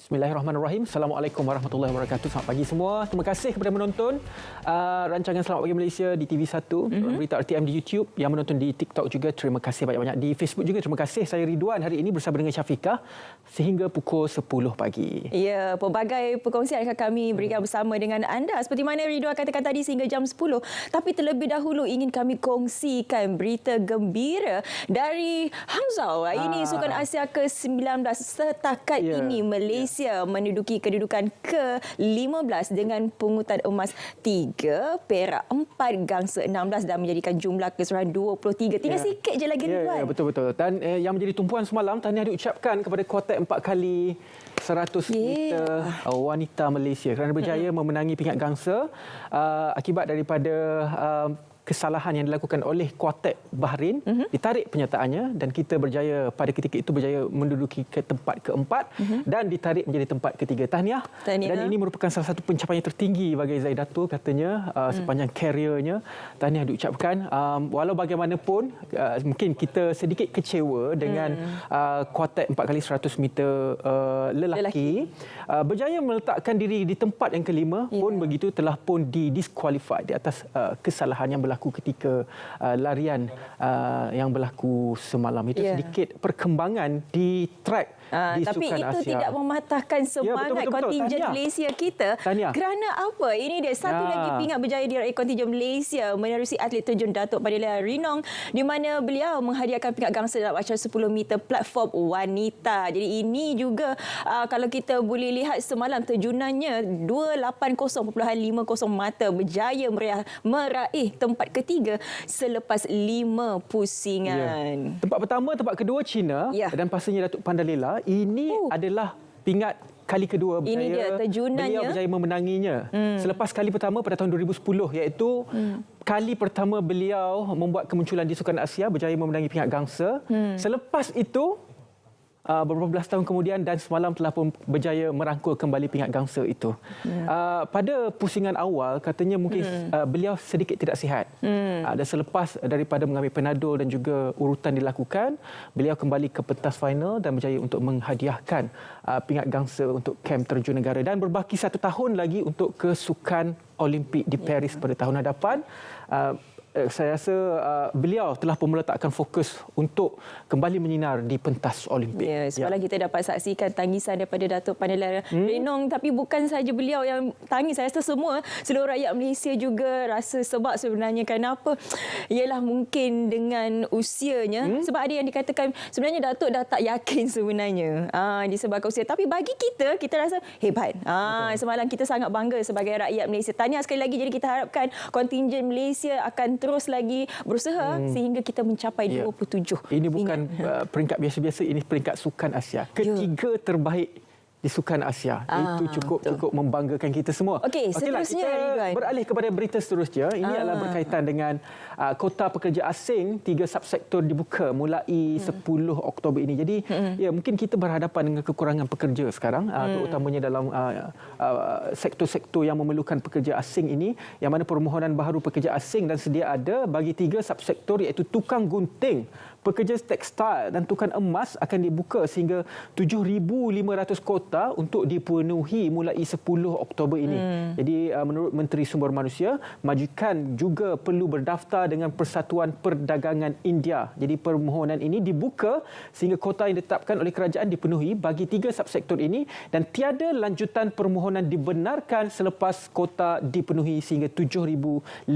Bismillahirrahmanirrahim. Assalamualaikum warahmatullahi wabarakatuh. Selamat pagi semua. Terima kasih kepada menonton rancangan Selamat Pagi Malaysia di TV1, berita RTM di YouTube, yang menonton di TikTok juga. Terima kasih banyak-banyak. Di Facebook juga terima kasih. Saya Ridwan hari ini bersama dengan Syafiqah sehingga pukul 10 pagi. Ya, pelbagai perkongsian akan kami berikan bersama dengan anda. Seperti mana Ridwan katakan tadi, sehingga jam 10. Tapi terlebih dahulu ingin kami kongsikan berita gembira dari Hangzhou. Ini Sukan Asia ke-19. Setakat ini Malaysia menduduki kedudukan ke-15 dengan pungutan emas 3, perak 4, gangsa 16 dan menjadikan jumlah keseluruhan 23. Tinggal sikit je lagi, Ridwan. Betul-betul. Dan yang menjadi tumpuan semalam, tahniah diucapkan kepada kuartet 4 kali 100 meter wanita Malaysia kerana berjaya memenangi pingat gangsa akibat daripada kesalahan yang dilakukan oleh kuartet Bahrain. Ditarik penyertaannya dan kita berjaya pada ketika itu berjaya menduduki ke tempat keempat dan ditarik menjadi tempat ketiga. Tahniah. Dan ini merupakan salah satu pencapaian tertinggi bagi Zaidatul katanya sepanjang kariernya. Tahniah diucapkan. Walau bagaimanapun mungkin kita sedikit kecewa dengan kuartet 4 kali 100 meter lelaki. Berjaya meletakkan diri di tempat yang kelima pun begitu telah pun didisqualified di atas kesalahan yang berlaku ketika larian yang berlaku semalam. Itu sedikit perkembangan di track di tapi Sukan itu Asia. tidak mematahkan semangat kontingen Malaysia kita. Kerana apa? Ini dia satu lagi pingat berjaya diraih kontingen Malaysia menerusi atlet terjun Datuk Padilla Rinong, di mana beliau menghadiahkan pingat gangsa dalam acara 10 meter platform wanita. Jadi ini juga kalau kita boleh lihat semalam terjunannya 280.50 mata berjaya meraih tempat ketiga selepas 5 pusingan. Tempat pertama, tempat kedua China dan pastinya Datuk Pandalila. Ini adalah pingat kali kedua beliau berjaya memenanginya. Selepas kali pertama pada tahun 2010, iaitu kali pertama beliau membuat kemunculan di Sukan Asia, berjaya memenangi pingat gangsa. Selepas itu beberapa belas tahun kemudian dan semalam telah pun berjaya merangkul kembali pingat gangsa itu. Pada pusingan awal katanya mungkin beliau sedikit tidak sihat. Dan selepas daripada mengambil Panadol dan juga urutan dilakukan, beliau kembali ke pentas final dan berjaya untuk menghadiahkan pingat gangsa untuk kem terjun negara dan berbaki 1 tahun lagi untuk ke Sukan Olimpik di Paris pada tahun hadapan. Saya rasa beliau telah pun meletakkan fokus untuk kembali menyinar di pentas Olimpik. Semalam kita dapat saksikan tangisan daripada Datuk Padilla Rinong, tapi bukan sahaja beliau yang tangis. Saya rasa seluruh rakyat Malaysia juga rasa sebab sebenarnya. Kenapa? Ialah mungkin dengan usianya. Sebab ada yang dikatakan sebenarnya Datuk dah tak yakin sebenarnya disebabkan usia. Tapi bagi kita rasa hebat. Semalam kita sangat bangga sebagai rakyat Malaysia. Tahniah sekali lagi. Jadi kita harapkan kontingen Malaysia akan terus lagi berusaha sehingga kita mencapai 27. Ini bukan peringkat biasa-biasa, ini peringkat Sukan Asia. Ketiga terbaik di Sukan Asia. Itu cukup membanggakan kita semua. Seterusnya kita beralih kepada berita seterusnya. Ini adalah berkaitan dengan kota pekerja asing. 3 subsektor dibuka mulai 10 Oktober ini. Jadi mungkin kita berhadapan dengan kekurangan pekerja sekarang, terutamanya dalam sektor-sektor yang memerlukan pekerja asing ini, yang mana permohonan baharu pekerja asing dan sedia ada bagi 3 subsektor, iaitu tukang gunting, pekerja tekstil dan tukang emas akan dibuka sehingga 7,500 kota untuk dipenuhi mulai 10 Oktober ini. Jadi menurut Menteri Sumber Manusia, majikan juga perlu berdaftar dengan Persatuan Perdagangan India. Jadi permohonan ini dibuka sehingga kota yang ditetapkan oleh kerajaan dipenuhi bagi 3 subsektor ini dan tiada lanjutan permohonan dibenarkan selepas kota dipenuhi sehingga 7,500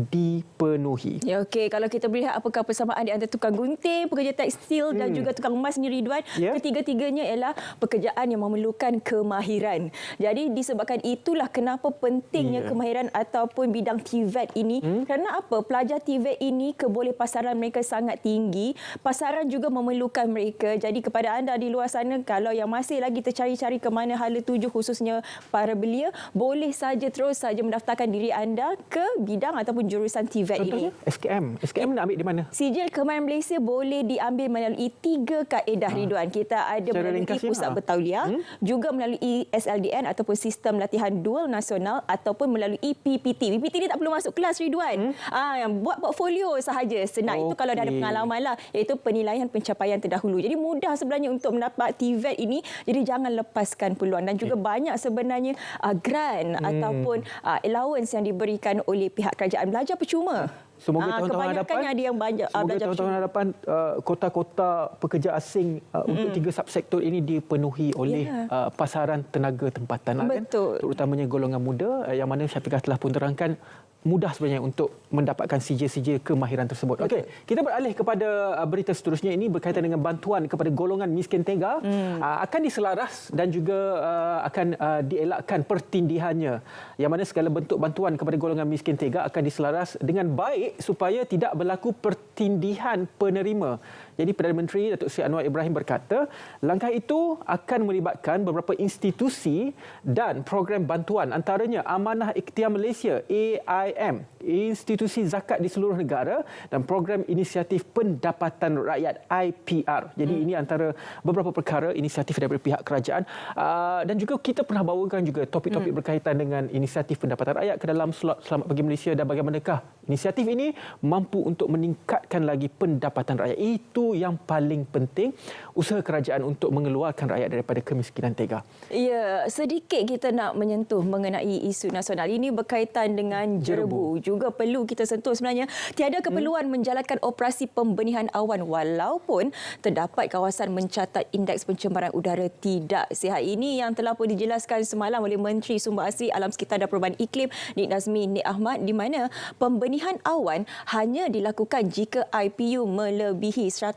dipenuhi. Kalau kita melihat apakah persamaan di antara tukang gunting, pekerja tekstil dan juga tukang emas ni, Ridwan, ketiga-tiganya ialah pekerjaan yang memerlukan kemahiran. Jadi disebabkan itulah kenapa pentingnya kemahiran ataupun bidang TVET ini. Kerana apa? Pelajar TVET ini kebolehpasaran mereka sangat tinggi. Pasaran juga memerlukan mereka. Jadi kepada anda di luar sana, kalau yang masih lagi tercari-cari ke mana hala tuju khususnya para belia, boleh saja terus saja mendaftarkan diri anda ke bidang ataupun jurusan TVET ini. SKM nak ambil di mana? Sijil Kemahiran Pertanian Malaysia boleh diambil melalui 3 kaedah, Ridwan. Kita ada Secara melalui ringkasnya, Pusat Bertauliah, juga melalui SLDN ataupun Sistem Latihan Dual Nasional, ataupun melalui PPT. PPT ni tak perlu masuk kelas, Ridwan. Buat portfolio sahaja. Senang. Itu kalau dah ada pengalaman lah, iaitu penilaian pencapaian terdahulu. Jadi mudah sebenarnya untuk mendapat TVET ini. Jadi jangan lepaskan peluang. Dan juga banyak sebenarnya grant ataupun allowance yang diberikan oleh pihak kerajaan. Belajar percuma. Semoga tahun-tahun hadapan ada yang banyak belajar tahun-tahun hadapan kota-kota pekerja asing untuk 3 subsektor ini dipenuhi oleh pasaran tenaga tempatan. Betul. Kan? Terutamanya golongan muda yang mana Syafiqah telah pun terangkan mudah sebenarnya untuk mendapatkan CJ kemahiran tersebut. Okey, kita beralih kepada berita seterusnya. Ini berkaitan dengan bantuan kepada golongan miskin tega. Akan diselaras dan juga akan dielakkan pertindihannya. Yang mana segala bentuk bantuan kepada golongan miskin tega akan diselaras dengan baik supaya tidak berlaku pertindihan penerima. Jadi Perdana Menteri Datuk Seri Anwar Ibrahim berkata, langkah itu akan melibatkan beberapa institusi dan program bantuan, antaranya Amanah Ikhtiar Malaysia AIM, institusi zakat di seluruh negara dan program inisiatif pendapatan rakyat IPR. Jadi ini antara beberapa perkara inisiatif daripada pihak kerajaan, dan juga kita pernah bawakan juga topik-topik berkaitan dengan inisiatif pendapatan rakyat ke dalam slot Selamat Pagi Malaysia, dan bagaimanakah inisiatif ini mampu untuk meningkatkan lagi pendapatan rakyat. Itu yang paling penting, usaha kerajaan untuk mengeluarkan rakyat daripada kemiskinan tega. Ya, sedikit kita nak menyentuh mengenai isu nasional ini berkaitan dengan jerebu. Juga perlu kita sentuh sebenarnya. Tiada keperluan menjalankan operasi pembenihan awan walaupun terdapat kawasan mencatat indeks pencemaran udara tidak sihat. Ini yang telah pun dijelaskan semalam oleh Menteri Sumber Asli, Alam Sekitar dan Perubahan Iklim Nik Nazmi Nik Ahmad, di mana pembenihan awan hanya dilakukan jika IPU melebihi 150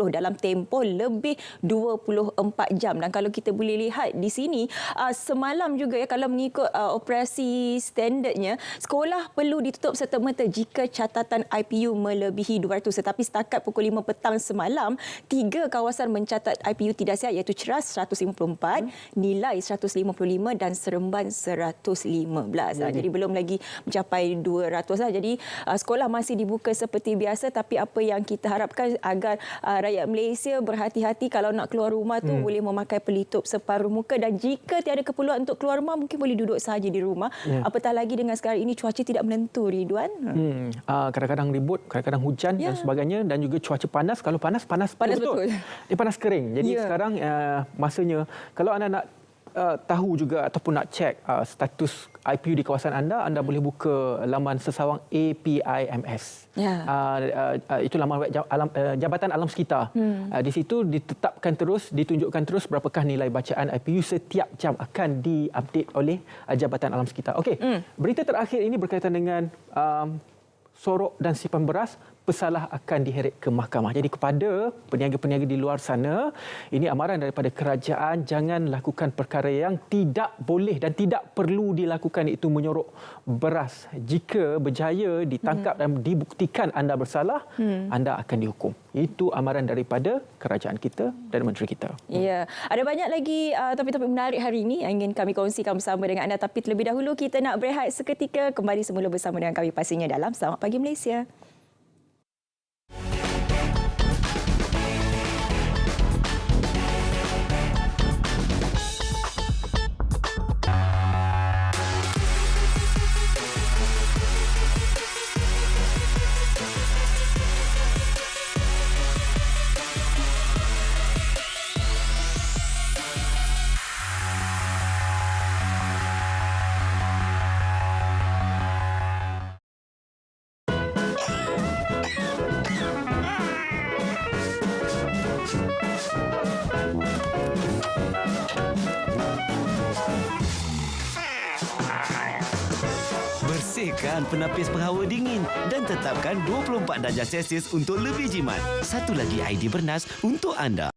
dalam tempoh lebih 24 jam. Dan kalau kita boleh lihat di sini, semalam juga ya, kalau mengikut operasi standardnya, sekolah perlu ditutup serta-merta jika catatan IPU melebihi 200. Tetapi setakat pukul 5 petang semalam, 3 kawasan mencatat IPU tidak sihat, iaitu Ceras 154, Nilai 155 dan Seremban 115. Jadi belum lagi mencapai 200 lah. Jadi sekolah masih dibuka seperti biasa, tapi apa yang kita harapkan agar rakyat Malaysia berhati-hati kalau nak keluar rumah tu boleh memakai pelitup separuh muka, dan jika tiada keperluan untuk keluar rumah mungkin boleh duduk sahaja di rumah. Apatah lagi dengan sekarang ini cuaca tidak menentu, Ridwan. Kadang-kadang ribut, kadang-kadang hujan dan sebagainya, dan juga cuaca panas. Kalau panas betul. Dia panas kering. Jadi sekarang masanya kalau anda nak tahu juga ataupun nak cek status IPU di kawasan anda boleh buka laman sesawang APIMS. Itu laman web Jabatan Alam Sekitar. Di situ ditunjukkan terus berapakah nilai bacaan IPU setiap jam, akan diupdate oleh Jabatan Alam Sekitar. Okey, berita terakhir ini berkaitan dengan sorok dan simpan beras, pesalah akan diheret ke mahkamah. Jadi kepada peniaga-peniaga di luar sana, ini amaran daripada kerajaan, jangan lakukan perkara yang tidak boleh dan tidak perlu dilakukan, iaitu menyorok beras. Jika berjaya ditangkap dan dibuktikan anda bersalah, anda akan dihukum. Itu amaran daripada kerajaan kita dan menteri kita. Ya, ada banyak lagi topik-topik menarik hari ini yang ingin kami kongsikan bersama dengan anda, tapi terlebih dahulu kita nak berehat seketika, kembali semula bersama dengan kami pastinya dalam Selamat Pagi Malaysia. Bersihkan penapis penghawa dingin dan tetapkan 24 darjah Celsius untuk lebih jimat. Satu lagi idea bernas untuk anda.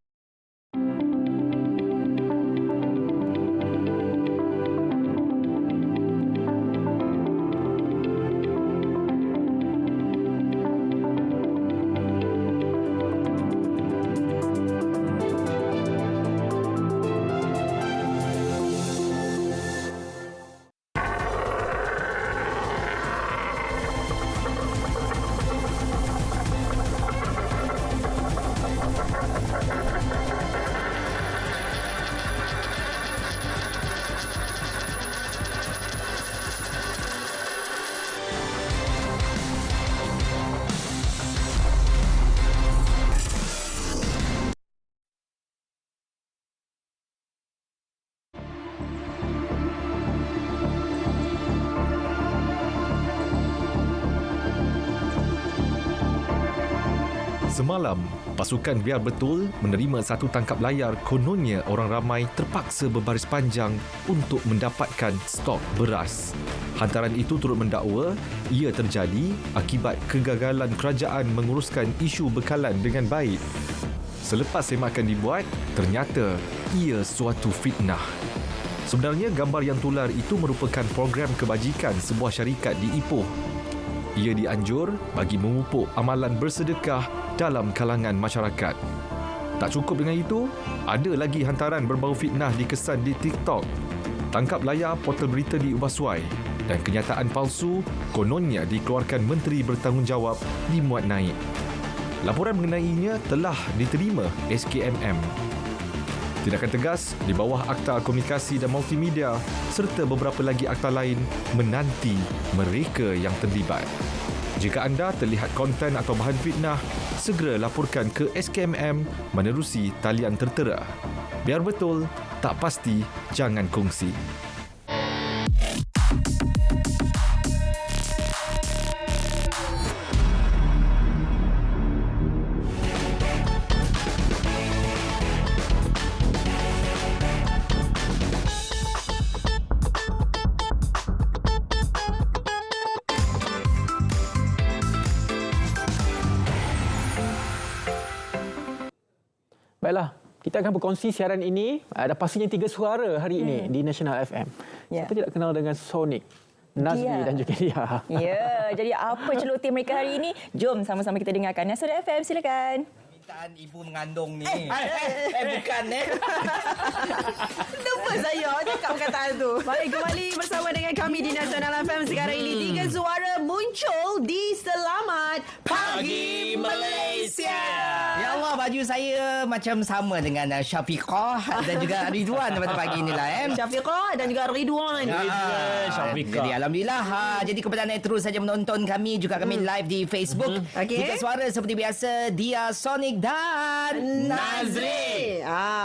Semalam, pasukan Biar Betul menerima satu tangkap layar kononnya orang ramai terpaksa berbaris panjang untuk mendapatkan stok beras. Hantaran itu turut mendakwa ia terjadi akibat kegagalan kerajaan menguruskan isu bekalan dengan baik. Selepas semakan dibuat, ternyata ia suatu fitnah. Sebenarnya gambar yang tular itu merupakan program kebajikan sebuah syarikat di Ipoh. Ia dianjur bagi memupuk amalan bersedekah dalam kalangan masyarakat. Tak cukup dengan itu, ada lagi hantaran berbau fitnah dikesan di TikTok. Tangkap layar portal berita diubah suai dan kenyataan palsu kononnya dikeluarkan menteri bertanggungjawab dimuat naik. Laporan mengenainya telah diterima SKMM. Tindakan tegas di bawah Akta Komunikasi dan Multimedia serta beberapa lagi akta lain menanti mereka yang terlibat. Jika anda terlihat konten atau bahan fitnah, segera laporkan ke SKMM menerusi talian tertera. Biar betul, tak pasti, jangan kongsi. Baiklah, kita akan berkongsi siaran ini. Ada pastinya 3 suara hari ini di National FM. Siapa tidak kenal dengan Sonic, Nazri dan juga dia. Ya, jadi apa celoteh mereka hari ini? Jom sama-sama kita dengarkan. National FM, silakan. Permintaan ibu mengandung ni. Bukan Lupa saya cakap perkataan tu. Baik, kembali bersama dengan kami di Nasional FM. Sekarang ini 3 suara muncul di Selamat Pagi Malaysia. Ya Allah, baju saya macam sama dengan Syafiqah dan juga Ridwan pada pagi inilah. Syafiqah dan juga Ridwan. Jadi Alhamdulillah. Jadi kepada anda terus saja menonton kami, juga kami live di Facebook. Okey. 3 suara seperti biasa, Dia, Sonic dan Nazri.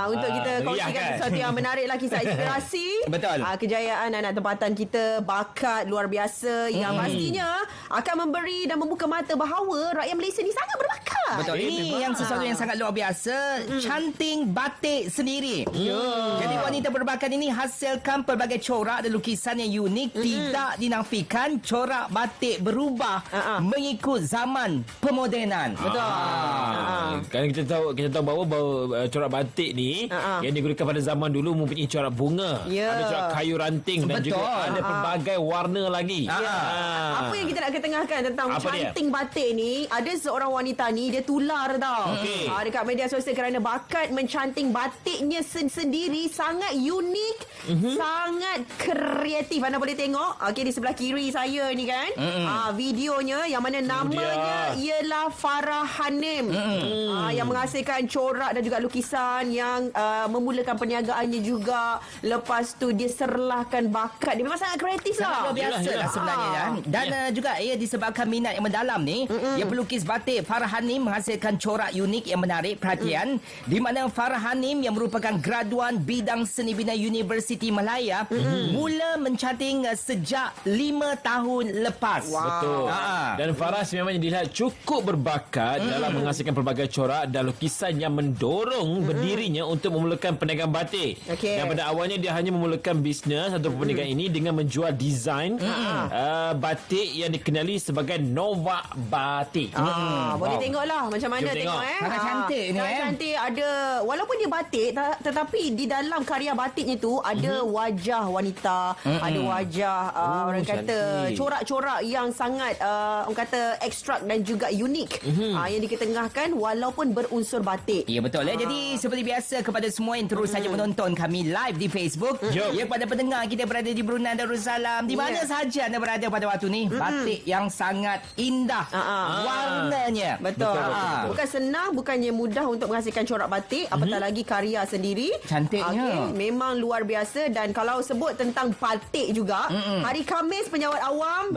Untuk kita kongsikan sesuatu yang menarik lah, kisah inspirasi. Betul. Kejayaan anak tempatan kita, bakat luar biasa yang pastinya akan memberi dan membuka mata bahawa rakyat Malaysia ni sangat berbakat. Betul. Ini yang sesuatu yang sangat luar biasa. Canting batik sendiri. Jadi wanita berbakat ini hasilkan pelbagai corak dan lukisan yang unik. Tidak dinafikan corak batik berubah mengikut zaman pemodenan. Betul. Kan kita tahu bahawa corak batik ni yang digunakan pada zaman dulu mempunyai corak bunga, ada corak kayu ranting dan juga ada pelbagai warna lagi. Apa yang kita nak ketengahkan tentang Apa canting batik ni, ada seorang wanita ni dia tular tau. Dekat media sosial kerana bakat mencanting batiknya sendiri sangat unik, sangat kreatif. Anda boleh tengok di sebelah kiri saya ni kan. Videonya yang mana namanya ialah Farah Hanim. Yang menghasilkan corak dan juga lukisan yang memulakan perniagaannya juga. Lepas tu dia serlahkan bakat dia. Memang sangat kreatif lah. Luar biasa lah sebenarnya kan. Dan juga ia disebabkan minat yang mendalam ni. Yang pelukis batik Farah Hanim menghasilkan corak unik yang menarik perhatian. Di mana Farah Hanim yang merupakan graduan bidang seni bina Universiti Malaya mula mencanting sejak 5 tahun lepas. Betul. Dan Farah memang dilihat cukup berbakat dalam menghasilkan pelbagai corak dan lukisan yang mendorong berdirinya untuk memulakan perniagaan batik. Dan pada awalnya dia hanya memulakan bisnes atau perniagaan ini dengan menjual desain batik yang dikenali sebagai Nova Batik. Boleh tengoklah macam mana tengok. Sangat cantik ni. Sangat cantik. Ada, walaupun dia batik tetapi di dalam karya batiknya tu ada wajah wanita, ada wajah orang kata corak-corak yang sangat orang kata ekstrak dan juga unik yang diketengahkan walaupun berunsur batik. Ya betul. Jadi seperti biasa kepada semua yang terus saja menonton kami live di Facebook. Ya kepada pendengar kita berada di Brunei Darussalam, di mana sahaja anda berada pada waktu ni, batik yang sangat indah warnanya. Betul. Bukan senang, bukannya mudah untuk menghasilkan corak batik, apatah lagi karya sendiri. Cantiknya. Memang luar biasa. Dan kalau sebut tentang batik juga, hari Khamis penyawat awam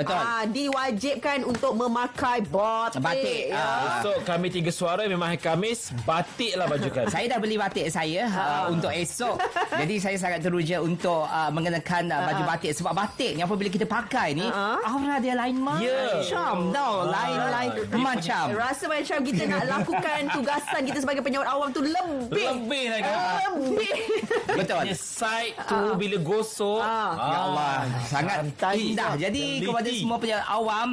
diwajibkan untuk memakai batik. Esok kami 3 suara memang hari Khamis batiklah baju kami. Saya dah beli batik saya untuk esok. Jadi saya sangat teruja untuk mengenakan baju batik. Sebab batik ni apabila kita pakai ni, aura dia lain macam tau. Lain-lain macam. Rasa macam macam kita nak lakukan tugasan kita sebagai penyawat awam tu Lebih lagi. Lebih. Betul. Side tu bila gosok. Ya Allah, sangat indah. Jadi kepada semua penyawat awam,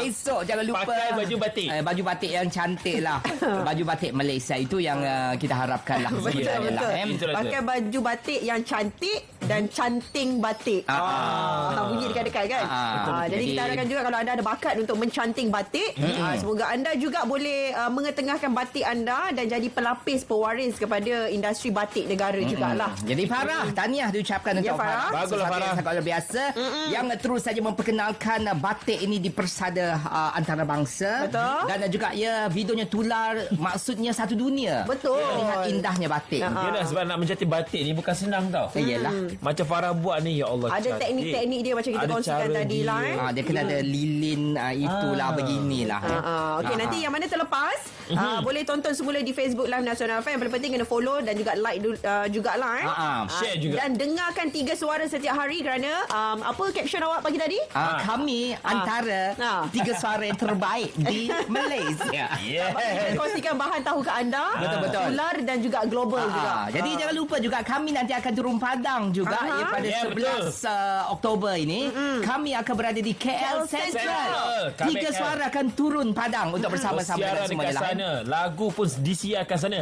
esok jangan lupa pakai baju batik. Baju batik yang cantik lah. Baju batik Malaysia itu yang kita harapkan lah. Betul. Pakai baju batik yang cantik dan canting batik. Bunyi dekat-dekat kan. Jadi kita harapkan juga kalau anda ada bakat untuk mencanting batik, semoga anda juga boleh mengetengahkan batik anda dan jadi pelapis pewaris kepada industri batik negara jugalah. Jadi Farah, tahniah diucapkan untuk Farah. Baguslah Farah. Sangat luar biasa yang terus saja memperkenalkan batik ini di persada antarabangsa. Betul. Dan juga videonya tular, maksudnya satu dunia. Betul. Lihat indahnya batik. Yelah, sebab nak menjadi batik ni bukan senang tau. Iyalah. Macam Farah buat ni, ya Allah. Ada teknik-teknik dia macam kita Ada kongsikan cara tadi lah. Dia kena ada lilin, itulah beginilah. Okey, nanti yang mana terlepas boleh tonton semula di Facebook Live Nasional FM. Yang paling penting kena follow dan juga like jugalah. Share juga. Dan dengarkan 3 suara setiap hari kerana apa caption awak pagi tadi? Kami antara 3 suara yang terbaik di Malaysia. Kita kongsikan bahan tahu ke anda. Betul-betul. Tular dan juga global juga. Jadi jangan lupa juga kami nanti akan turun Padang juga pada 11 Oktober ini. Kami akan berada di KL Central. 3 suara akan turun Padang untuk bersama-sama dengan semua dekat sana. Lagu pun disiarkan sana.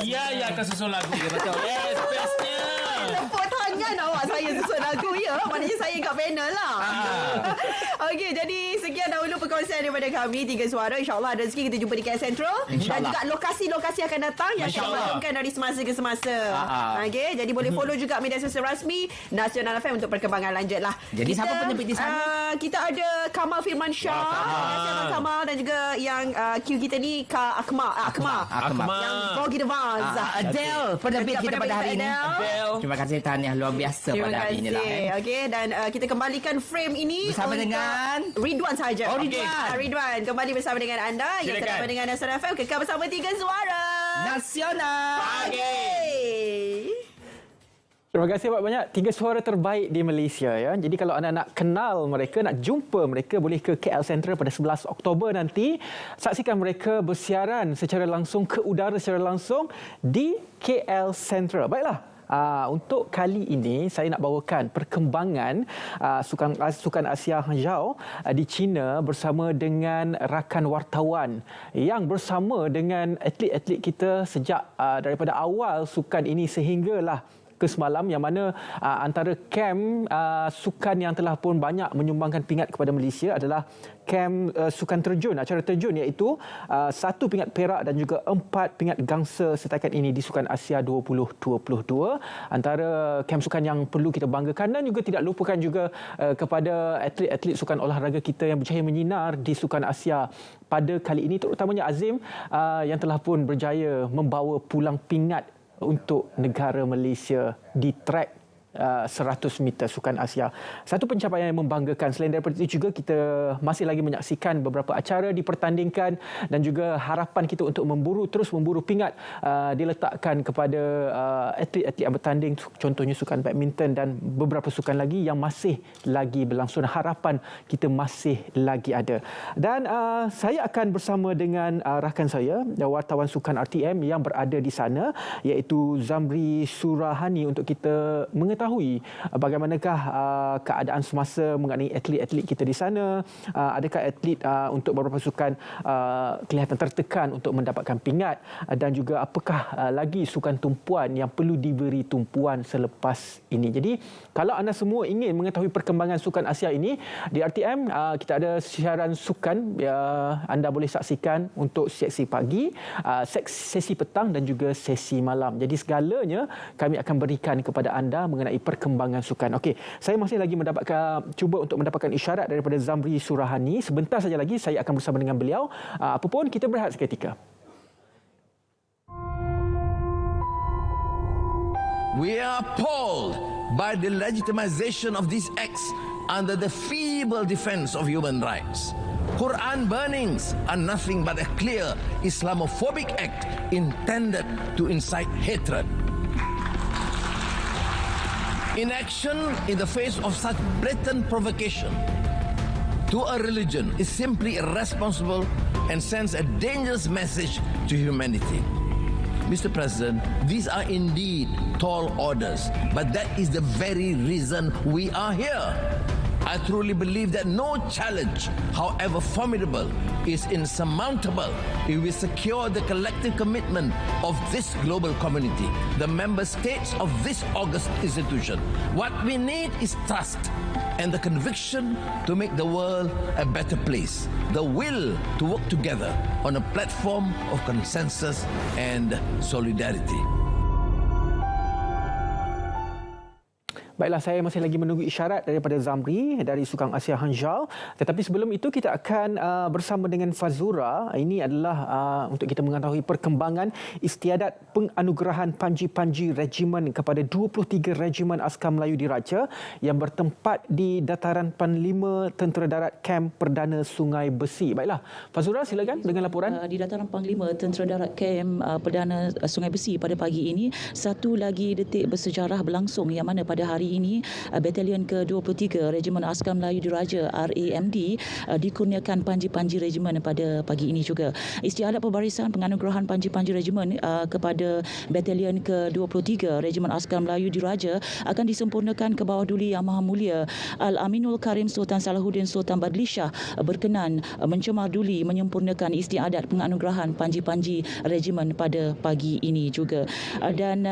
Dia yang akan susun lagu. Betul. Yes, bestnya. Tepuk tangan awak saya susun lagu ya. Maknanya saya kat panel lah. Okey, jadi sekian dahulu perkongsian daripada kami 3 suara. InsyaAllah ada rezeki kita jumpa di KL Central. Dan juga lokasi-lokasi akan datang yang kita maklumkan dari semasa ke semasa. Okey, jadi boleh follow juga media sosial rasmi Nasional FM untuk perkembangan lanjut lah. Jadi siapa penerbit di sana? Kita ada Kamal Firman Shah. Kamal dan juga yang Q kita ni Kak Akmal. Yang Gogi The Vaz. Adele penerbit kita pada hari ini. Terima kasih, tahniah luar biasa pada hari ini lah. Okey, dan kita kembalikan frame ini bersama dengan Ridwan saja. Ridwan. Ridwan kembali bersama dengan anda. Yang sedang mendengar Nasional FM, kekal bersama 3 suara Nasional. Terima kasih banyak. 3 suara terbaik di Malaysia ya. Jadi kalau anda nak kenal mereka, nak jumpa mereka, boleh ke KL Central pada 11 Oktober nanti. Saksikan mereka bersiaran secara langsung ke udara secara langsung di KL Central. Baiklah. Untuk kali ini saya nak bawakan perkembangan Sukan Asia Hangzhou di China bersama dengan rakan wartawan yang bersama dengan atlet-atlet kita sejak daripada awal sukan ini sehinggalah ke semalam, yang mana antara kem sukan yang telah pun banyak menyumbangkan pingat kepada Malaysia adalah kem sukan terjun, acara terjun, iaitu 1 pingat perak dan juga 4 pingat gangsa setakat ini di Sukan Asia 2022. Antara kem sukan yang perlu kita banggakan, dan juga tidak lupakan juga kepada atlet-atlet sukan olahraga kita yang berjaya menyinar di Sukan Asia pada kali ini, terutamanya Azim yang telah pun berjaya membawa pulang pingat untuk negara Malaysia di trek 100 meter Sukan Asia. Satu pencapaian yang membanggakan. Selain daripada itu juga kita masih lagi menyaksikan beberapa acara dipertandingkan dan juga harapan kita untuk terus memburu pingat diletakkan kepada atlet-atlet yang bertanding, contohnya sukan badminton dan beberapa sukan lagi yang masih lagi berlangsung. Harapan kita masih lagi ada. Dan saya akan bersama dengan rakan saya, wartawan sukan RTM yang berada di sana, iaitu Zamri Surahani, untuk kita mengetahui bagaimanakah keadaan semasa mengenai atlet-atlet kita di sana. Adakah atlet untuk beberapa sukan kelihatan tertekan untuk mendapatkan pingat, dan juga apakah lagi sukan tumpuan yang perlu diberi tumpuan selepas ini. Jadi kalau anda semua ingin mengetahui perkembangan Sukan Asia ini di RTM, kita ada siaran sukan anda boleh saksikan untuk sesi pagi, sesi petang dan juga sesi malam. Jadi segalanya kami akan berikan kepada anda mengenai perkembangan sukan. Okey, saya masih lagi cuba untuk mendapatkan isyarat daripada Zamri Surahani. Sebentar saja lagi saya akan bersama dengan beliau. Apa pun, kita berehat seketika. We are appalled by the legitimization of these acts under the feeble defense of human rights. Quran burnings are nothing but a clear Islamophobic act intended to incite hatred. Inaction in the face of such blatant provocation to a religion is simply irresponsible and sends a dangerous message to humanity. Mr. President, these are indeed tall orders, but that is the very reason we are here. I truly believe that no challenge, however formidable, is insurmountable if we secure the collective commitment of this global community, the member states of this august institution. What we need is trust and the conviction to make the world a better place, the will to work together on a platform of consensus and solidarity. Baiklah, saya masih lagi menunggu isyarat daripada Zamri dari Sukang Asia Hanjau. Tetapi sebelum itu kita akan bersama dengan Fazura. Ini adalah untuk kita mengetahui perkembangan istiadat penganugerahan Panji-Panji Regimen kepada 23 Regimen Askar Melayu Diraja yang bertempat di Dataran Panglima Tentera Darat Kem Perdana Sungai Besi. Baiklah, Fazura silakan dengan laporan. Di Dataran Panglima Tentera Darat Kem Perdana Sungai Besi pada pagi ini, satu lagi detik bersejarah berlangsung yang mana pada hari ini Batalion ke-23 Regimen Askar Melayu Diraja RAMD dikurniakan Panji-Panji Regimen pada pagi ini juga. Istiadat pembarisan penganugerahan Panji-Panji Regimen kepada Batalion ke-23 Regimen Askar Melayu Diraja akan disempurnakan ke bawah Duli Yang Maha Mulia Al-Aminul Karim Sultan Salahuddin Sultan Badli Shah berkenan mencemar duli menyempurnakan istiadat penganugerahan Panji-Panji Regimen pada pagi ini juga. Dan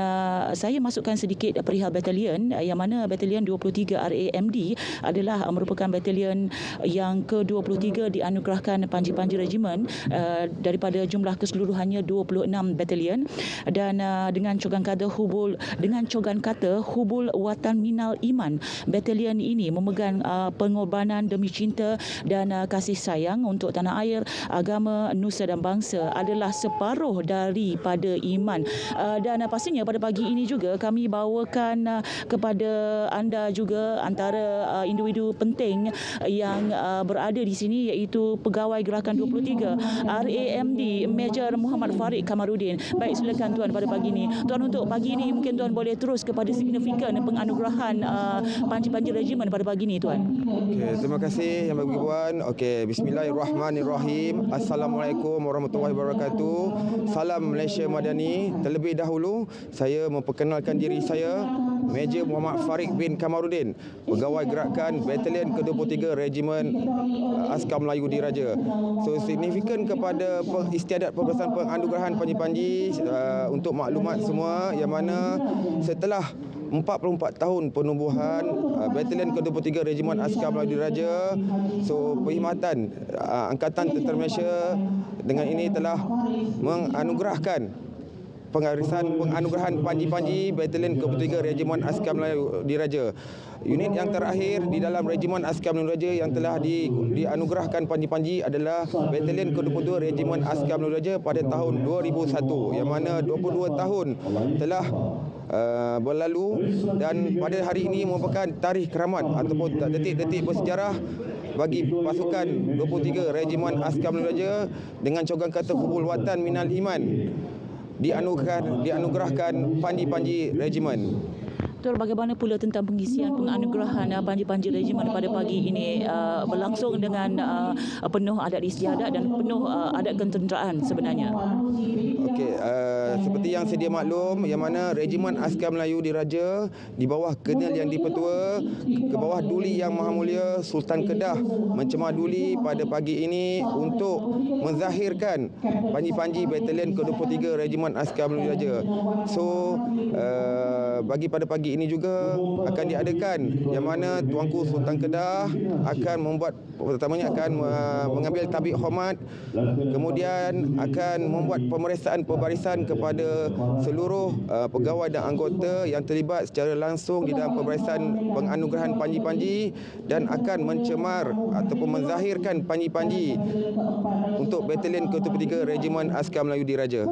saya masukkan sedikit perihal batalion yang mana Batalion 23 RAMD adalah merupakan batalion yang ke-23 dianugerahkan Panji-Panji Regimen daripada jumlah keseluruhannya 26 batalion, dan dengan cogan kata hubul watan minal iman, batalion ini memegang pengorbanan demi cinta dan kasih sayang untuk tanah air, agama, nusa dan bangsa adalah separuh daripada iman. Dan pastinya pada pagi ini juga kami bawakan kepada anda juga antara individu penting yang berada di sini, iaitu Pegawai Gerakan 23 RAMD Major Muhammad Farid Kamarudin. Baik, silakan Tuan pada pagi ini. Tuan, untuk pagi ini mungkin Tuan boleh terus kepada signifikan penganugerahan Panji-Panji Regimen pada pagi ini, Tuan. Okey, terima kasih Yang Bagus Puan. Okey, bismillahirrahmanirrahim. Assalamualaikum warahmatullahi wabarakatuh. Salam Malaysia Madani. Terlebih dahulu saya memperkenalkan diri saya, Major Muhammad Farid bin Kamarudin, Pegawai Gerakan Batalion ke-23 Regimen Askar Melayu Diraja. So, signifikan kepada istiadat pemberian penganugerahan Panji-Panji untuk maklumat semua, yang mana setelah 44 tahun penubuhan Batalion ke-23 Regimen Askar Melayu Diraja, so perkhidmatan Angkatan Tentera Malaysia dengan ini telah menganugerahkan penganugerahan Panji-Panji Batalion ke-23 Regimen Askar Melayu Diraja. Unit yang terakhir di dalam Regimen Askar Melayu Diraja yang telah dianugerahkan Panji-Panji adalah Batalion ke-22 Regimen Askar Melayu Diraja pada tahun 2001, yang mana 22 tahun telah berlalu, dan pada hari ini merupakan tarikh keramat ataupun detik-detik bersejarah bagi pasukan 23 Regimen Askar Melayu Diraja dengan cogan kata hubul watan minal iman dianugerahkan Panji-Panji Regimen. Tuan, bagaimana pula tentang pengisian penganugerahan Panji-Panji Regimen pada pagi ini berlangsung dengan penuh adat istiadat dan penuh adat ketenteraan sebenarnya? Okey, seperti yang sedia maklum, yang mana Regimen Askar Melayu Diraja di bawah Kenil Yang Dipertua, ke bawah Duli Yang Maha Mulia Sultan Kedah mencemar duli pada pagi ini untuk menzahirkan Panji-Panji Batalion ke-23 Regimen Askar Melayu Diraja. So, bagi pada pagi ini juga akan diadakan, yang mana Tuanku Sultan Kedah akan membuat, pertamanya akan mengambil tabik hormat, kemudian akan membuat pemeriksaan pembarisan kepada seluruh pegawai dan anggota yang terlibat secara langsung di dalam pembarisan penganugerahan Panji-Panji, dan akan mencemar ataupun menzahirkan Panji-Panji untuk Batalion ke-23 Regimen Askar Melayu Diraja.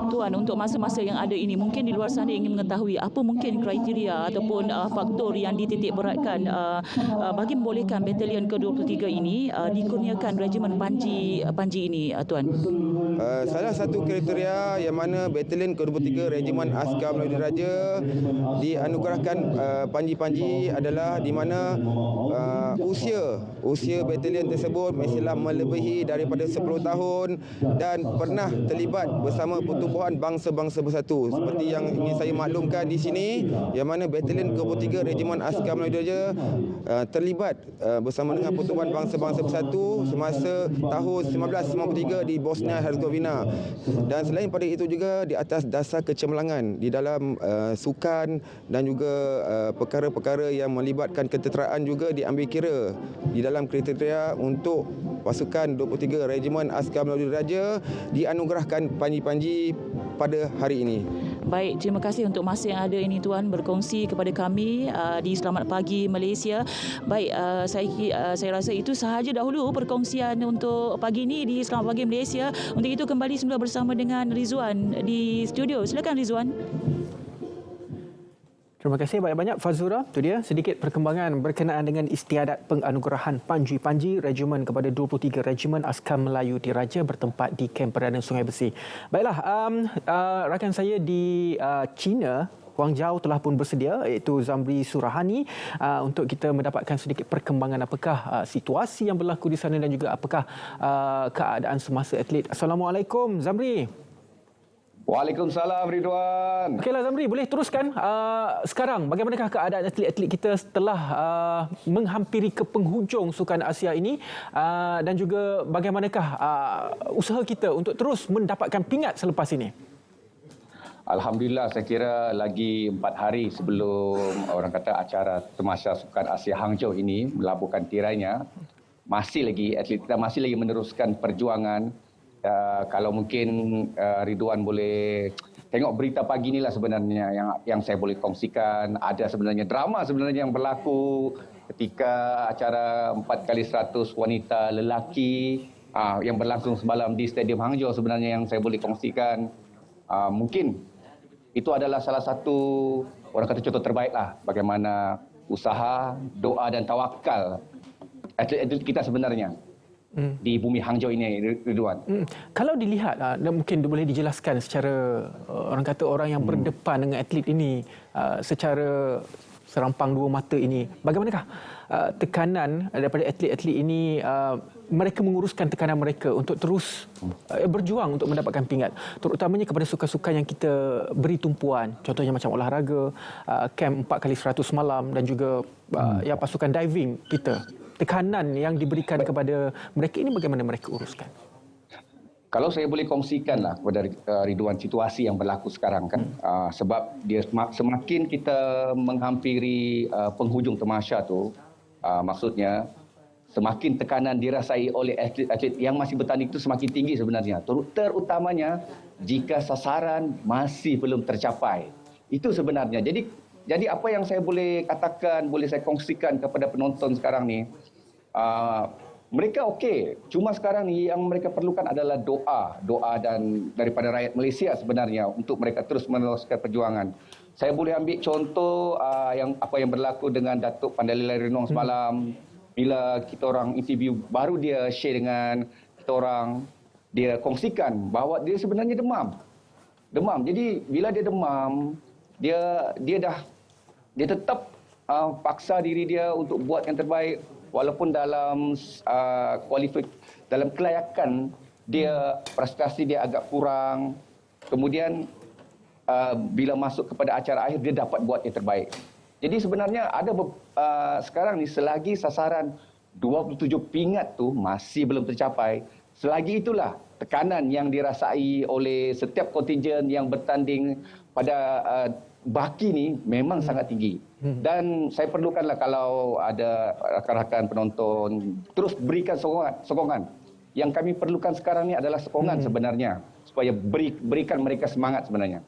Tuan, untuk masa-masa yang ada ini, mungkin di luar sana ingin mengetahui apa mungkin kriteria ataupun faktor yang dititik beratkan bagi membolehkan Batalion ke-23 ini dikurniakan Regimen Panji ini, Tuan? Salah satu kriteria kriteria yang mana Batalion ke-23 Regimen Askar Melayu Diraja dianugerahkan panji-panji adalah di mana usia batalion tersebut mestilah melebihi daripada 10 tahun dan pernah terlibat bersama pertubuhan bangsa-bangsa bersatu. Seperti yang ingin saya maklumkan di sini, yang mana Batalion ke-23 Regimen Askar Melayu Diraja terlibat bersama dengan pertubuhan bangsa-bangsa bersatu semasa tahun 1993 di Bosnia Herzegovina. Dan selain pada itu juga di atas dasar kecemerlangan di dalam sukan dan juga perkara-perkara yang melibatkan ketenteraan juga diambil kira di dalam kriteria untuk pasukan 23 Regimen Askar Melayu Diraja dianugerahkan panji-panji pada hari ini. Baik, terima kasih untuk masa yang ada ini Tuan berkongsi kepada kami di Selamat Pagi Malaysia. Baik, saya rasa itu sahaja dahulu perkongsian untuk pagi ini di Selamat Pagi Malaysia. Untuk itu kembali semula bersama dengan Rizwan di studio. Silakan Rizwan. Terima kasih banyak-banyak Fazura. Itu dia sedikit perkembangan berkenaan dengan istiadat penganugerahan panji-panji Regimen kepada 23 Regimen Askar Melayu Diraja bertempat di Kem Perdana Sungai Besi. Baiklah, rakan saya di China, Guangzhou telah pun bersedia, iaitu Zamri Surahani, untuk kita mendapatkan sedikit perkembangan apakah situasi yang berlaku di sana dan juga apakah keadaan semasa atlet. Assalamualaikum Zamri. Waalaikumsalam Ridwan. Okeylah Zamri, boleh teruskan sekarang bagaimanakah keadaan atlet-atlet kita setelah menghampiri ke penghujung Sukan Asia ini, dan juga bagaimanakah usaha kita untuk terus mendapatkan pingat selepas ini? Alhamdulillah, saya kira lagi 4 hari sebelum orang kata acara Tamasya Sukan Asia Hangzhou ini melabuhkan tirainya, masih lagi atlet kita masih lagi meneruskan perjuangan. Kalau mungkin Ridwan boleh tengok berita pagi inilah sebenarnya yang saya boleh kongsikan. Ada sebenarnya drama sebenarnya yang berlaku ketika acara 4x100 wanita lelaki yang berlangsung semalam di Stadium Hangzhou sebenarnya yang saya boleh kongsikan. Mungkin itu adalah salah satu orang kata contoh terbaik lah bagaimana usaha, doa dan tawakal atlet-atlet kita sebenarnya. Di bumi Hangzhou ini, Ridwan. Kalau dilihat, mungkin boleh dijelaskan secara orang kata orang yang berdepan dengan atlet ini secara serampang dua mata ini, bagaimanakah tekanan daripada atlet-atlet ini, mereka menguruskan tekanan mereka untuk terus berjuang untuk mendapatkan pingat, terutamanya kepada sukan-sukan yang kita beri tumpuan, contohnya macam olahraga, camp 4x100 malam dan juga yang pasukan diving kita. Tekanan yang diberikan kepada mereka ini bagaimana mereka uruskan? Kalau saya boleh kongsikanlah kepada Ridwan situasi yang berlaku sekarang kan, sebab dia semakin kita menghampiri penghujung tamasya tu, maksudnya semakin tekanan dirasai oleh atlet-atlet yang masih bertanding itu semakin tinggi sebenarnya, terutamanya jika sasaran masih belum tercapai. Itu sebenarnya. Jadi apa yang saya boleh katakan, boleh saya kongsikan kepada penonton sekarang ni, mereka okey. Cuma sekarang ni yang mereka perlukan adalah doa dan daripada rakyat Malaysia sebenarnya untuk mereka terus meneruskan perjuangan. Saya boleh ambil contoh apa yang berlaku dengan Datuk Pandalila Renong semalam. Bila kita orang interview, baru dia share dengan kita orang, dia kongsikan bahawa dia sebenarnya demam. Jadi bila dia demam, dia tetap paksa diri dia untuk buat yang terbaik walaupun dalam dalam kelayakan dia prestasi dia agak kurang. Kemudian bila masuk kepada acara akhir dia dapat buat yang terbaik. Jadi sebenarnya ada sekarang ni selagi sasaran 27 pingat tu masih belum tercapai, selagi itulah tekanan yang dirasai oleh setiap kontingen yang bertanding pada baki ni memang sangat tinggi. Dan saya perlukanlah kalau ada rakan-rakan penonton terus berikan sokongan. Yang kami perlukan sekarang ni adalah sokongan sebenarnya supaya berikan mereka semangat sebenarnya.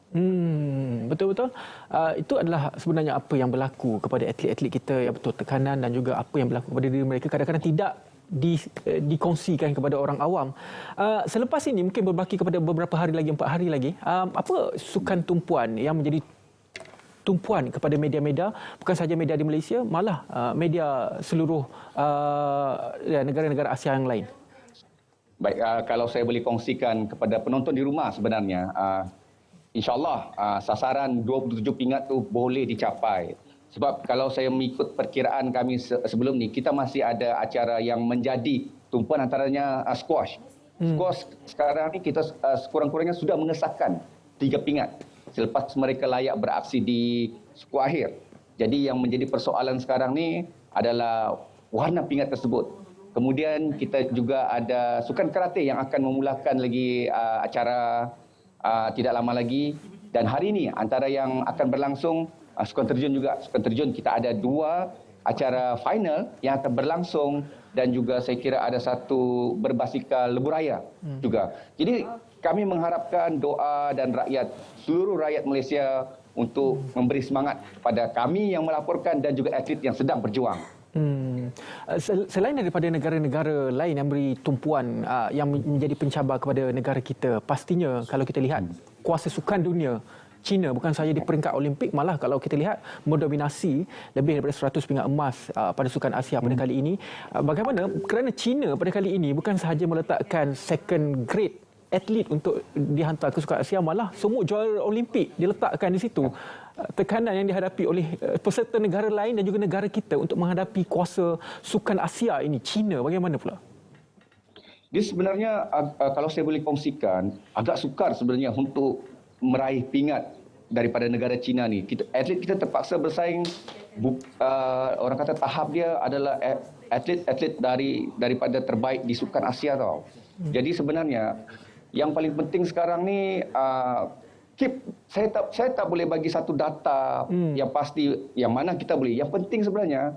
Betul-betul. Itu adalah sebenarnya apa yang berlaku kepada atlet-atlet kita, yang betul tekanan dan juga apa yang berlaku kepada diri mereka kadang-kadang tidak dikongsikan kepada orang awam. Selepas ini mungkin berbaki kepada beberapa hari lagi, 4 hari lagi, apa sukan tumpuan yang menjadi tumpuan kepada media-media, bukan sahaja media di Malaysia, malah media seluruh negara-negara Asia yang lain? Baik, kalau saya boleh kongsikan kepada penonton di rumah sebenarnya, insyaAllah sasaran 27 pingat tu boleh dicapai. Sebab kalau saya mengikut perkiraan kami sebelum ni, kita masih ada acara yang menjadi tumpuan antaranya squash. Squash sekarang ni kita sekurang-kurangnya sudah mengesahkan 3 pingat selepas mereka layak beraksi di suku akhir. Jadi yang menjadi persoalan sekarang ni adalah warna pingat tersebut. Kemudian kita juga ada sukan karate yang akan memulakan lagi acara tidak lama lagi. Dan hari ini antara yang akan berlangsung sukan terjun juga. Sukan terjun kita ada 2 acara final yang akan berlangsung dan juga saya kira ada satu berbasikal lebuh raya juga. Jadi kami mengharapkan doa dan seluruh rakyat Malaysia untuk memberi semangat kepada kami yang melaporkan dan juga atlet yang sedang berjuang. Selain daripada negara-negara lain yang beri tumpuan yang menjadi pencabar kepada negara kita, pastinya kalau kita lihat kuasa sukan dunia, China bukan sahaja di peringkat Olimpik, malah kalau kita lihat mendominasi lebih daripada 100 pingat emas pada Sukan Asia pada kali ini. Bagaimana kerana China pada kali ini bukan sahaja meletakkan second grade atlet untuk dihantar ke Sukan Asia, malah semua juara Olimpik diletakkan di situ. Tekanan yang dihadapi oleh peserta negara lain dan juga negara kita untuk menghadapi kuasa Sukan Asia ini, China, bagaimana pula? Dia sebenarnya, kalau saya boleh kongsikan, agak sukar sebenarnya untuk meraih pingat daripada negara China ni. Atlet kita terpaksa bersaing, orang kata tahap dia adalah atlet-atlet daripada terbaik di Sukan Asia tau. Jadi sebenarnya yang paling penting sekarang ni, saya tak boleh bagi satu data yang pasti yang mana kita boleh. Yang penting sebenarnya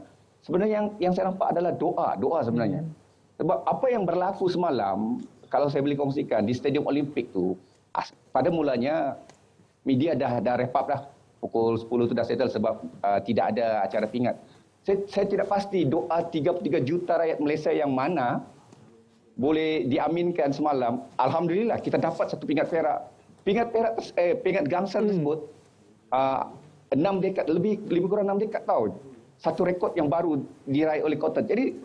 yang saya nampak adalah doa sebenarnya. Sebab apa yang berlaku semalam, kalau saya boleh kongsikan di Stadium Olimpik tu, pada mulanya media dah wrap up dah. Pukul 10 tu dah settle sebab tidak ada acara pingat. Saya tidak pasti doa 33 juta rakyat Malaysia yang mana boleh diaminkan semalam. Alhamdulillah kita dapat satu pingat perak. Pingat gangsal tersebut 6 dekad, lebih kurang 6 dekad tahun. Satu rekod yang baru diraih oleh Cotton. Jadi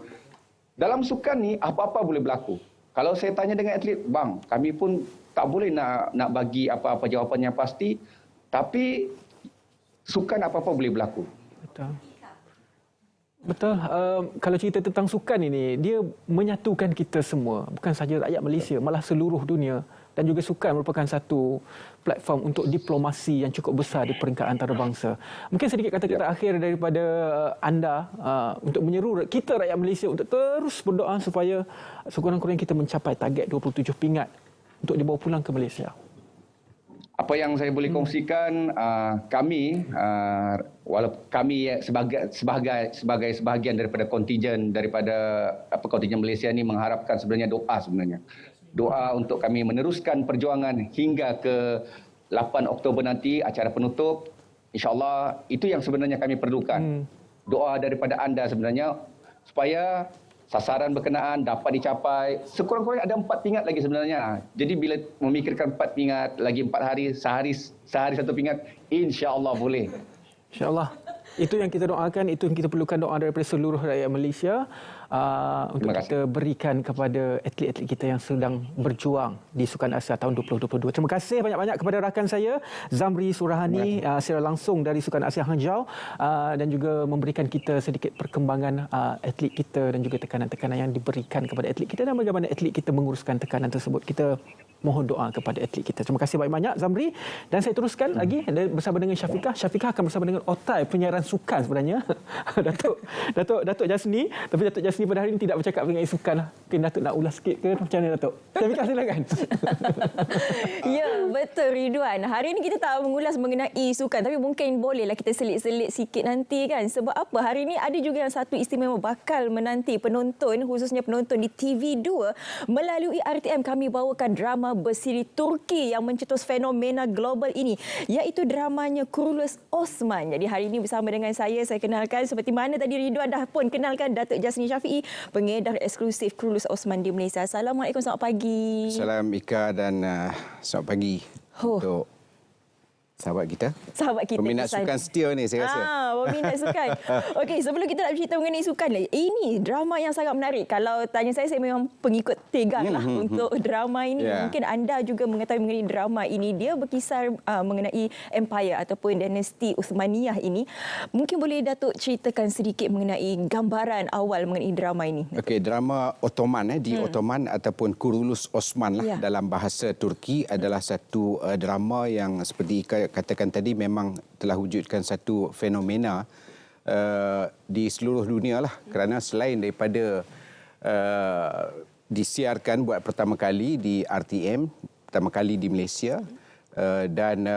dalam sukan ni apa-apa boleh berlaku. Kalau saya tanya dengan atlet, bang, kami pun tak boleh nak bagi apa-apa jawapan yang pasti, tapi sukan apa-apa boleh berlaku. Betul. Kalau cerita tentang sukan ini, dia menyatukan kita semua, bukan sahaja rakyat Malaysia, malah seluruh dunia. Dan juga sukan merupakan satu platform untuk diplomasi yang cukup besar di peringkat antarabangsa. Mungkin sedikit kata-kata akhir daripada anda untuk menyeru kita rakyat Malaysia untuk terus berdoa supaya sekurang-kurangnya kita mencapai target 27 pingat untuk dibawa pulang ke Malaysia. Apa yang saya boleh kongsikan, kami, walaupun kami sebagai sebahagian daripada kontingen Malaysia ni mengharapkan sebenarnya doa sebenarnya. Doa untuk kami meneruskan perjuangan hingga ke 8 Oktober nanti, acara penutup. InsyaAllah itu yang sebenarnya kami perlukan. Doa daripada anda sebenarnya supaya sasaran berkenaan dapat dicapai. Sekurang-kurangnya ada 4 pingat lagi sebenarnya. Jadi bila memikirkan 4 pingat, lagi 4 hari, sehari satu pingat, insya-Allah boleh. Insya-Allah. Itu yang kita doakan, itu yang kita perlukan doa daripada seluruh rakyat Malaysia untuk kita berikan kepada atlet-atlet kita yang sedang berjuang di Sukan Asia tahun 2022. Terima kasih banyak-banyak kepada rakan saya Zamri Surahani secara langsung dari Sukan Asia Hangzhou dan juga memberikan kita sedikit perkembangan atlet kita dan juga tekanan-tekanan yang diberikan kepada atlet kita dan bagaimana atlet kita menguruskan tekanan tersebut. Kita mohon doa kepada atlet kita. Terima kasih banyak-banyak Zamri, dan saya teruskan lagi bersama dengan Syafiqah. Syafiqah akan bersama dengan Otai penyiaran sukan sebenarnya. Datuk Jasni, tapi Datuk Jasni pada hari ini tidak bercakap mengenai sukan lah. Mungkin Datuk nak ulas sikit ke macam mana Datuk? Syafiqah silakan. Ya, betul Ridwan. Hari ini kita tak mengulas mengenai sukan, tapi mungkin bolehlah kita selit-selit sikit nanti kan. Sebab apa? Hari ini ada juga yang satu istimewa bakal menanti penonton, khususnya penonton di TV2. Melalui RTM kami bawakan drama bersiri Turki yang mencetus fenomena global ini, iaitu dramanya Kurulus Osman. Jadi hari ini bersama dengan saya kenalkan seperti mana tadi Ridwan dah pun kenalkan Datuk Jasni Syafiee, pengedar eksklusif Kurulus Osman di Malaysia. Assalamualaikum, selamat pagi. Salam Ika dan selamat pagi untuk Sahabat kita. Peminat di sana. sukan setia ni saya rasa. Peminat sukan. Okey, sebelum kita nak bercerita mengenai sukan, ini drama yang sangat menarik. Kalau tanya saya memang pengikut tegar lah untuk drama ini. Mungkin anda juga mengetahui mengenai drama ini. Dia berkisar mengenai empire ataupun dinasti Uthmaniyah ini. Mungkin boleh Datuk ceritakan sedikit mengenai gambaran awal mengenai drama ini. Okey, drama Ottoman di Ottoman ataupun Kurulus Osman lah dalam bahasa Turki adalah satu drama yang seperti Ika katakan tadi memang telah wujudkan satu fenomena di seluruh dunia lah, kerana selain daripada disiarkan buat pertama kali di RTM, pertama kali di Malaysia, dan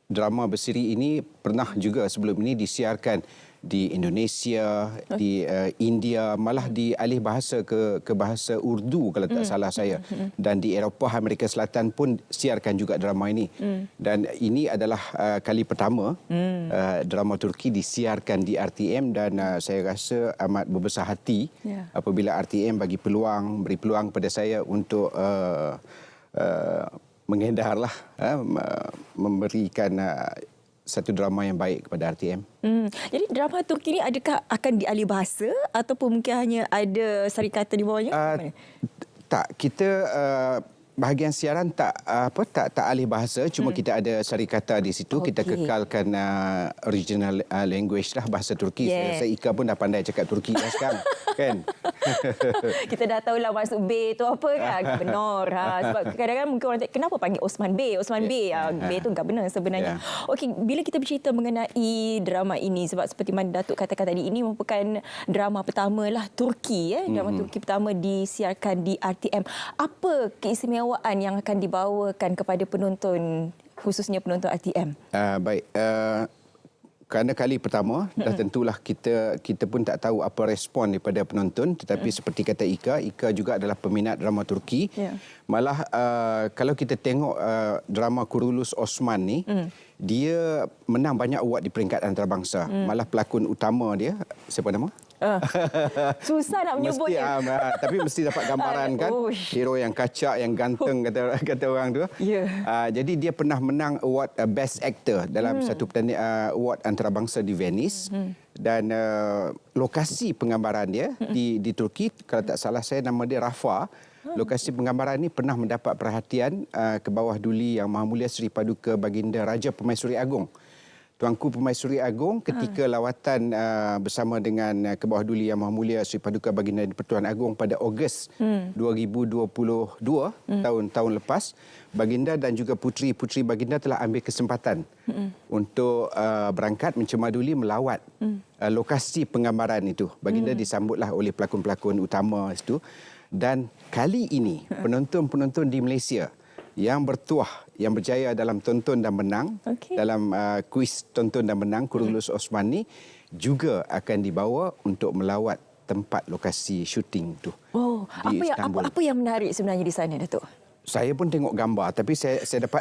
drama bersiri ini pernah juga sebelum ini disiarkan di Indonesia, di India, malah dialih bahasa ke bahasa Urdu kalau tak salah saya. Dan di Eropah, Amerika Selatan pun siarkan juga drama ini. Dan ini adalah kali pertama drama Turki disiarkan di RTM, dan saya rasa amat berbesar hati apabila RTM beri peluang kepada saya untuk mengedarlah, memberikan satu drama yang baik kepada RTM. Jadi drama Turki ini adakah akan dialih bahasa ataupun mungkin hanya ada sarikata di bawahnya? Tak, kita bahagian siaran tak alih bahasa, cuma kita ada sarikata di situ. Kita kekalkan original language lah, bahasa Turki. Saya rasa Ika pun dah pandai cakap Turki dah sekarang, kan? Kita dah tahulah maksud B tu apa kan, gubernur. Sebab kadang-kadang mungkin orang tanya, kenapa panggil Osman B? Osman B. B tu gubernur sebenarnya. Okey, bila kita bercerita mengenai drama ini, sebab seperti mana Datuk katakan tadi, ini merupakan drama pertama lah Turki. Drama Turki pertama disiarkan di RTM. Apa keistimewaan yang akan dibawakan kepada penonton, khususnya penonton RTM? Baik. Kerana kali pertama, dah tentulah kita pun tak tahu apa respon daripada penonton. Tetapi seperti kata Ika juga adalah peminat drama Turki. Malah kalau kita tengok drama Kurulus Osman ni, dia menang banyak award di peringkat antarabangsa. Malah pelakon utama dia, siapa nama? Susah nak menyebutnya. Tapi mesti dapat gambaran kan. Hero yang kacak, yang ganteng kata orang tu. Jadi dia pernah menang award Best Actor dalam satu award antarabangsa di Venice. Dan lokasi penggambaran dia di Turki, kalau tak salah saya nama dia Rafah. Lokasi penggambaran ini pernah mendapat perhatian ke bawah duli Yang Maha Mulia Seri Paduka Baginda Raja Permaisuri Agong, Tuanku Permaisuri Agong, ketika lawatan bersama dengan ke bawah duli Yang Maha Mulia Seri Paduka Baginda Pertuan Agong pada Ogos 2022 tahun lepas, Baginda dan juga puteri-puteri Baginda telah ambil kesempatan untuk berangkat mencemaduli melawat lokasi penggambaran itu. Baginda disambutlah oleh pelakon-pelakon utama itu. Dan kali ini penonton-penonton di Malaysia yang bertuah, yang berjaya dalam tonton dan menang, dalam kuis tonton dan menang Kurulus Osman ni, juga akan dibawa untuk melawat tempat lokasi syuting tu. Apa yang menarik sebenarnya di sana, Datuk? Saya pun tengok gambar, tapi saya dapat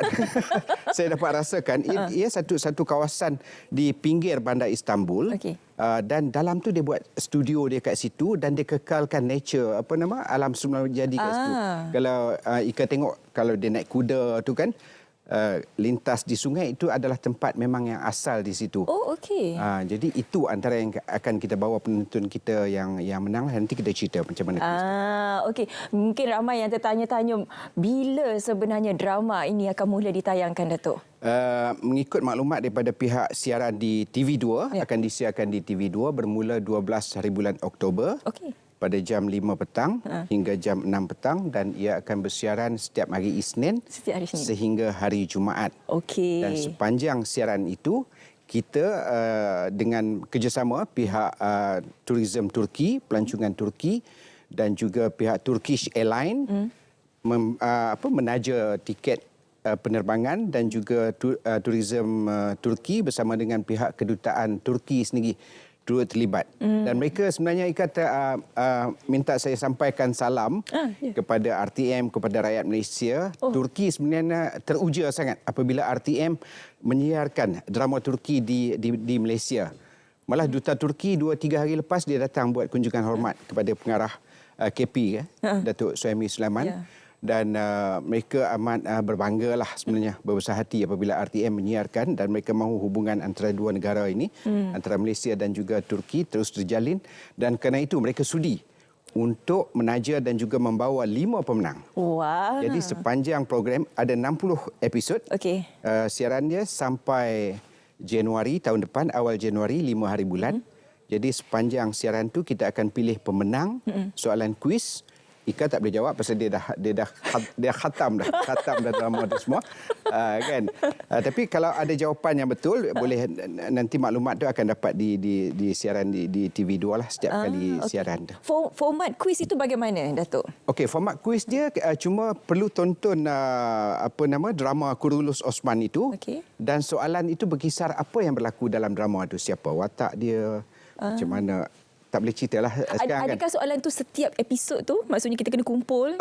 saya dapat rasakan ia satu kawasan di pinggir bandar Istanbul. Dan dalam tu dia buat studio dia kat situ, dan dia kekalkan nature, alam semula jadi kat situ. Kalau Ika tengok, kalau dia naik kuda tu kan, lintas di sungai, itu adalah tempat memang yang asal di situ. Jadi itu antara yang akan kita bawa penonton kita yang menang. Nanti kita cerita macam mana. Mungkin ramai yang tertanya-tanya, bila sebenarnya drama ini akan mula ditayangkan, Datuk? Mengikut maklumat daripada pihak siaran di TV2, akan disiarkan di TV2 bermula 12 hari bulan Oktober. Pada jam 5 petang hingga jam 6 petang, dan ia akan bersiaran setiap hari Isnin sehingga hari Jumaat. Dan sepanjang siaran itu, kita dengan kerjasama pihak Tourism Turki, Pelancongan Turki, dan juga pihak Turkish Airlines menaja tiket penerbangan, dan juga Tourism Turki bersama dengan pihak kedutaan Turki sendiri turut terlibat. Dan mereka sebenarnya minta saya sampaikan salam kepada RTM, kepada rakyat Malaysia. Turki sebenarnya teruja sangat apabila RTM menyiarkan drama Turki di Malaysia. Malah Duta Turki 2-3 hari lepas dia datang buat kunjungan hormat kepada pengarah KP, Datuk Suhaimi Sulaiman. dan mereka amat berbanggalah sebenarnya, berbesar hati apabila RTM menyiarkan dan mereka mahu hubungan antara dua negara ini, antara Malaysia dan juga Turki terus terjalin, dan kerana itu mereka sudi untuk menaja dan juga membawa 5 pemenang. Wah. Jadi sepanjang program ada 60 episod. Okey. Siaran dia sampai Januari tahun depan, awal Januari, 5 hari bulan. Jadi sepanjang siaran tu kita akan pilih pemenang, soalan kuis. Ika tak boleh jawab pasal dia khatam dah drama tu semua. Kan? Tapi kalau ada jawapan yang betul, boleh nanti maklumat tu akan dapat di siaran di TV2 lah setiap kali siaran tu. Format kuis itu bagaimana, Datuk? Okey, format kuis dia cuma perlu tonton drama Kurulus Osman itu. Okay. Dan soalan itu berkisar apa yang berlaku dalam drama itu, siapa watak dia, macam mana. Tak boleh cerita lah sekarang. Adakah soalan tu setiap episod tu? Maksudnya kita kena kumpul?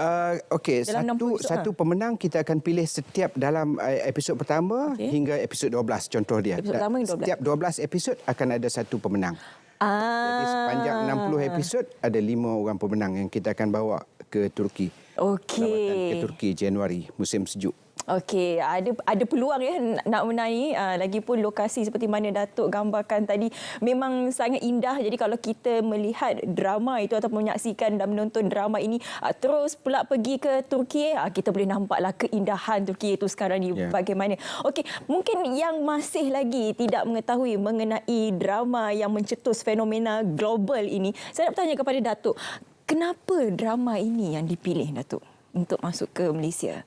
Okey, satu pemenang kita akan pilih setiap dalam episod pertama hingga episod 12, contoh dia. Episod pertama hingga 12. Setiap 12 episod akan ada satu pemenang. Jadi sepanjang 60 episod ada 5 orang pemenang yang kita akan bawa ke Turki. Okey. Ke Turki Januari, musim sejuk. Okey, ada peluang ya nak menari. Lagipun lokasi seperti mana Datuk gambarkan tadi memang sangat indah. Jadi kalau kita melihat drama itu atau menyaksikan dan menonton drama ini terus pula pergi ke Turki, kita boleh nampaklah keindahan Turki itu sekarang ni bagaimana. Okey, mungkin yang masih lagi tidak mengetahui mengenai drama yang mencetus fenomena global ini, saya nak bertanya kepada Datuk, kenapa drama ini yang dipilih, Datuk, untuk masuk ke Malaysia?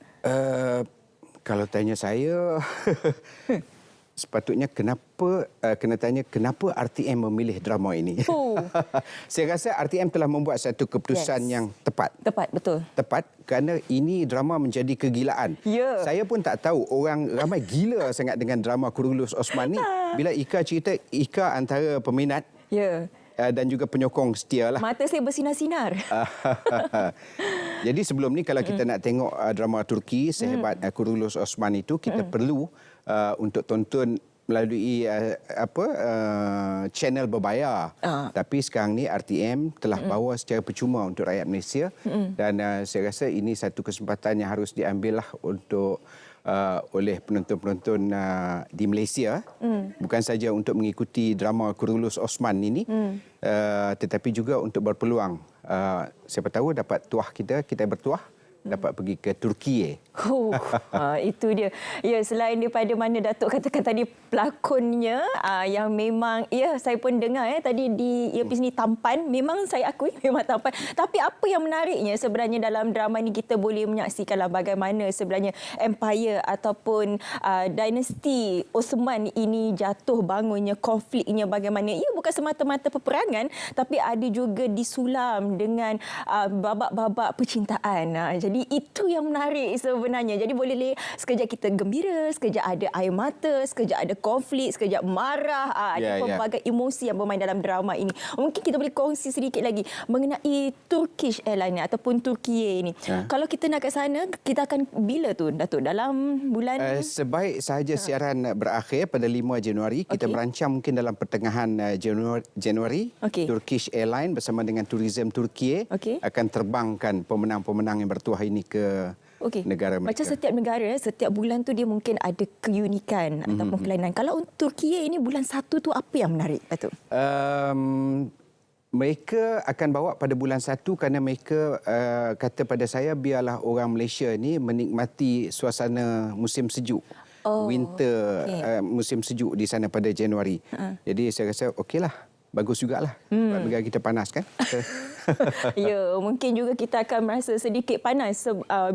Kalau tanya saya, sepatutnya kena tanya kenapa RTM memilih drama ini. Saya rasa RTM telah membuat satu keputusan yang tepat. Tepat, betul. Tepat kerana ini drama menjadi kegilaan. Saya pun tak tahu orang ramai gila sangat dengan drama Kurulus Osman ni. Bila Ika cerita, Ika antara peminat. Dan juga penyokong setia lah. Mata saya bersinar-sinar. Jadi sebelum ni kalau kita nak tengok drama Turki sehebat Kurulus Osman itu, kita perlu untuk tonton melalui channel berbayar. Tapi sekarang ni RTM telah bawa secara percuma untuk rakyat Malaysia. Dan saya rasa ini satu kesempatan yang harus diambil lah untuk oleh penonton-penonton di Malaysia, bukan saja untuk mengikuti drama Kurulus Osman ini, tetapi juga untuk berpeluang. Siapa tahu dapat tuah kita bertuah, dapat pergi ke Turki. Itu dia. Ya, selain daripada mana Datuk katakan tadi pelakonnya yang memang saya pun dengar tadi di earpiece ni tampan, memang saya akui memang tampan. Tapi apa yang menariknya sebenarnya dalam drama ni, kita boleh menyaksikanlah bagaimana sebenarnya empire ataupun dinasti Osman ini jatuh bangunnya, konfliknya bagaimana. Ia bukan semata-mata peperangan, tapi ada juga disulam dengan babak-babak percintaan. Jadi itu yang menarik sebenarnya. Jadi boleh sekejap kita gembira, sekejap ada air mata, sekejap ada konflik, sekejap marah. Ada pelbagai emosi yang bermain dalam drama ini. Mungkin kita boleh kongsi sedikit lagi mengenai Turkish Airlines ataupun Turkiye ini. Kalau kita nak ke sana, kita akan bila tu, Datuk? Dalam bulan? Sebaik sahaja siaran berakhir pada 5 Januari, kita merancang mungkin dalam pertengahan Januari, Turkish Airlines bersama dengan Tourism Turkiye akan terbangkan pemenang-pemenang yang bertuah ini ke negara mereka. Macam setiap negara, setiap bulan tu dia mungkin ada keunikan ataupun kelainan. Kalau untuk Turkiye ini bulan 1 tu apa yang menarik, Datuk? Mereka akan bawa pada bulan 1 kerana mereka kata pada saya biarlah orang Malaysia ni menikmati suasana musim sejuk. Winter, musim sejuk di sana pada Januari. Jadi saya rasa okeylah. Bagus jugalah. Sebab negara kita panas kan. Ya, mungkin juga kita akan merasa sedikit panas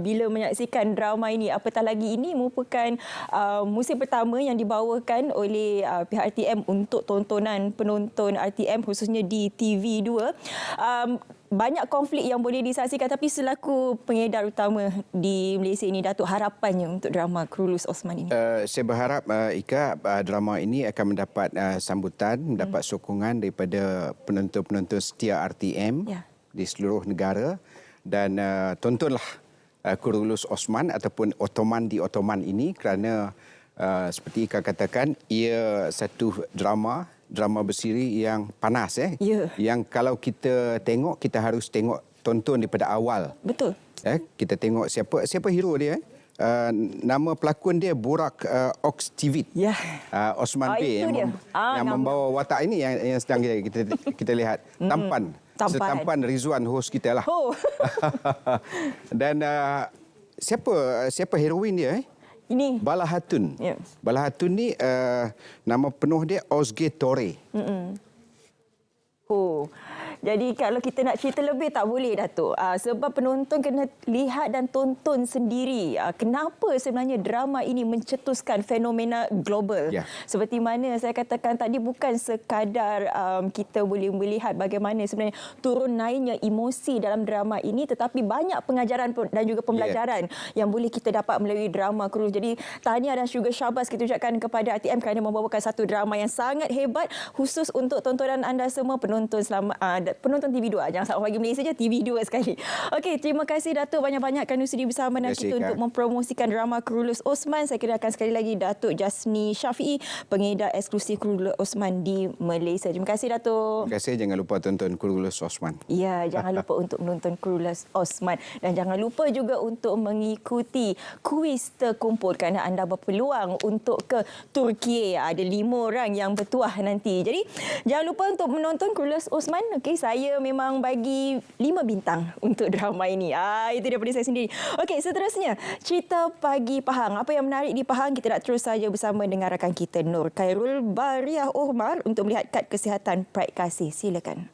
bila menyaksikan drama ini. Apatah lagi ini merupakan musim pertama yang dibawakan oleh pihak RTM untuk tontonan penonton RTM khususnya di TV2. Banyak konflik yang boleh disaksikan, tapi selaku pengedar utama di Malaysia ini, Datuk, harapannya untuk drama Kurulus Osman ini? Saya berharap Ika, drama ini akan mendapat sambutan, mendapat sokongan daripada penonton-penonton setia RTM di seluruh negara, dan tontonlah Kurulus Osman ataupun Ottoman di Ottoman ini kerana seperti Ika katakan, ia satu drama bersiri yang panas. Yang kalau kita tengok, kita harus tengok tonton daripada awal. Betul. Kita tengok siapa hero dia. Nama pelakon dia Burak Oxtivit. Osman B yang membawa watak ini yang sedang kita lihat. Tampan. Setampan Rizwan host kita lah. Dan siapa heroin dia? Ini Bala Hatun. Bala Hatun ni nama penuh dia Ozge Tore. Jadi kalau kita nak cerita lebih tak boleh, Datuk. Sebab penonton kena lihat dan tonton sendiri kenapa sebenarnya drama ini mencetuskan fenomena global. Seperti mana saya katakan tadi, bukan sekadar kita boleh melihat bagaimana sebenarnya turun naiknya emosi dalam drama ini, tetapi banyak pengajaran dan juga pembelajaran yang boleh kita dapat melalui drama Kurulus. Jadi tahniah dan juga syabas kita ucapkan kepada RTM kerana membawakan satu drama yang sangat hebat khusus untuk tontonan anda semua penonton penonton TV2. Jangan sampai bagi Malaysia je, TV2 sekali. Okey, terima kasih Datuk banyak-banyak kerana sudi bersama dengan kita untuk mempromosikan drama Kurulus Osman. Saya kira akan sekali lagi Datuk Jasni Syafiee, pengedar eksklusif Kurulus Osman di Malaysia. Terima kasih Datuk. Terima kasih. Jangan lupa tonton Kurulus Osman. Ya, jangan lupa untuk menonton Kurulus Osman dan jangan lupa juga untuk mengikuti kuis terkumpul kerana anda berpeluang untuk ke Turki. Ada 5 orang yang bertuah nanti. Jadi jangan lupa untuk menonton Kurulus Osman. Okey, saya memang bagi 5 bintang untuk drama ini. Itu daripada saya sendiri. Okey, seterusnya cerita Pagi Pahang. Apa yang menarik di Pahang, kita nak terus saja bersama dengan rakan kita Nur Khairul Bariah Omar untuk melihat kad kesihatan Pride Kasih. Silakan.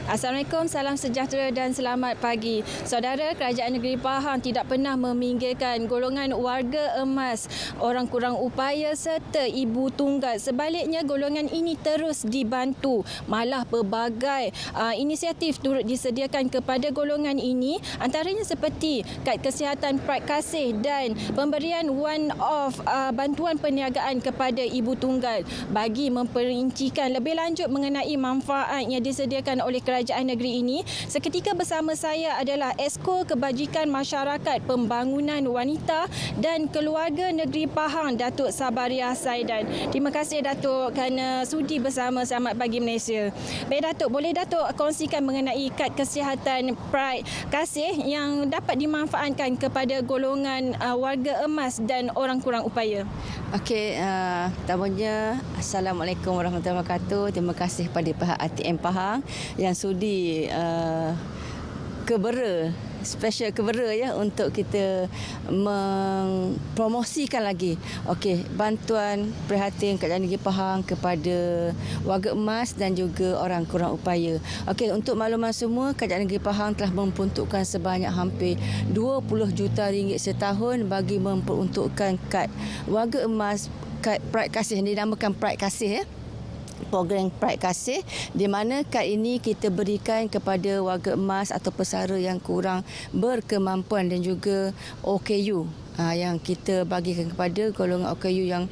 Assalamualaikum, salam sejahtera dan selamat pagi. Saudara, Kerajaan Negeri Pahang tidak pernah meminggirkan golongan warga emas, orang kurang upaya serta ibu tunggal. Sebaliknya, golongan ini terus dibantu. Malah pelbagai inisiatif turut disediakan kepada golongan ini, antaranya seperti kad kesihatan Pride Kasih dan pemberian one-off bantuan perniagaan kepada ibu tunggal. Bagi memperincikan lebih lanjut mengenai manfaat yang disediakan oleh Kerajaan Negeri ini, seketika bersama saya adalah Esko Kebajikan Masyarakat Pembangunan Wanita dan Keluarga Negeri Pahang, Datuk Sabariah Saidan. Terima kasih Datuk kerana sudi bersama Selamat Pagi Malaysia. Baik Datuk, boleh Datuk kongsikan mengenai kad kesihatan Pride Kasih yang dapat dimanfaatkan kepada golongan warga emas dan orang kurang upaya? Okey, pertamanya Assalamualaikum warahmatullahi wabarakatuh. Terima kasih kepada pihak RTM Pahang yang sudi special kebera ya untuk kita mempromosikan lagi. Okey, bantuan prihatin Kerajaan Negeri Pahang kepada warga emas dan juga orang kurang upaya. Okey, untuk makluman semua, Kerajaan Negeri Pahang telah memperuntukkan sebanyak hampir 20 juta ringgit setahun bagi memperuntukkan kad warga emas, kad Pride Kasih yang dinamakan Pride Kasih ya. Program Pride Kasih, di mana kad ini kita berikan kepada warga emas atau pesara yang kurang berkemampuan dan juga OKU yang kita bagikan kepada golongan OKU yang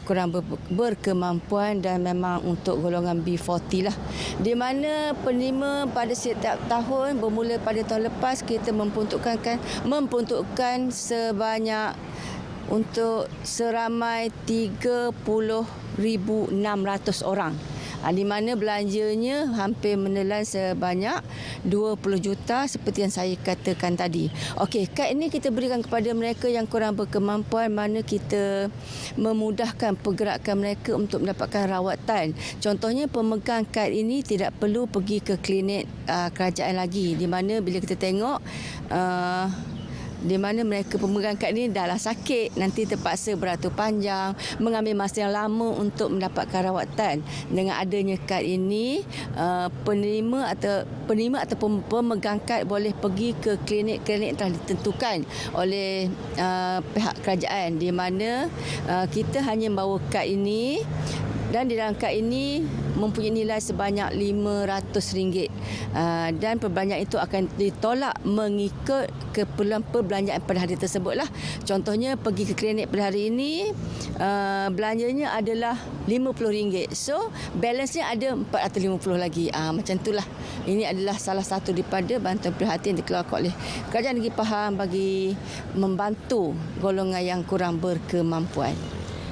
kurang berkemampuan dan memang untuk golongan B40 lah. Di mana penerima pada setiap tahun bermula pada tahun lepas kita memperuntukkan sebanyak untuk seramai 30,600 orang. Di mana belanjanya hampir menelan sebanyak 20 juta seperti yang saya katakan tadi. Okey, kad ini kita berikan kepada mereka yang kurang berkemampuan, mana kita memudahkan pergerakan mereka untuk mendapatkan rawatan. Contohnya pemegang kad ini tidak perlu pergi ke klinik kerajaan lagi, di mana bila kita tengok di mana mereka pemegang kad ini dahlah sakit, nanti terpaksa beratur panjang, mengambil masa yang lama untuk mendapatkan rawatan. Dengan adanya kad ini, penerima atau pemegang kad boleh pergi ke klinik-klinik yang telah ditentukan oleh pihak kerajaan, di mana kita hanya bawa kad ini dan di dalam kad ini mempunyai nilai sebanyak RM500 dan perbelanjaan itu akan ditolak mengikut keperluan perbelanjaan pada hari tersebutlah. Contohnya pergi ke klinik pada hari ini belanjanya adalah RM50. So balance-nya ada RM450 lagi. Macam itulah. Ini adalah salah satu daripada bantuan prihatin yang dikeluarkan oleh Kerajaan Negeri Pahang bagi membantu golongan yang kurang berkemampuan.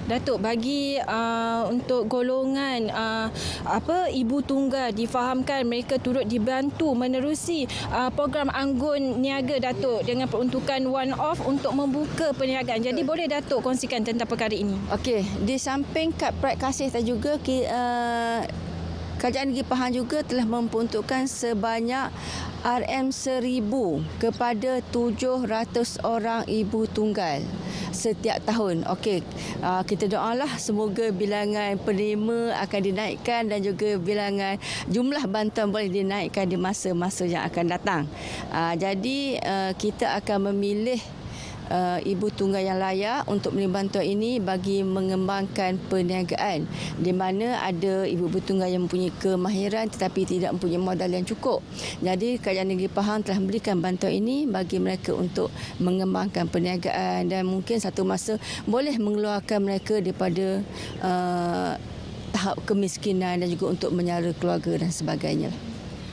Datuk, bagi untuk golongan ibu tunggal, difahamkan mereka turut dibantu menerusi program Anggun Niaga, Datuk, dengan peruntukan one off untuk membuka perniagaan. Jadi boleh Datuk kongsikan tentang perkara ini? Okey, di samping kad Pride Kasih tadi juga Kerajaan Negeri Pahang juga telah memperuntukkan sebanyak RM1,000 kepada 700 orang ibu tunggal setiap tahun. Okey, kita doalah semoga bilangan penerima akan dinaikkan dan juga bilangan jumlah bantuan boleh dinaikkan di masa-masa yang akan datang. Jadi kita akan memilih ibu tunggal yang layak untuk menerima bantuan ini bagi mengembangkan perniagaan, di mana ada ibu-ibu tunggal yang mempunyai kemahiran tetapi tidak mempunyai modal yang cukup. Jadi Kerajaan Negeri Pahang telah memberikan bantuan ini bagi mereka untuk mengembangkan perniagaan dan mungkin satu masa boleh mengeluarkan mereka daripada tahap kemiskinan dan juga untuk menyara keluarga dan sebagainya.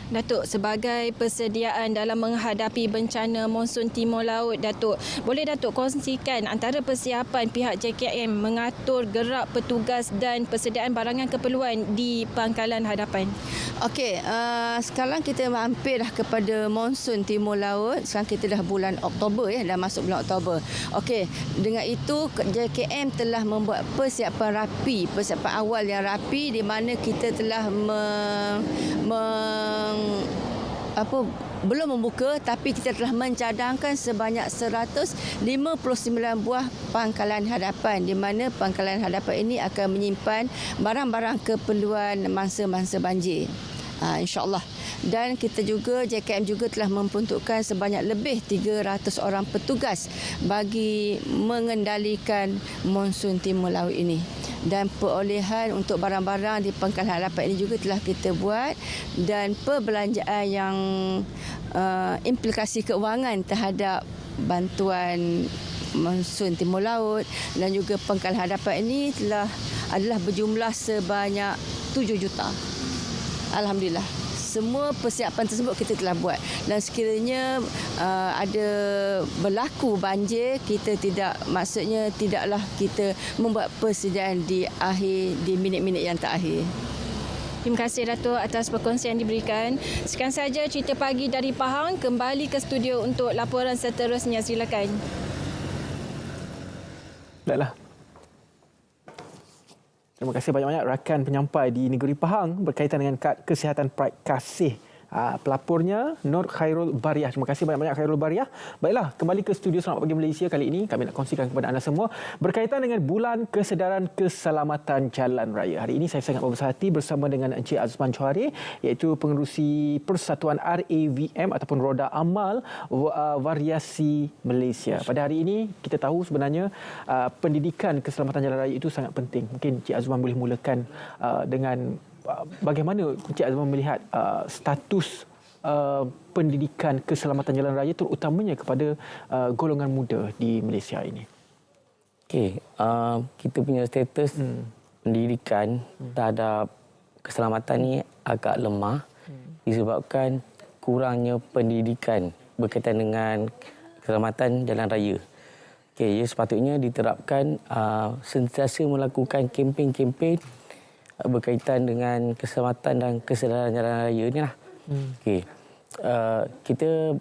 Datuk, sebagai persediaan dalam menghadapi bencana monsun Timur Laut, Datuk, boleh Datuk kongsikan antara persiapan pihak JKM mengatur gerak petugas dan persediaan barangan keperluan di pangkalan hadapan? Okey, sekarang kita hampir dah kepada monsun Timur Laut. Sekarang kita dah bulan Oktober, dah masuk bulan Oktober. Okey, dengan itu JKM telah membuat persiapan awal yang rapi, di mana kita telah belum membuka, tapi kita telah mencadangkan sebanyak 159 buah pangkalan hadapan, di mana pangkalan hadapan ini akan menyimpan barang-barang keperluan masa-masa banjir. InsyaAllah. Dan kita juga, JKM juga telah memperuntukkan sebanyak lebih 300 orang petugas bagi mengendalikan monsun Timur Laut ini. Dan perolehan untuk barang-barang di pangkalan hadapan ini juga telah kita buat, dan perbelanjaan yang implikasi keuangan terhadap bantuan monsun Timur Laut dan juga pangkalan hadapan ini adalah berjumlah sebanyak 7 juta. Alhamdulillah. Semua persiapan tersebut kita telah buat, dan sekiranya ada berlaku banjir, kita tidaklah kita membuat persediaan di minit-minit yang terakhir. Terima kasih Datuk atas perkongsian yang diberikan. Sekian saja cerita pagi dari Pahang. Kembali ke studio untuk laporan seterusnya. Silakan. Baiklah. Terima kasih banyak-banyak rakan penyampai di Negeri Pahang berkaitan dengan kad kesihatan Pride Kasih. Pelapornya Nur Khairul Bariah. Terima kasih banyak-banyak Khairul Bariah. Baiklah, kembali ke studio Selamat Pagi Malaysia. Kali ini kami nak kongsikan kepada anda semua berkaitan dengan Bulan Kesedaran Keselamatan Jalan Raya. Hari ini saya sangat berbesar hati bersama dengan Encik Azman Johari, iaitu pengerusi Persatuan RAVM ataupun Roda Amal Variasi Malaysia. Pada hari ini kita tahu sebenarnya pendidikan keselamatan jalan raya itu sangat penting. Mungkin Encik Azman boleh mulakan dengan bagaimana Encik Azman melihat status pendidikan keselamatan jalan raya terutamanya kepada golongan muda di Malaysia ini? Okey, kita punya status pendidikan terhadap keselamatan ni agak lemah disebabkan kurangnya pendidikan berkaitan dengan keselamatan jalan raya. Okey, ia sepatutnya diterapkan sentiasa melakukan kempen-kempen berkaitan dengan keselamatan dan kesedaran jalan raya ni lah. Okay. Kita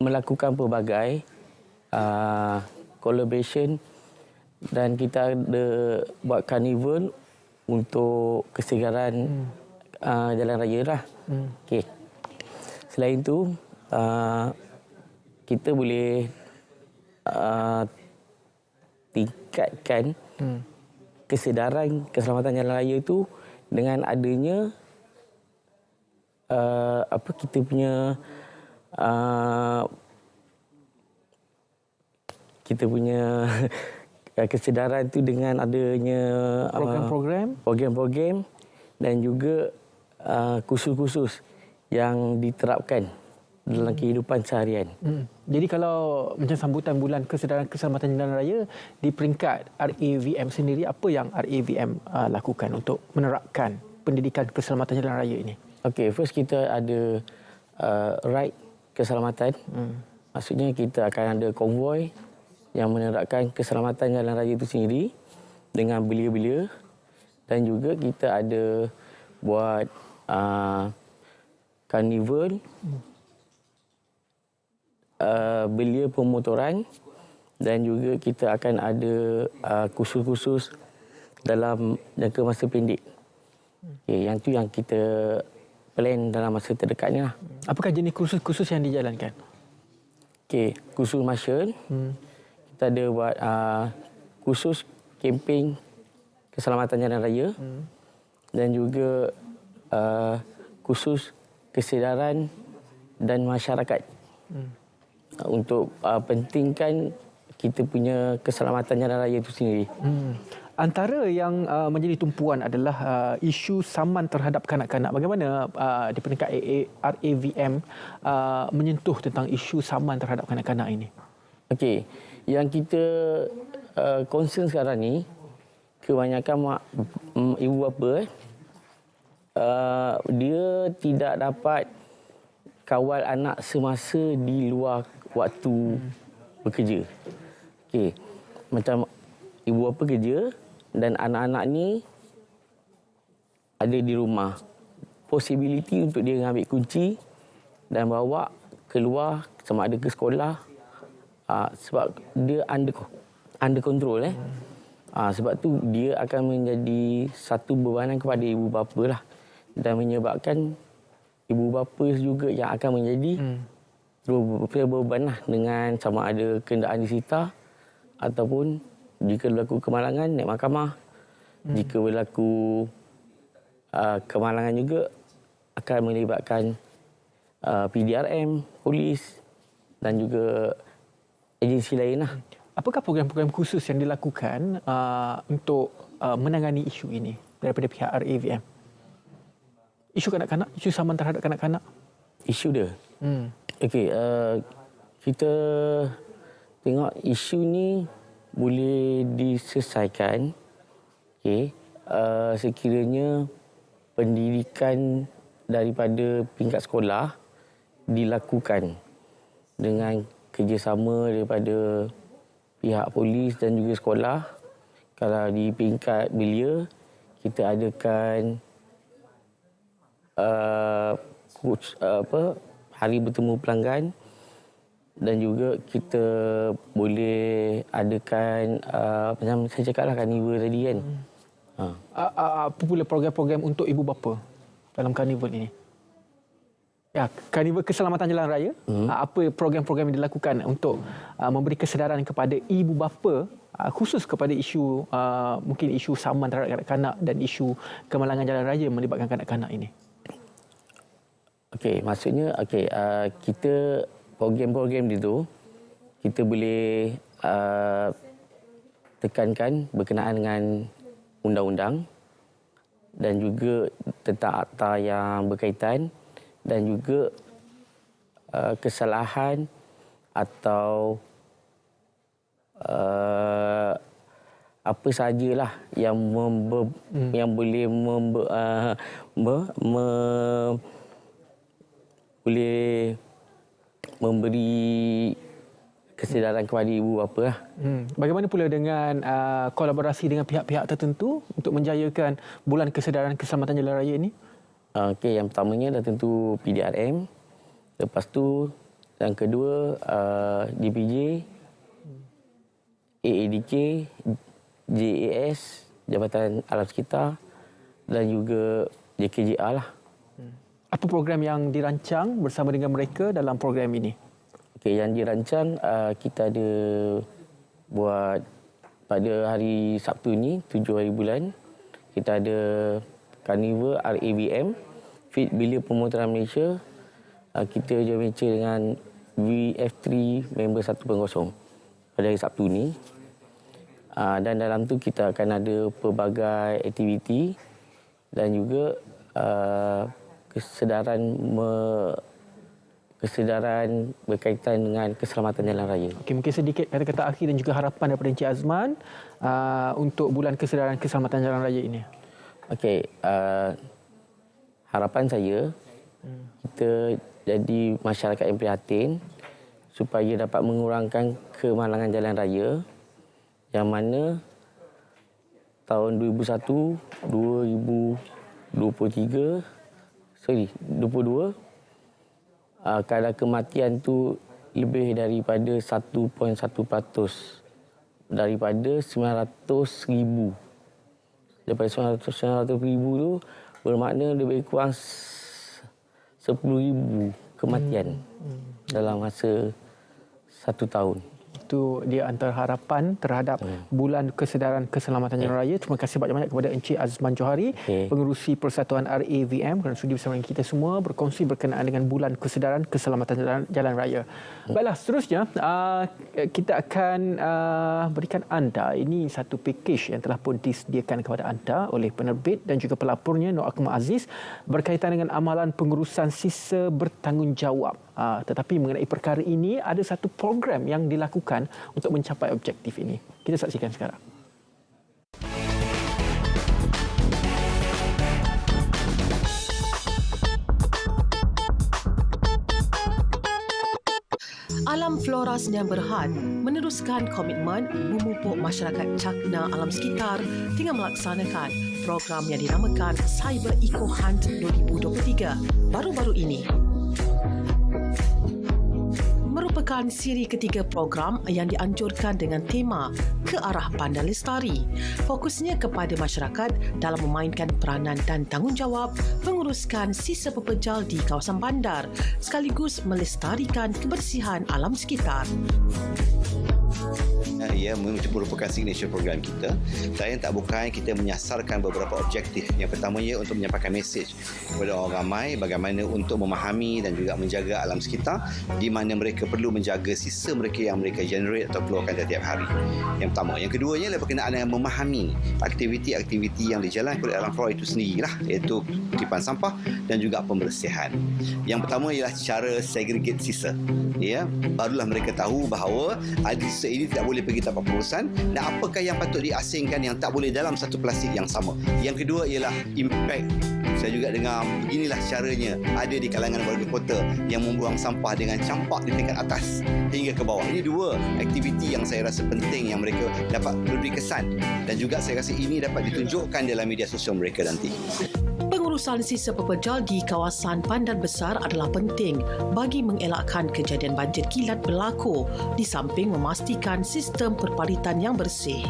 melakukan pelbagai collaboration dan kita ada buat karnival untuk kesegaran jalan raya lah. Okay. Selain itu, kita boleh tingkatkan kesedaran keselamatan jalan raya itu dengan adanya kita punya kesedaran itu dengan adanya program-program dan juga kursus-kursus yang diterapkan dalam kehidupan seharian. Jadi kalau macam sambutan Bulan Kesedaran Keselamatan Jalan Raya di peringkat RAVM sendiri, apa yang RAVM lakukan untuk menerapkan pendidikan keselamatan jalan raya ini? Okey, first kita ada ride keselamatan. Maksudnya kita akan ada konvoi yang menerapkan keselamatan jalan raya itu sendiri dengan belia-belia, dan juga kita ada buat karnival belia pemotoran, dan juga kita akan ada kursus-kursus dalam jangka masa pendek. Yang tu yang kita plan dalam masa terdekat ni lah. Apakah jenis kursus-kursus yang dijalankan? Kursus marshal. Kita ada buat kursus kempen keselamatan jalan raya. Dan juga kursus kesedaran dan masyarakat. Untuk pentingkan kita punya keselamatan jalan raya itu sendiri. Antara yang menjadi tumpuan adalah isu saman terhadap kanak-kanak. Bagaimana di peringkat RAVM menyentuh tentang isu saman terhadap kanak-kanak ini? Okey, yang kita concern sekarang ni, kebanyakan ibu bapa dia tidak dapat kawal anak semasa di luar waktu bekerja. Okey, macam ibu bapa kerja dan anak-anak ni ada di rumah. Possibility untuk dia ambil kunci dan bawa keluar sama ada ke sekolah, sebab dia under control. Sebab tu dia akan menjadi satu bebanan kepada ibu bapa lah, dan menyebabkan ibu bapa juga yang akan menjadi berbeban lah dengan sama ada kenderaan disita ataupun jika berlaku kemalangan naik mahkamah. Jika berlaku kemalangan juga akan melibatkan PDRM, polis dan juga agensi lain lah. Apakah program-program khusus yang dilakukan untuk menangani isu ini daripada pihak RAVM? Isu kanak-kanak, isu saman terhadap kanak-kanak. Isu dia? Okey, kita tengok isu ni boleh diselesaikan sekiranya pendidikan daripada peringkat sekolah dilakukan dengan kerjasama daripada pihak polis dan juga sekolah. Kalau di peringkat belia, kita adakan hari bertemu pelanggan, dan juga kita boleh adakan macam saya cakaplah karnival tadi kan. Apa pula program-program untuk ibu bapa dalam karnival ini? Ya, karnival keselamatan jalan raya. Apa program-program yang dilakukan untuk memberi kesedaran kepada ibu bapa khusus kepada isu mungkin isu saman terhadap kanak-kanak dan isu kemalangan jalan raya melibatkan kanak-kanak ini? Okey, maksudnya kita program-program itu kita boleh tekankan berkenaan dengan undang-undang dan juga tentang akta yang berkaitan, dan juga kesalahan atau apa sajalah yang yang boleh boleh memberi kesedaran kepada ibu bapa lah. Bagaimana pula dengan kolaborasi dengan pihak-pihak tertentu untuk menjayakan bulan kesedaran keselamatan jalan raya ini? Okey, yang pertamanya dah tentu PDRM. Lepas tu yang kedua DPJ, AADK, JAS, Jabatan Alam Sekitar, dan juga JKJA lah. Apa program yang dirancang bersama dengan mereka dalam program ini? Okey, yang dirancang kita ada buat pada hari Sabtu ni 7 hari bulan, kita ada karnival RAVM Fit Belia Pemotoran Malaysia. Kita joint venture dengan VF3 member 1.0 pada hari Sabtu ni. Dan dalam tu kita akan ada pelbagai aktiviti dan juga kesedaran berkaitan dengan keselamatan jalan raya. Okey, mungkin sedikit kata-kata akhir dan juga harapan daripada Encik Azman untuk bulan kesedaran keselamatan jalan raya ini. Okey, harapan saya kita jadi masyarakat yang prihatin supaya dapat mengurangkan kemalangan jalan raya yang mana tahun 2021, 2022 kadar kematian tu lebih daripada 1.1% daripada 900,000. Daripada 900,000 tu bermakna lebih kurang 10,000 kematian dalam masa 1 tahun. Itu dia antara harapan terhadap Bulan Kesedaran Keselamatan Jalan Raya. Terima kasih banyak-banyak kepada Encik Azman Johari, pengerusi Persatuan RAVM kerana sudi bersama dengan kita semua berkongsi berkenaan dengan Bulan Kesedaran Keselamatan Jalan Raya. Baiklah, seterusnya kita akan berikan anda ini satu pakej yang telah pun disediakan kepada anda oleh penerbit dan juga pelapornya Nur Akmal Aziz berkaitan dengan amalan pengurusan sisa bertanggungjawab. Tetapi mengenai perkara ini ada satu program yang dilakukan untuk mencapai objektif ini. Kita saksikan sekarang. Alam Flora Sdn Bhd meneruskan komitmen memupuk masyarakat Cakna alam sekitar dengan melaksanakan program yang dinamakan Cyber Eco Hunt 2023 baru-baru ini. Merupakan siri ketiga program yang dianjurkan dengan tema Ke Arah Bandar Lestari. Fokusnya kepada masyarakat dalam memainkan peranan dan tanggungjawab menguruskan sisa pepejal di kawasan bandar sekaligus melestarikan kebersihan alam sekitar. Ia merupakan signature program kita. Saya tak bukan kita menyasarkan beberapa objektif. Yang pertamanya untuk menyampaikan mesej kepada orang ramai bagaimana untuk memahami dan juga menjaga alam sekitar di mana mereka perlu menjaga sisa mereka yang mereka generate atau keluarkan setiap hari. Yang pertama. Yang keduanya adalah berkenaan dengan memahami aktiviti-aktiviti yang dijalankan oleh Alam Flora itu sendirilah, iaitu kutipan sampah dan juga pembersihan. Yang pertama ialah cara segregate sisa. Ya, barulah mereka tahu bahawa ada sisa ini tidak boleh pergi tempat pengurusan dan apakah yang patut diasingkan yang tak boleh dalam satu plastik yang sama. Yang kedua ialah impact. Saya juga dengar beginilah caranya ada di kalangan warga kota yang membuang sampah dengan campak di tingkat atas hingga ke bawah. Ini dua aktiviti yang saya rasa penting yang mereka dapat memberi kesan dan juga saya rasa ini dapat ditunjukkan dalam media sosial mereka nanti. Pengurusan sisa pepejal di kawasan bandar besar adalah penting bagi mengelakkan kejadian banjir kilat berlaku di samping memastikan sistem perpalitan yang bersih.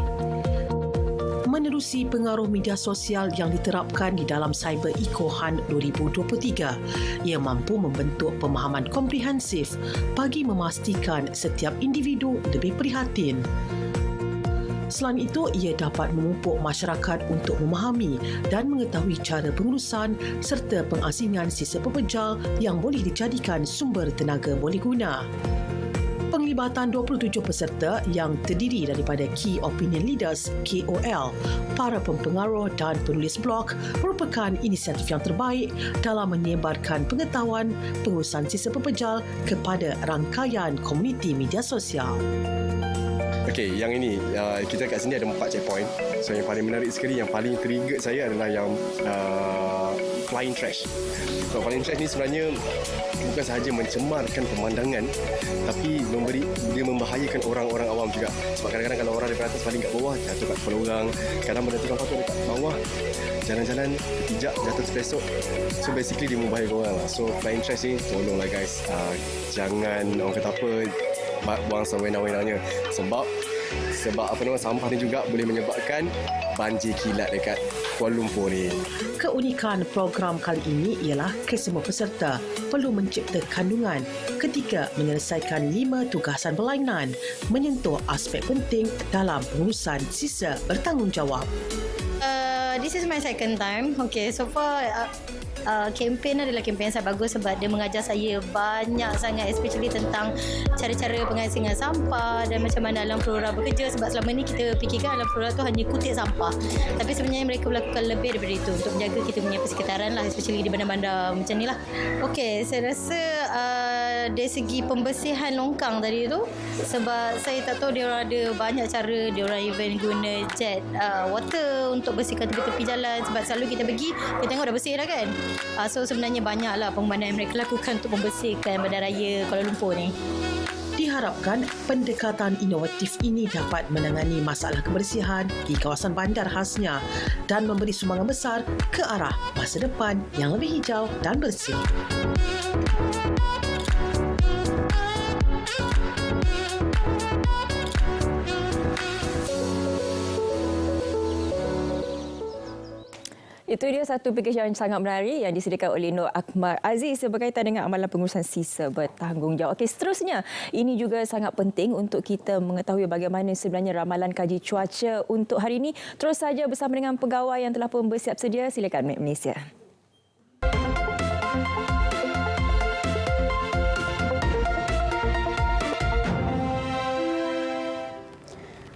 Menerusi pengaruh media sosial yang diterapkan di dalam Cyber Eco Hunt 2023, ia mampu membentuk pemahaman komprehensif bagi memastikan setiap individu lebih prihatin. Selain itu, ia dapat memupuk masyarakat untuk memahami dan mengetahui cara pengurusan serta pengasingan sisa pepejal yang boleh dijadikan sumber tenaga boleh guna. Penglibatan 27 peserta yang terdiri daripada Key Opinion Leaders (KOL), para pempengaruh dan penulis blog merupakan inisiatif yang terbaik dalam menyebarkan pengetahuan pengurusan sisa pepejal kepada rangkaian komuniti media sosial. Okey, yang ini kita kat sini ada 4 checkpoint. So yang paling menarik sekali, yang paling trigger saya adalah yang flying trash. So flying trash ni sebenarnya bukan sahaja mencemarkan pemandangan, tapi dia membahayakan orang-orang awam juga. Sebab kadang-kadang kalau orang daripada atas paling kat bawah, jatuh kat kepala orang. Kadang benda tukang patut dekat bawah, jalan-jalan kejap jatuh terpesok. So basically dia membahayakan orang lah. So flying trash ni tolonglah guys, jangan orang kata apa, buang sewenang-wenangnya. Sebab apa nama sampah ni juga boleh menyebabkan banjir kilat dekat Kuala Lumpur ni. Keunikan program kali ini ialah kesemua peserta perlu mencipta kandungan ketika menyelesaikan 5 tugasan berlainan menyentuh aspek penting dalam pengurusan sisa bertanggungjawab. This is my second time. Okay, so far kempen adalah kempen yang sangat bagus sebab dia mengajar saya banyak sangat, especially tentang cara-cara pengasingan sampah dan macam mana Alam Flora bekerja. Sebab selama ni kita fikirkan Alam Flora tu hanya kutip sampah, tapi sebenarnya mereka melakukan lebih daripada itu untuk menjaga kita punya persekitaran lah, especially di bandar-bandar macam ni lah. Okay, saya rasa dari segi pembersihan longkang tadi tu, sebab saya tak tahu dia orang ada banyak cara, dia orang even guna jet water untuk bersihkan tepi-tepi jalan. Sebab selalu kita pergi, kita tengok dah bersih dah kan. So sebenarnya banyaklah pembandaran yang mereka lakukan untuk membersihkan bandaraya Kuala Lumpur ni. Diharapkan pendekatan inovatif ini dapat menangani masalah kebersihan di kawasan bandar khasnya dan memberi sumbangan besar ke arah masa depan yang lebih hijau dan bersih. Itu dia satu pakej yang sangat menarik yang disediakan oleh Nur Akmal Aziz berkaitan dengan amalan pengurusan sisa bertanggungjawab. Okey, seterusnya, ini juga sangat penting untuk kita mengetahui bagaimana sebenarnya ramalan kaji cuaca untuk hari ini. Terus saja bersama dengan pegawai yang telah pun bersiap sedia. Silakan Map Malaysia.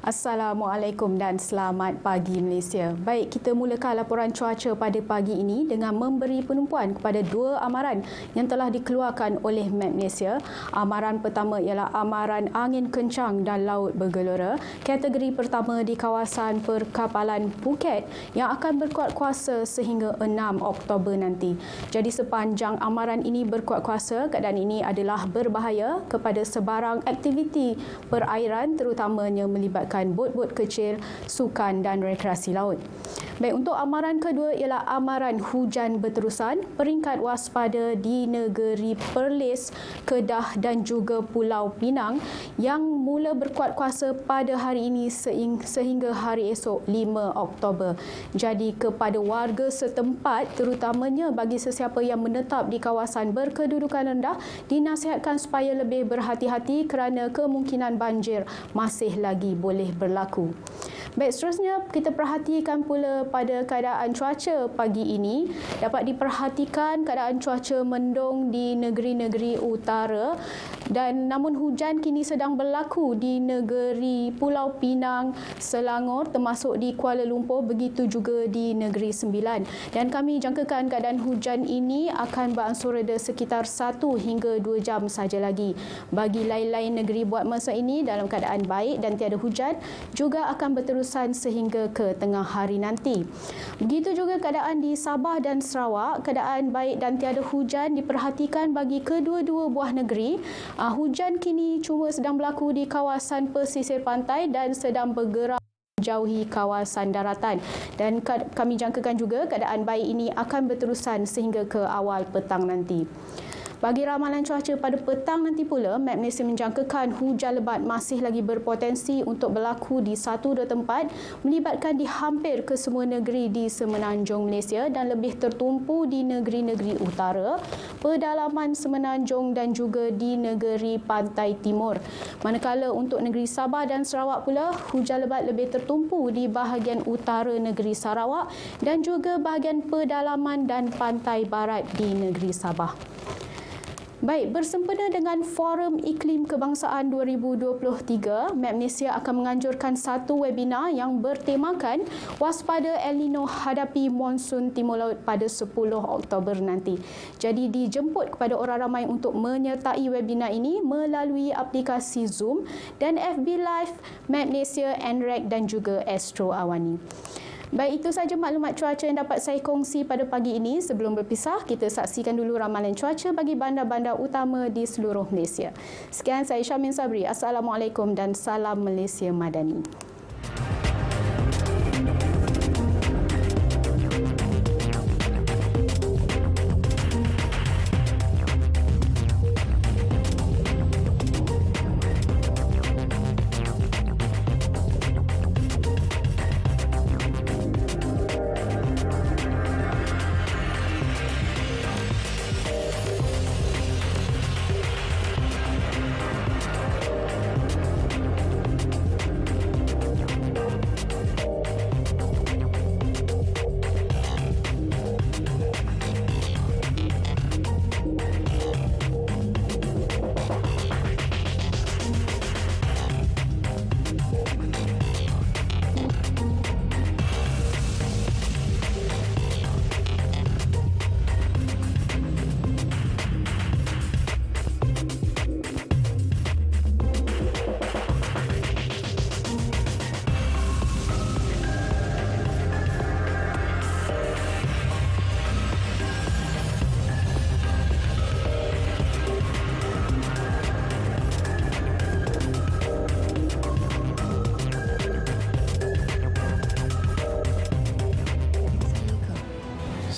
Assalamualaikum dan selamat pagi Malaysia. Baik, kita mulakan laporan cuaca pada pagi ini dengan memberi penumpuan kepada dua amaran yang telah dikeluarkan oleh Map Malaysia. Amaran pertama ialah amaran angin kencang dan laut bergelora. Kategori pertama di kawasan perkapalan Phuket yang akan berkuat kuasa sehingga 6 Oktober nanti. Jadi sepanjang amaran ini berkuat kuasa, keadaan ini adalah berbahaya kepada sebarang aktiviti perairan terutamanya melibatkan bot-bot kecil, sukan dan rekreasi laut. Baik, untuk amaran kedua ialah amaran hujan berterusan. Peringkat waspada di negeri Perlis, Kedah dan juga Pulau Pinang yang mula berkuat kuasa pada hari ini sehingga hari esok 5 Oktober. Jadi kepada warga setempat, terutamanya bagi sesiapa yang menetap di kawasan berkedudukan rendah, dinasihatkan supaya lebih berhati-hati kerana kemungkinan banjir masih lagi boleh berlaku. Baik, seterusnya kita perhatikan pula pada keadaan cuaca pagi ini. Dapat diperhatikan keadaan cuaca mendung di negeri-negeri utara dan namun hujan kini sedang berlaku di negeri Pulau Pinang, Selangor termasuk di Kuala Lumpur, begitu juga di Negeri Sembilan. Dan kami jangkakan keadaan hujan ini akan beransur reda sekitar 1 hingga 2 jam saja lagi. Bagi lain-lain negeri buat masa ini dalam keadaan baik dan tiada hujan, juga akan berterusan sehingga ke tengah hari nanti. Begitu juga keadaan di Sabah dan Sarawak, keadaan baik dan tiada hujan diperhatikan bagi kedua-dua buah negeri. Hujan kini cuma sedang berlaku di kawasan pesisir pantai dan sedang bergerak menjauhi kawasan daratan. Dan kami jangkakan juga keadaan baik ini akan berterusan sehingga ke awal petang nanti. Bagi ramalan cuaca pada petang nanti pula, Map Malaysia menjangkakan hujan lebat masih lagi berpotensi untuk berlaku di 1-2 tempat melibatkan di hampir ke semua negeri di semenanjung Malaysia dan lebih tertumpu di negeri-negeri utara, pedalaman semenanjung dan juga di negeri pantai timur. Manakala untuk negeri Sabah dan Sarawak pula, hujan lebat lebih tertumpu di bahagian utara negeri Sarawak dan juga bahagian pedalaman dan pantai barat di negeri Sabah. Baik, bersempena dengan Forum Iklim Kebangsaan 2023, Map Malaysia akan menganjurkan satu webinar yang bertemakan Waspada El Nino Hadapi Monsun Timur Laut pada 10 Oktober nanti. Jadi dijemput kepada orang ramai untuk menyertai webinar ini melalui aplikasi Zoom dan FB Live, Map Malaysia, NREC dan juga Astro Awani. Baik, itu sahaja maklumat cuaca yang dapat saya kongsi pada pagi ini. Sebelum berpisah, kita saksikan dulu ramalan cuaca bagi bandar-bandar utama di seluruh Malaysia. Sekian, saya Syamin Sabri. Assalamualaikum dan salam Malaysia Madani.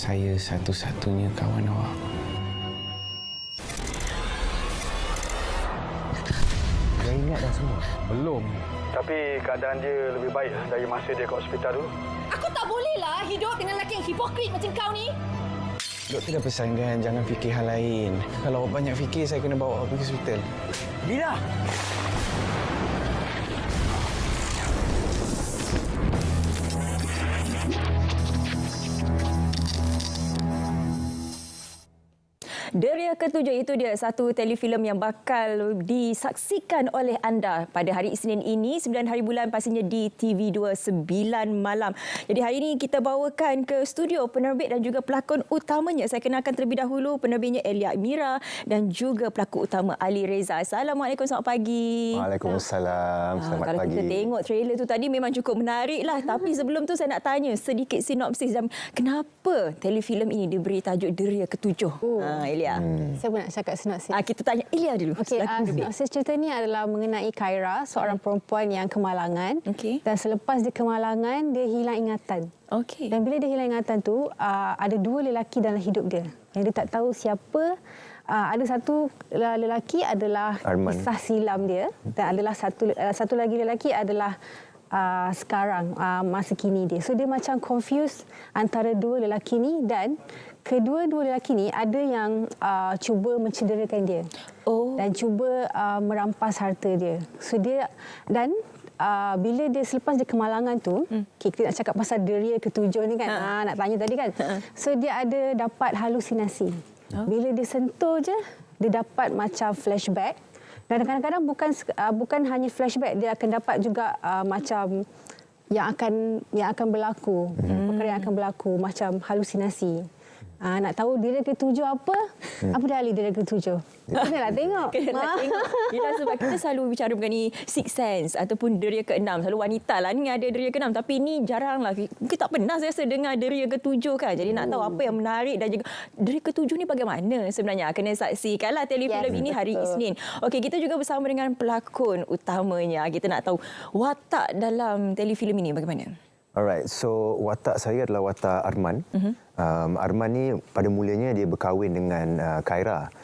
Saya satu-satunya kawan awak. Dah ingat dah semua? Belum. Tapi keadaan dia lebih baik dari masa dia kat hospital dulu. Aku tak bolehlah hidup dengan lelaki yang hipokrit macam kau ni. Doktor dah pesan kan, jangan fikir hal lain. Kalau awak banyak fikir, saya kena bawa awak pergi hospital. Lina! Deria Ketujuh, itu dia satu telefilm yang bakal disaksikan oleh anda pada hari Isnin ini 9 hari bulan, pastinya di TV2 9 malam. Jadi hari ini kita bawakan ke studio penerbit dan juga pelakon utamanya. Saya kenalkan terlebih dahulu penerbitnya Elia Mira dan juga pelakon utama Ali Reza. Assalamualaikum, selamat pagi. Waalaikumsalam, selamat kalau pagi. Kita tengok trailer tu tadi memang cukup menarik lah. Tapi sebelum tu saya nak tanya sedikit sinopsis dan kenapa telefilm ini diberi tajuk Deria Ketujuh. Elia. Saya pun nak cakap sinopsis. Kita tanya Elia dulu. Okey, sinopsis cerita ni adalah mengenai Khaira, seorang perempuan yang kemalangan. Dan selepas dia kemalangan, dia hilang ingatan. Dan bila dia hilang ingatan tu, ada dua lelaki dalam hidup dia yang dia tak tahu siapa. Ada satu lelaki adalah kisah silam dia dan adalah satu lagi lelaki adalah sekarang masa kini dia. So dia macam confused antara dua lelaki ni dan kedua-dua lelaki ni ada yang cuba mencederakan dia. Dan cuba merampas harta dia. So dia dan bila dia selepas dia kemalangan tu, kita nak cakap pasal Deria Ketujuh ni kan. Nak tanya tadi kan. So dia ada dapat halusinasi. Bila dia sentuh je, dia dapat macam flashback. Dan kadang-kadang bukan hanya flashback, dia akan dapat juga macam yang akan berlaku, perkara yang akan berlaku macam halusinasi. Nak tahu Deria Ketujuh apa? Apa dia ahli Deria Ketujuh? Kenalah tengok. Kenalah tengok. Yelah, sebab kita selalu bicara mengenai Sixth Sense ataupun Deria Keenam. Selalu wanita lah ni ada Deria Keenam. Tapi ini jarang lah. Mungkin tak pernah saya rasa dengar Deria Ketujuh kan. Jadi nak tahu apa yang menarik dan juga Deria Ketujuh ni bagaimana sebenarnya. Kena saksikanlah telefilm ini hari Isnin. Okey, kita juga bersama dengan pelakon utamanya. Kita nak tahu watak dalam telefilm ini bagaimana? Alright, so watak saya adalah watak Arman. Arman ni pada mulanya dia berkahwin dengan Khaira.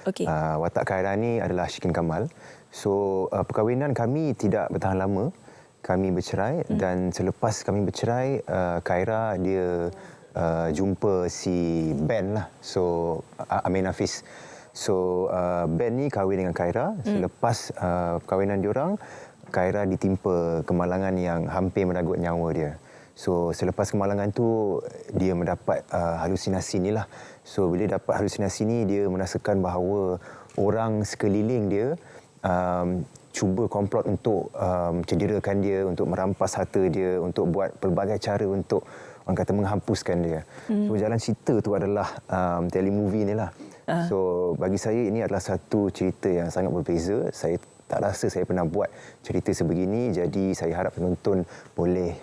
Watak Khaira ni adalah Shikin Kamal. So perkahwinan kami tidak bertahan lama. Kami bercerai dan selepas kami bercerai, Khaira dia jumpa si Ben lah. So Amin Hafiz. So Ben ni kahwin dengan Khaira. Selepas perkahwinan diorang, Khaira ditimpa kemalangan yang hampir merenggut nyawa dia. So selepas kemalangan tu dia mendapat halusinasi ni lah. So bila dapat halusinasi ni dia merasakan bahawa orang sekeliling dia cuba komplot untuk cederakan dia, untuk merampas harta dia, untuk buat pelbagai cara untuk orang kata menghapuskan dia. So jalan cerita tu adalah telemovie ni lah. So bagi saya ini adalah satu cerita yang sangat berbeza. Saya tak rasa saya pernah buat cerita sebegini, jadi saya harap penonton boleh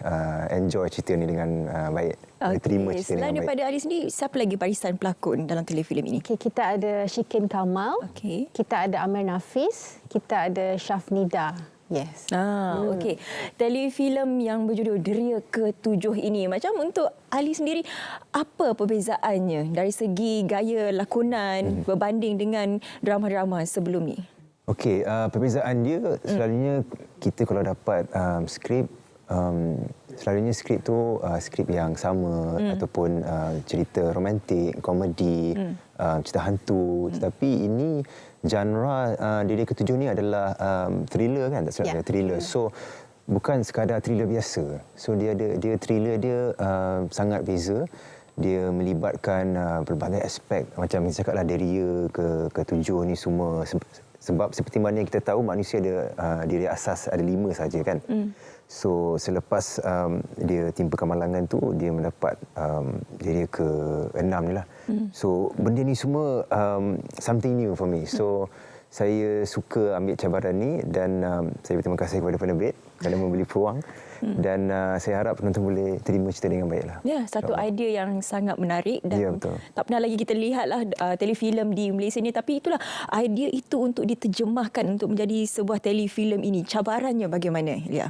enjoy cerita ini dengan baik. Terima cerita Selain dengan baik. daripada Ali sendiri, siapa lagi barisan pelakon dalam telefilm ini? Kita ada Shikin Kamal, kita ada Amir Nafis, kita ada Syafnida. Yes. Okey. Telefilm yang berjudul Deria Ketujuh ini, macam untuk Ali sendiri, apa perbezaannya dari segi gaya lakonan berbanding dengan drama-drama sebelum ni? Okey, perbezaan dia selalunya kita kalau dapat skrip, selalunya skrip tu skrip yang sama ataupun cerita romantik, komedi, cerita hantu. Tetapi ini genre Deria Ketujuh ni adalah thriller kan, tak salah, thriller. So bukan sekadar thriller biasa. So dia thriller dia sangat beza. Dia melibatkan berbagai aspek, macam saya cakaplah Deria Ketujuh ni semua. Sebab seperti mana yang kita tahu, manusia ada diri asas ada 5 saja kan. So selepas dia timpa kemalangan tu, dia mendapat diri ke-6 ni lah. So benda ni semua something new for me. So saya suka ambil cabaran ni dan saya berterima kasih kepada penerbit kerana memberi peluang. dan saya harap penonton boleh terima cerita dengan baiklah. Ya, satu idea yang sangat menarik dan Ya, betul. tak pernah lagi kita lihatlah telefilm di Malaysia ni, tapi itulah idea itu untuk diterjemahkan untuk menjadi sebuah telefilm ini. Cabarannya bagaimana, Lia?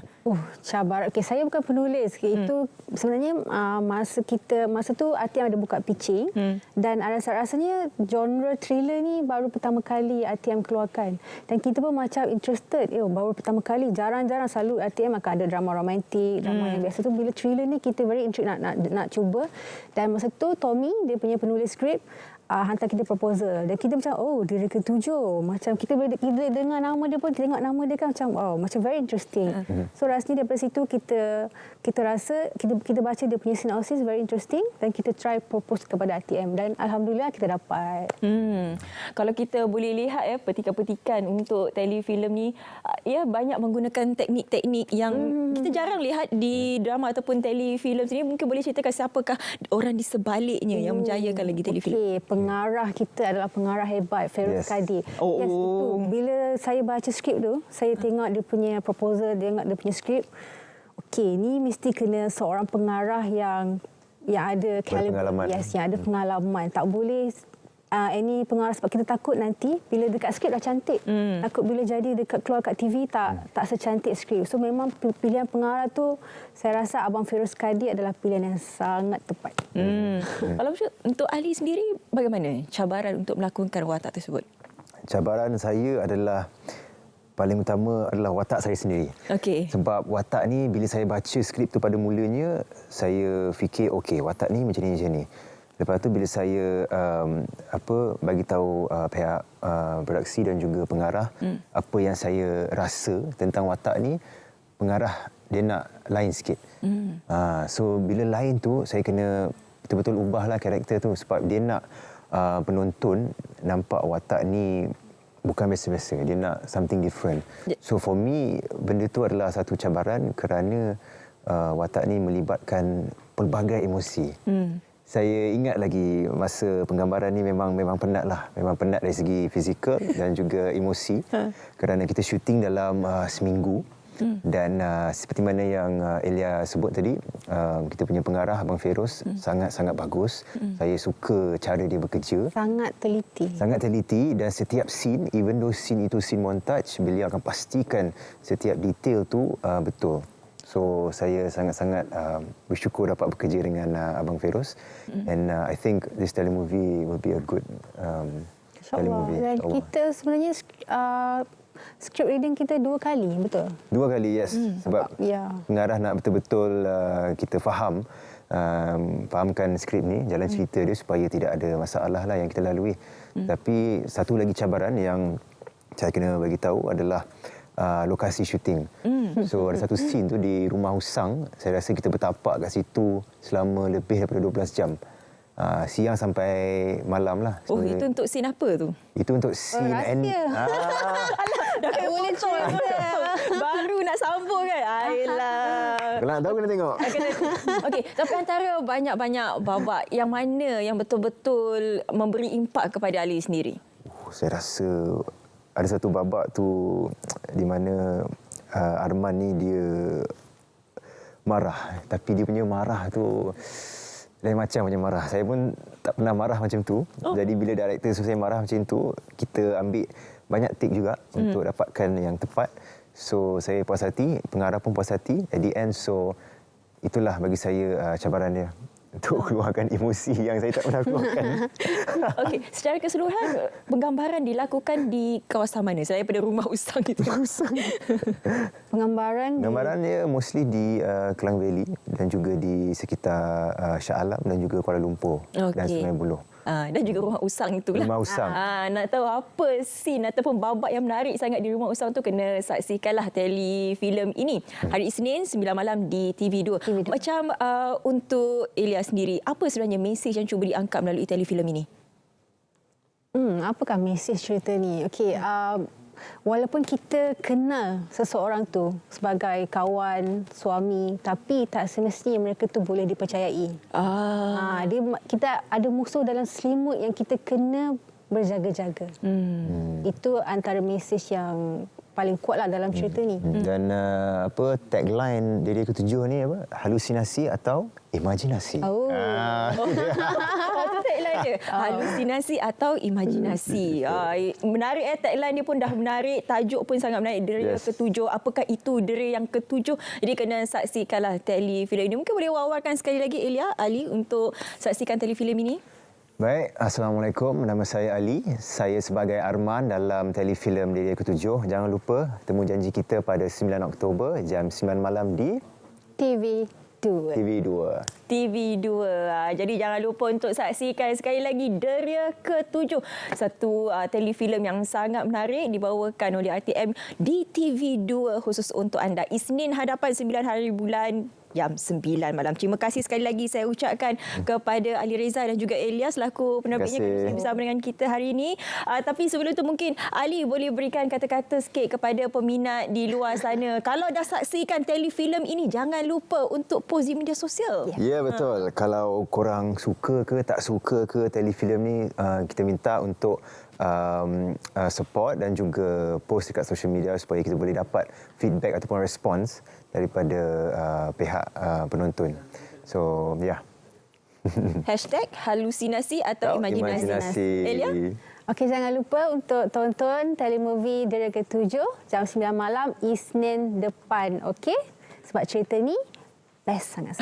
Cabaran. Okay, saya bukan penulis. Itu sebenarnya masa tu RTM ada buka pitching dan rasanya genre thriller ni baru pertama kali RTM keluarkan. Dan kita pun macam interested. Baru pertama kali. Jarang-jarang selalu RTM akan ada drama romantik, drama yang biasa tu. Bila thriller ni kita very interested nak cuba. Dan masa tu Tommy, dia punya penulis skrip, hantar kita proposal dan kita macam dia ketujuh, macam kita dengar nama dia pun, tengok nama dia kan macam macam very interesting. So rasanya daripada situ kita rasa kita baca dia punya synopsis very interesting dan kita try propose kepada RTM dan alhamdulillah kita dapat. Kalau kita boleh lihat petikan-petikan untuk telefilm ni banyak menggunakan teknik-teknik yang kita jarang lihat di drama ataupun telefilm sini. Mungkin boleh ceritakan siapakah orang di sebaliknya yang menjayakan lagi telefilm? Pengarah kita adalah pengarah hebat, Feroz Kadi. Itu. Bila saya baca skrip tu, saya tengok dia punya proposal, tengok dia punya skrip. Okey, ni mesti kena seorang pengarah yang ada pengalaman. Yang ada pengalaman. Tak boleh any pengarah sebab kita takut nanti bila dekat skrip dah cantik. Takut bila jadi dekat keluar kat TV tak secantik skrip. So memang pilihan pengarah tu saya rasa Abang Feroz Kadi adalah pilihan yang sangat tepat. Kalau untuk Ali sendiri bagaimana cabaran untuk melakonkan watak tersebut? Cabaran saya adalah paling utama adalah watak saya sendiri. Okey. Sebab watak ni bila saya baca skrip tu pada mulanya saya fikir watak ni macam ni. Lepas tu bila saya bagi tahu pihak produksi dan juga pengarah apa yang saya rasa tentang watak ni, pengarah dia nak lain sikit. So bila lain tu saya kena betul-betul ubahlah karakter tu sebab dia nak penonton nampak watak ni bukan biasa-biasa, dia nak something different. So for me benda tu adalah satu cabaran kerana watak ni melibatkan pelbagai emosi. Saya ingat lagi masa penggambaran ni memang penat lah. Memang penat dari segi fizikal dan juga emosi. Kerana kita syuting dalam seminggu. Dan seperti mana yang Elia sebut tadi, kita punya pengarah Abang Feroz sangat-sangat bagus. Saya suka cara dia bekerja. Sangat teliti dan setiap scene, even though scene itu scene montage, beliau akan pastikan setiap detail tu betul. So saya sangat-sangat bersyukur dapat bekerja dengan Abang Feroz. And I think this telemovie will be a good telemovie. Dan kita sebenarnya script reading kita 2 kali, betul? 2 kali, yes. Sebab pengarah nak betul-betul kita fahamkan skrip ni, jalan cerita dia supaya tidak ada masalah lah yang kita lalui. Tapi satu lagi cabaran yang saya kena bagi tahu adalah lokasi syuting. So ada satu scene tu di Rumah Usang, saya rasa kita bertapak kat situ selama lebih daripada 12 jam. Siang sampai malam lah. Itu untuk scene apa tu? Itu untuk scene Dah boleh cerita. Baru nak sambung kan? Ayolah. Kalau nak tahu kena tengok. Okey, tapi antara banyak-banyak babak, yang mana yang betul-betul memberi impak kepada Ali sendiri? Saya rasa ada satu babak tu di mana Arman ni dia marah. Tapi dia punya marah tu lain macam punya marah. Saya pun tak pernah marah macam tu. Jadi bila director suruh saya marah macam tu, kita ambil banyak take juga untuk dapatkan yang tepat. So saya puas hati, pengarah pun puas hati at the end. So itulah bagi saya cabaran dia untuk keluarkan emosi yang saya tak pernah keluarkan. Okey, secara keseluruhan penggambaran dilakukan di kawasan mana selain daripada Rumah Usang itu? Penggambaran dia mostly di Klang Valley dan juga di sekitar Shah Alam dan juga Kuala Lumpur dan Sungai Buloh. Dan juga Rumah Usang itulah. Rumah Usang. Nak tahu apa scene ataupun babak yang menarik sangat di Rumah Usang tu, kena saksikanlah telefilm ini. Hari Isnin 9 malam di TV2. Macam untuk Elia sendiri, apa sebenarnya mesej yang cuba diangkat melalui telefilm ini? Apakah mesej cerita ni? Okey, walaupun kita kenal seseorang tu sebagai kawan, suami, tapi tak semestinya mereka tu boleh dipercayai. Kita ada musuh dalam selimut yang kita kena berjaga-jaga. Itu antara mesej yang paling kuat lah dalam cerita ni. Dan tagline dari ketujuh ni apa? Halusinasi atau imajinasi. Itu tagline dia. Halusinasi atau imajinasi. Menarik tagline dia pun dah menarik, tajuk pun sangat menarik. Dera ketujuh. Apakah itu dera yang ketujuh? Jadi kena saksikanlah telefilm ini. Mungkin boleh wawarkan sekali lagi Elia, Ali untuk saksikan telefilm ini. Baik, Assalamualaikum. Nama saya Ali. Saya sebagai Arman dalam telefilm Dera Ketujuh. Jangan lupa temu janji kita pada 9 Oktober jam 9 malam di TV2. TV2. Jadi jangan lupa untuk saksikan sekali lagi Dera Ketujuh. Satu telefilm yang sangat menarik dibawakan oleh RTM di TV2 khusus untuk anda. Isnin hadapan 9 hari bulan jam 9 malam. Terima kasih sekali lagi saya ucapkan kepada Ali Reza dan juga Elias selaku penerbitnya kerana bersama dengan kita hari ini. Tapi sebelum itu mungkin Ali boleh berikan kata-kata sikit kepada peminat di luar sana. Kalau dah saksikan telefilm ini, jangan lupa untuk post di media sosial. Ya, betul. Kalau korang suka ke tak suka ke telefilm ni, kita minta untuk support dan juga post dekat social media supaya kita boleh dapat feedback ataupun respons daripada pihak penonton. So, ya. #halusinasi atau imajinasi. Elia? Okey, jangan lupa untuk tonton telemovie Dera Ketujuh jam 9 malam Isnin depan. Okey? Sebab cerita ni best sangat.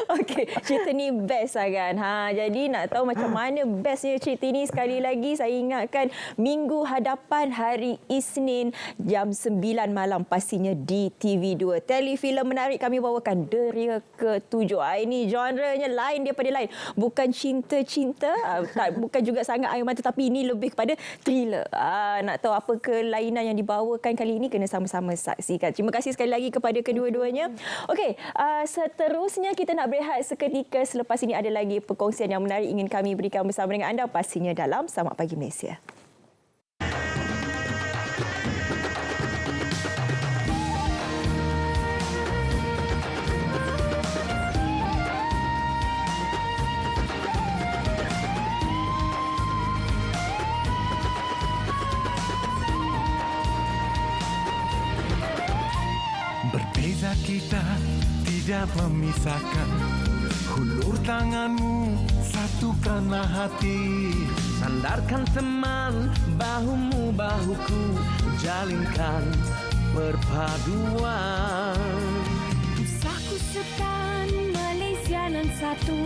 Okey, cerita ni best kan. Jadi nak tahu macam mana bestnya cerita ni, sekali lagi saya ingatkan minggu hadapan hari Isnin jam 9 malam pastinya di TV2. Telefilm menarik kami bawakan Dera Ketujuh. Ini genrenya lain daripada lain. Bukan cinta-cinta, bukan juga sangat air mata, tapi ini lebih kepada thriller. Nak tahu apa kelainan yang dibawakan kali ini, kena sama-sama saksikan. Terima kasih sekali lagi kepada kedua-duanya. Okey, seterusnya kita nak berehat seketika. Selepas ini ada lagi perkongsian yang menarik ingin kami berikan bersama dengan anda, pastinya dalam Selamat Pagi Malaysia. Berbeza kita tidak memisahkan, hulur tanganmu satukanlah hati, sandarkan teman bahumu bahuku, jalinkan perpaduan. Usahaku sekan Malaysia nan satu,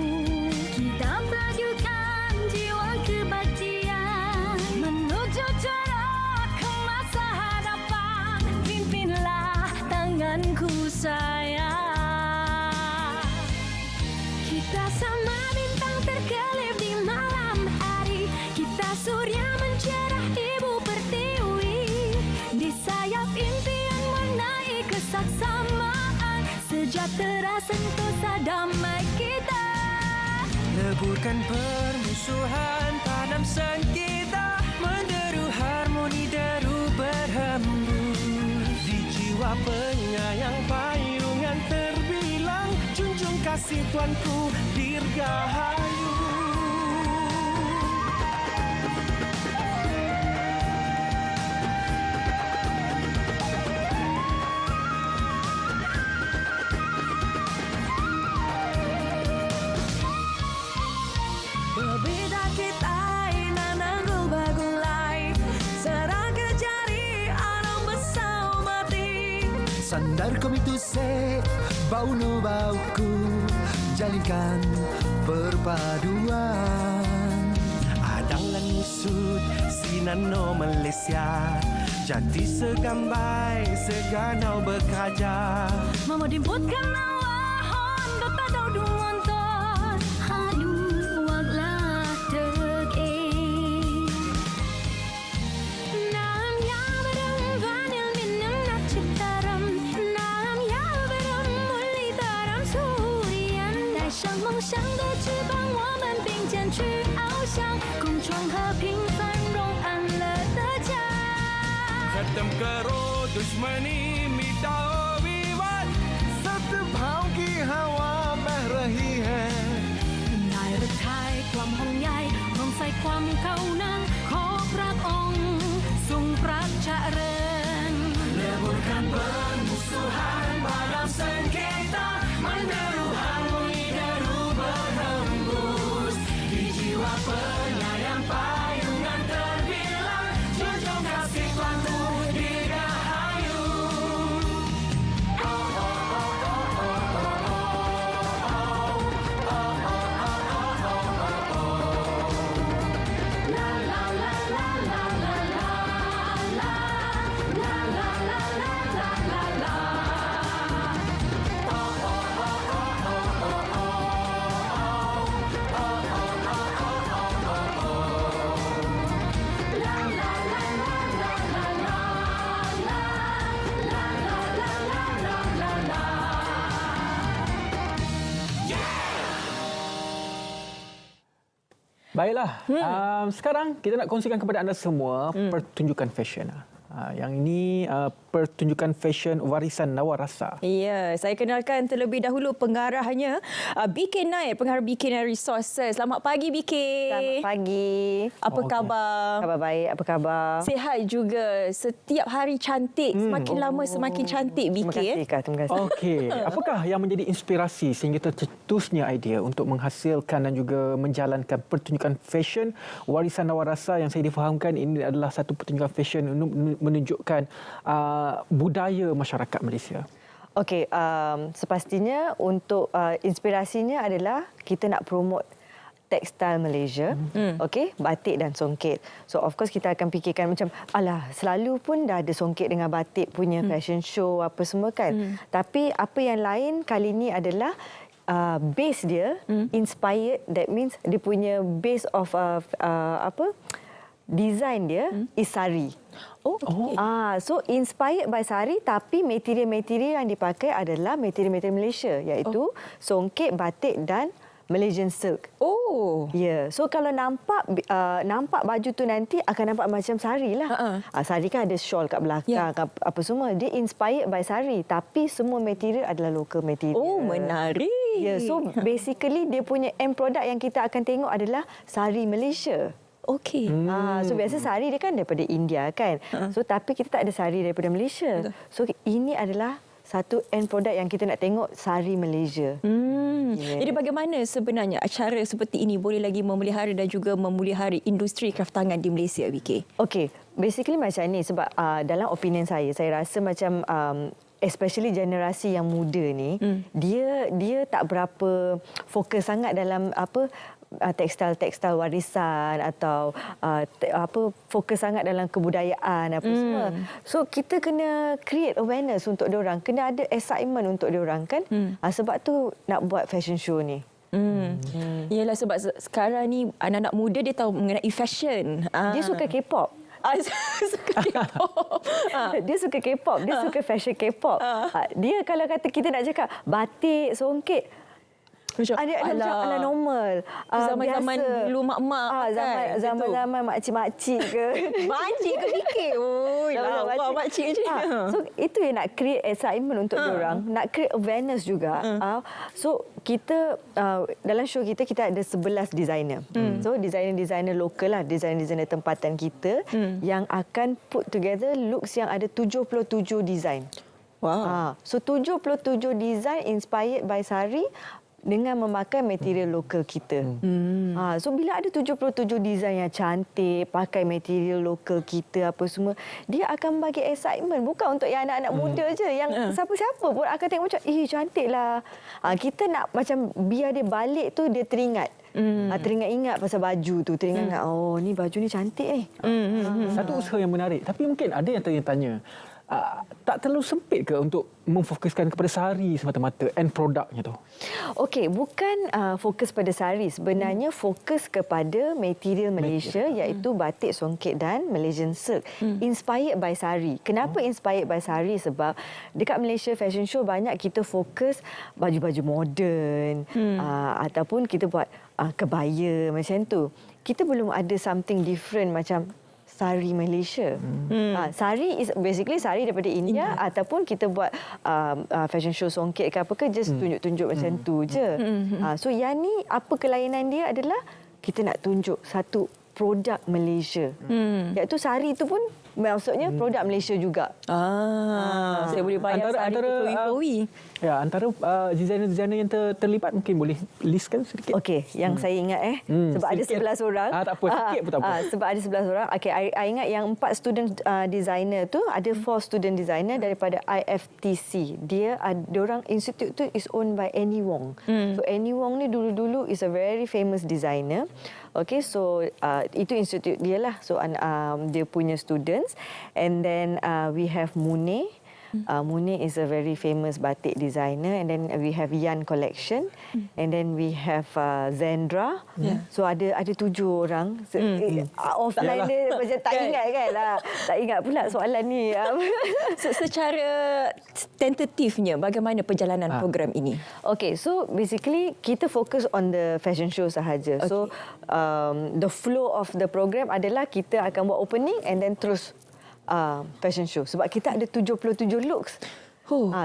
kita melajukan jiwa kebaktian menuju cerah ke masa hadapan. Pimpinlah tanganku sayang. Kita sama bintang terkelip di malam hari, kita surya mencerah ibu pertiwi, di sayap impian menaik kesaksamaan, sejahtera sentosa damai kita. Leburkan permusuhan, tanam sengketa, menderu harmoni deru berhembus, di jiwa penyayang payungan terbilang, junjung kasih Tuanku dirgahayu. Berbeza kita nanang bagulai, serang ke jari alam besar mati. Sandar komitu se bau no bauku, jalinkan perpaduan. Adanglan musut sinano Malaysia, jati segambai seganau berkaja. Memodimputkan awahon betadau dumonton, aduh waglah deg nam ya berem vanil minum nak citaram, nam ya berem muli taram surian， 带上梦想的翅膀，我们并肩去翱翔，共创和平繁荣安乐的家。 खत्म करो दुश्मनी मिटाओ विवाद, सद्भाव की हवा बह रही है। นายรักไทยความห่วงใยรวมใส่ความเข้านังขอพระองค์ทรงพระเจริญ Baiklah, sekarang kita nak kongsikan kepada anda semua pertunjukan fashion. Yang ini pertunjukan fashion warisan Nawarasa. Ya, saya kenalkan terlebih dahulu pengarahnya, BK Nair, pengarah BK Nair Resources. Selamat pagi BK. Selamat pagi. Apa khabar? Khabar baik, apa khabar? Sihat juga. Setiap hari cantik. Semakin lama semakin cantik BK. Terima kasih, Kak. Terima kasih. Okey, apakah yang menjadi inspirasi sehingga tercetusnya idea untuk menghasilkan dan juga menjalankan pertunjukan fashion warisan Nawarasa yang saya difahamkan ini adalah satu pertunjukan fashion untuk menunjukkan budaya masyarakat Malaysia? Okey, sepastinya untuk inspirasinya adalah kita nak promote tekstil Malaysia, okey, batik dan songket. So of course kita akan fikirkan macam alah selalu pun dah ada songket dengan batik punya fashion show apa semua kan. Tapi apa yang lain kali ni adalah base dia inspired, that means dia punya base of design dia is sari. So inspired by sari tapi material-material yang dipakai adalah material-material Malaysia iaitu songket, batik dan Malaysian silk. So kalau nampak baju tu nanti akan nampak macam sari lah. Sari kan ada shawl kat belakang apa semua. Dia inspired by sari tapi semua material adalah local material. Menarik. So basically dia punya end product yang kita akan tengok adalah sari Malaysia. Okey. So biasa sari dia kan daripada India kan. So tapi kita tak ada sari daripada Malaysia. So ini adalah satu end product yang kita nak tengok, sari Malaysia. Jadi bagaimana sebenarnya acara seperti ini boleh lagi memelihara dan juga memelihara industri kraftangan di Malaysia, BK? Okey, basically macam ni sebab dalam opinion saya rasa macam especially generasi yang muda ni, dia tak berapa fokus sangat dalam tekstil warisan atau fokus sangat dalam kebudayaan apa semua. So kita kena create awareness untuk diorang, kena ada excitement untuk diorang kan. Sebab tu nak buat fashion show ni. Yalah sebab sekarang ni anak-anak muda dia tahu mengenai fashion. Dia suka K-pop. Suka K-pop. Dia suka K-pop, dia suka fashion K-pop. Dia kalau kata kita nak cakap batik, songket, dia macam normal. Zaman-zaman dulu mak-mak kan. Zaman-zaman makcik-makcik ke. Makcik ke fikir. Makcik je. So itu yang nak create excitement untuk diorang. Nak create awareness juga. So kita dalam show kita ada 11 designer. So designer-designer lokal lah, designer-designer tempatan kita yang akan put together looks yang ada 77 design. Wow. So 77 design inspired by sari dengan memakai material lokal kita. So bila ada 77 design yang cantik, pakai material lokal kita apa semua, dia akan bagi excitement bukan untuk yang anak-anak muda je, yang siapa-siapa pun akan tengok macam cantiklah. Kita nak macam biar dia balik tu dia teringat. Teringat-ingat pasal baju tu, teringat ni baju ni cantik Satu usaha yang menarik, tapi mungkin ada yang tanya tak terlalu sempit ke untuk memfokuskan kepada sari semata-mata end produknya tu? Okey, bukan fokus pada sari. Sebenarnya fokus kepada material Malaysia iaitu batik, songket dan Malaysian silk. Inspired by sari. Kenapa inspired by sari? Sebab dekat Malaysia Fashion Show banyak kita fokus baju-baju moden ataupun kita buat kebaya macam tu. Kita belum ada something different macam sari Malaysia. Sari is basically sari daripada India ataupun kita buat fashion show songket ke apa ke, just tunjuk-tunjuk macam tu je. So yang ni apa kelainan dia adalah kita nak tunjuk satu produk Malaysia. Iaitu sari tu pun maksudnya produk Malaysia juga. Saya boleh bayar sari tu antara designer-designer yang terlibat mungkin boleh listkan sedikit. Okey, yang saya ingat sebab sikit. ada 11 orang. Tak apa, sikit pun tak apa. Sebab ada 11 orang. Okey, I ingat yang 4 student designer tu ada 4 student designer daripada IFTC. Diorang institute tu is owned by Annie Wong. So Annie Wong ni dulu-dulu is a very famous designer. Okay, so itu institute dia lah. So dia punya students. And then we have Mune. Munir is a very famous batik designer, and then we have Yan Collection, and then we have Zendra. So ada 7 orang. Offline dia macam tak ingat kan? Tak ingat pula soalan ni. Secara tentatifnya, bagaimana perjalanan program ini? Okay, so basically kita fokus on the fashion show sahaja. Okay. So the flow of the program adalah kita akan buat opening and then terus fashion show. Sebab kita ada 77 looks.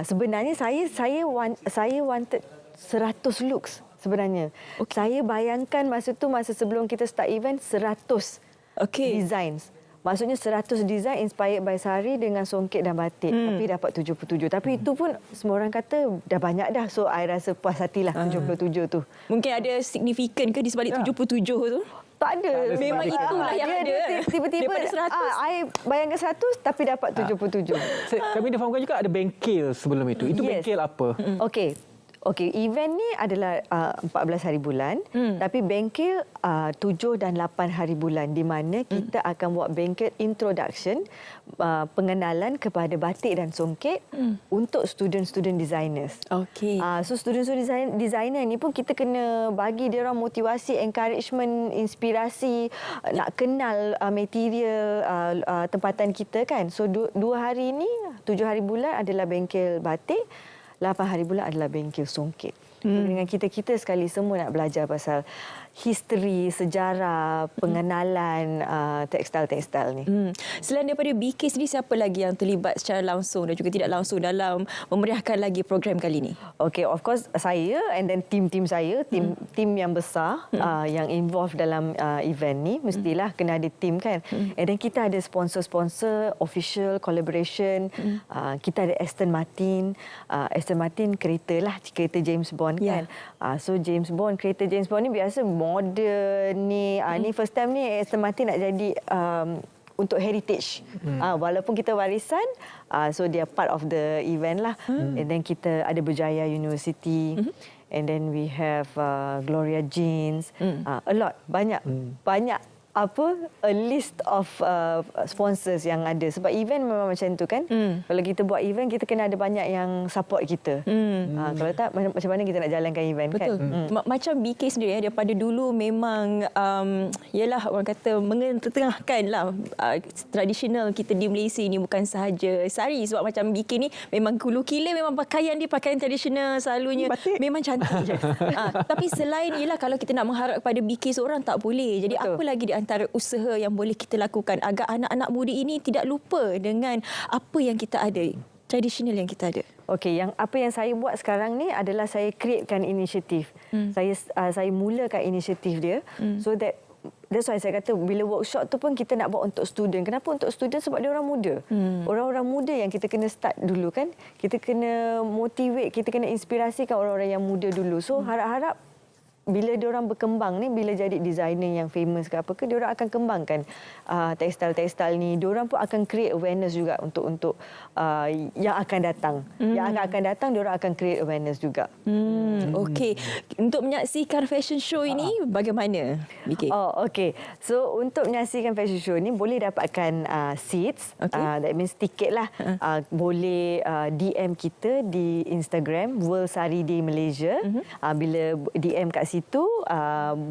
Sebenarnya saya wanted 100 looks sebenarnya. Okay. Saya bayangkan masa sebelum kita start event 100 designs. Maksudnya 100 design inspired by sari dengan songket dan batik. Tapi dapat 77. Tapi itu pun semua orang kata dah banyak dah. So I rasa puas hatilah 77 tu. Mungkin ada signifikan ke di sebalik 77 tu? Tak ada. Memang itulah yang ada. Tiba-tiba I bayangkan 100 tapi dapat 77. Kami dah fahamkan juga ada bengkel sebelum itu. Itu bengkel apa? Okey, event ni adalah 14 hari bulan, tapi bengkel 7 dan 8 hari bulan, di mana kita akan buat bengkel introduction, pengenalan kepada batik dan songket untuk student-student designers. Okey. So student-student designer ni pun kita kena bagi dia orang motivasi, encouragement, inspirasi, nak kenal material tempatan kita kan. So 2 hari ni, 7 hari bulan adalah bengkel batik, 8 hari bulan adalah bengkel songket. Dengan kita sekali semua nak belajar pasal history, sejarah, pengenalan tekstil-tekstil ni. Selain daripada BK sendiri, siapa lagi yang terlibat secara langsung dan juga tidak langsung dalam memeriahkan lagi program kali ini? Okay, of course saya and then tim saya, tim yang besar yang involved dalam event ni, mestilah kena ada tim kan. And then kita ada sponsor-sponsor, official collaboration. Kita ada Aston Martin. Aston Martin kereta James Bond kan. So kereta James Bond ni biasa modern ni. Ni first time ni Aston Martin nak jadi untuk heritage. Walaupun kita warisan, so dia part of the event lah. And then kita ada Berjaya University. And then we have Gloria Jeans. A lot, banyak a list of sponsors yang ada. Sebab event memang macam tu kan. Kalau kita buat event, kita kena ada banyak yang support kita. Kalau tak, macam mana kita nak jalankan event? Betul. Kan? Macam BK sendiri daripada dulu memang ialah orang kata mengetengahkan lah tradisional kita di Malaysia ni, bukan sahaja sari. Sebab macam BK ni memang kulu kile, memang pakaian dia pakaian tradisional selalunya. Batik. Memang cantik je. Tapi selain ialah kalau kita nak mengharap kepada BK seorang tak boleh. Jadi apa lagi di antara usaha yang boleh kita lakukan agar anak-anak muda ini tidak lupa dengan apa yang kita ada, tradisional yang kita ada? Okey, apa yang saya buat sekarang ni adalah saya createkan inisiatif. Saya mulakan inisiatif dia so that's why saya kata bila workshop tu pun kita nak buat untuk student. Kenapa untuk student? Sebab dia orang muda. Orang-orang muda yang kita kena start dulu kan. Kita kena motivate, kita kena inspirasikan orang-orang yang muda dulu. So harap-harap bila diorang berkembang ni, bila jadi designer yang famous ke apa ke, diorang akan kembangkan tekstil-tekstil ni. Diorang pun akan create awareness juga untuk yang akan datang. Yang akan datang, diorang akan create awareness juga. Okey. Untuk menyaksikan fashion show ini bagaimana? BK? Okey. So untuk menyaksikan fashion show ni boleh dapatkan seats. That means tiket lah. Boleh DM kita di Instagram World Sari Day Malaysia. Bila DM kat situ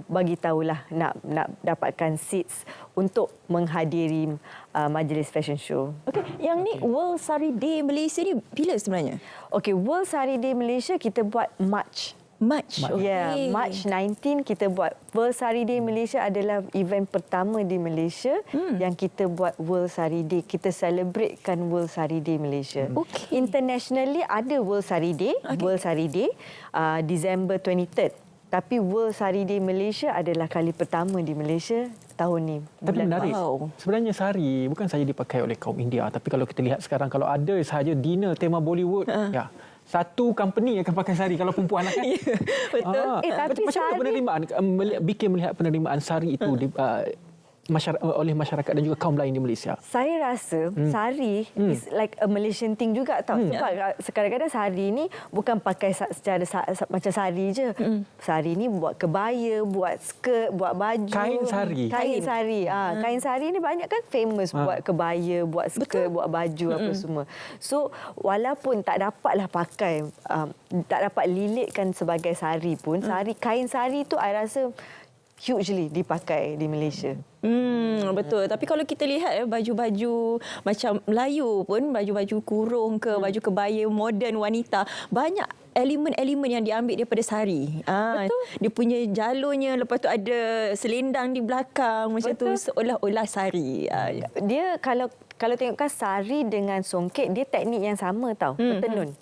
bagi tahulah nak dapatkan seats untuk menghadiri majlis fashion show. Okey, yang ni World Sari Day Malaysia ni bila sebenarnya? Okey, World Sari Day Malaysia kita buat March. Okay. March 19 kita buat. World Sari Day Malaysia adalah event pertama di Malaysia yang kita buat World Sari Day. Kita celebratekan World Sari Day Malaysia. Internationally ada World Sari Day, World Sari Day December 23rd. Tapi World Sari Day Malaysia adalah kali pertama di Malaysia tahun ni. Tapi menarik. Sebenarnya sari bukan saja dipakai oleh kaum India, tapi kalau kita lihat sekarang, kalau ada sahaja dinner tema Bollywood, satu company akan pakai sari kalau perempuan lah kan. Betul. Tapi macam mana penerimaan, BK melihat penerimaan sari itu oleh masyarakat dan juga kaum lain di Malaysia? Saya rasa sari is like a Malaysian thing juga tau. Sebab kadang-kadang sari ni bukan pakai secara macam sari je. Sari ni buat kebaya, buat skirt, buat baju. Kain sari. Kain sari. Kain sari ni banyak kan famous buat kebaya, buat skirt, buat baju apa semua. So walaupun tak dapatlah pakai, tak dapat lilitkan sebagai sari pun, kain sari tu I rasa hugely dipakai di Malaysia. Betul. Tapi kalau kita lihat baju-baju macam Melayu pun, baju-baju kurung ke, baju kebaya moden wanita, banyak elemen-elemen yang diambil daripada sari. Betul. Dia punya jalurnya, lepas tu ada selendang di belakang macam tu, seolah-olah sari. Dia kalau tengokkan sari dengan songket, dia teknik yang sama tau, bertenun.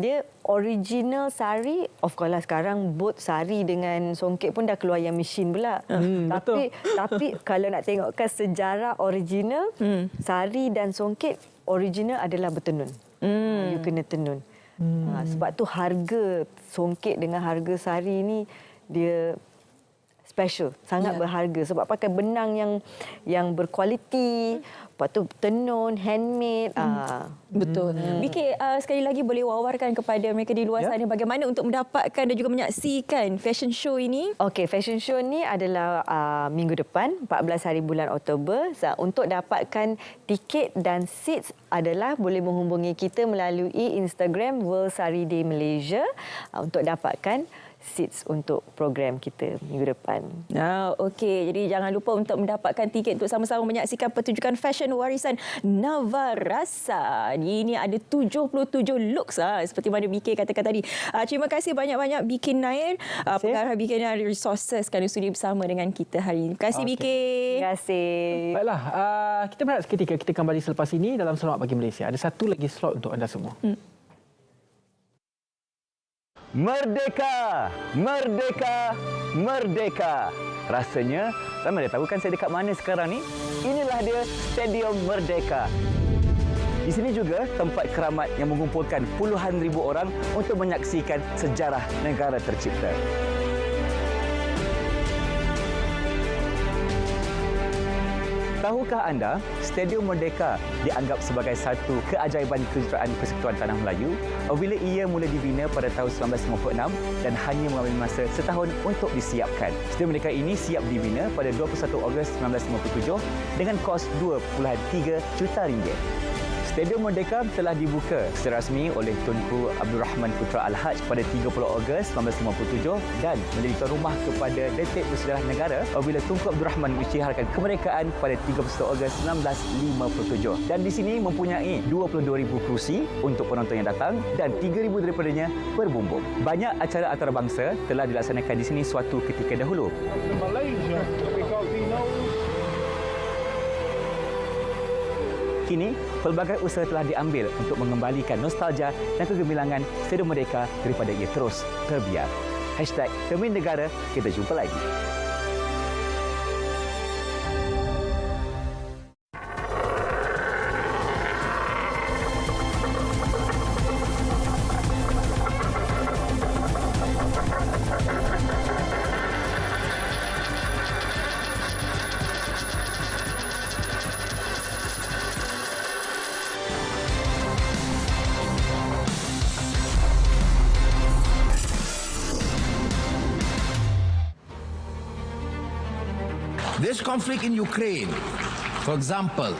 Dia original sari, of course lah sekarang both sari dengan songket pun dah keluar yang mesin pula. Tapi kalau nak tengokkan sejarah original, sari dan songket original adalah bertenun. You kena tenun. Sebab tu harga songket dengan harga sari ni dia special, sangat berharga sebab pakai benang yang berkualiti, lepas tu tenun, handmade. Betul. BK, sekali lagi boleh wawarkan kepada mereka di luar sana bagaimana untuk mendapatkan dan juga menyaksikan fashion show ini? Okey, fashion show ni adalah minggu depan, 14 hari bulan Oktober. Untuk dapatkan tiket dan seats adalah boleh menghubungi kita melalui Instagram World Sari Day Malaysia untuk dapatkan seats untuk program kita minggu depan. Okey, jadi jangan lupa untuk mendapatkan tiket untuk sama-sama menyaksikan pertunjukan fashion warisan Navarasa. Ini ada 77 looks seperti mana BK katakan tadi. Terima kasih banyak-banyak BK Nair, pengarah BK Nair Resources kerana sudi bersama dengan kita hari ini. Terima kasih BK. Terima kasih. Baiklah, kita berehat seketika, kita kembali selepas ini dalam Selamat Pagi Malaysia. Ada satu lagi slot untuk anda semua. Merdeka! Merdeka! Merdeka! Rasanya, ramai dah tahu kan saya dekat mana sekarang ni? Inilah dia Stadium Merdeka. Di sini juga tempat keramat yang mengumpulkan puluhan ribu orang untuk menyaksikan sejarah negara tercipta. Tahukah anda, Stadium Merdeka dianggap sebagai satu keajaiban kejuruteraan Persekutuan Tanah Melayu apabila ia mula dibina pada tahun 1956 dan hanya mengambil masa setahun untuk disiapkan. Stadium Merdeka ini siap dibina pada 21 Ogos 1957 dengan kos RM2.3 juta. Stadium Merdeka telah dibuka secara rasmi oleh Tunku Abdul Rahman Putra Al-Haj pada 30 Ogos 1957 dan menjadi tuan rumah kepada Detik Bersejarah Negara apabila Tunku Abdul Rahman mengisytiharkan kemerdekaan pada 31 Ogos 1957. Dan di sini mempunyai 22,000 kerusi untuk penonton yang datang dan 3,000 daripadanya berbumbung. Banyak acara antarabangsa telah dilaksanakan di sini suatu ketika dahulu. Kini, pelbagai usaha telah diambil untuk mengembalikan nostalgia dan kegemilangan Stadium Merdeka daripada ia terus terbiar. #Cermin Negara, kita jumpa lagi. This conflict in Ukraine, for example,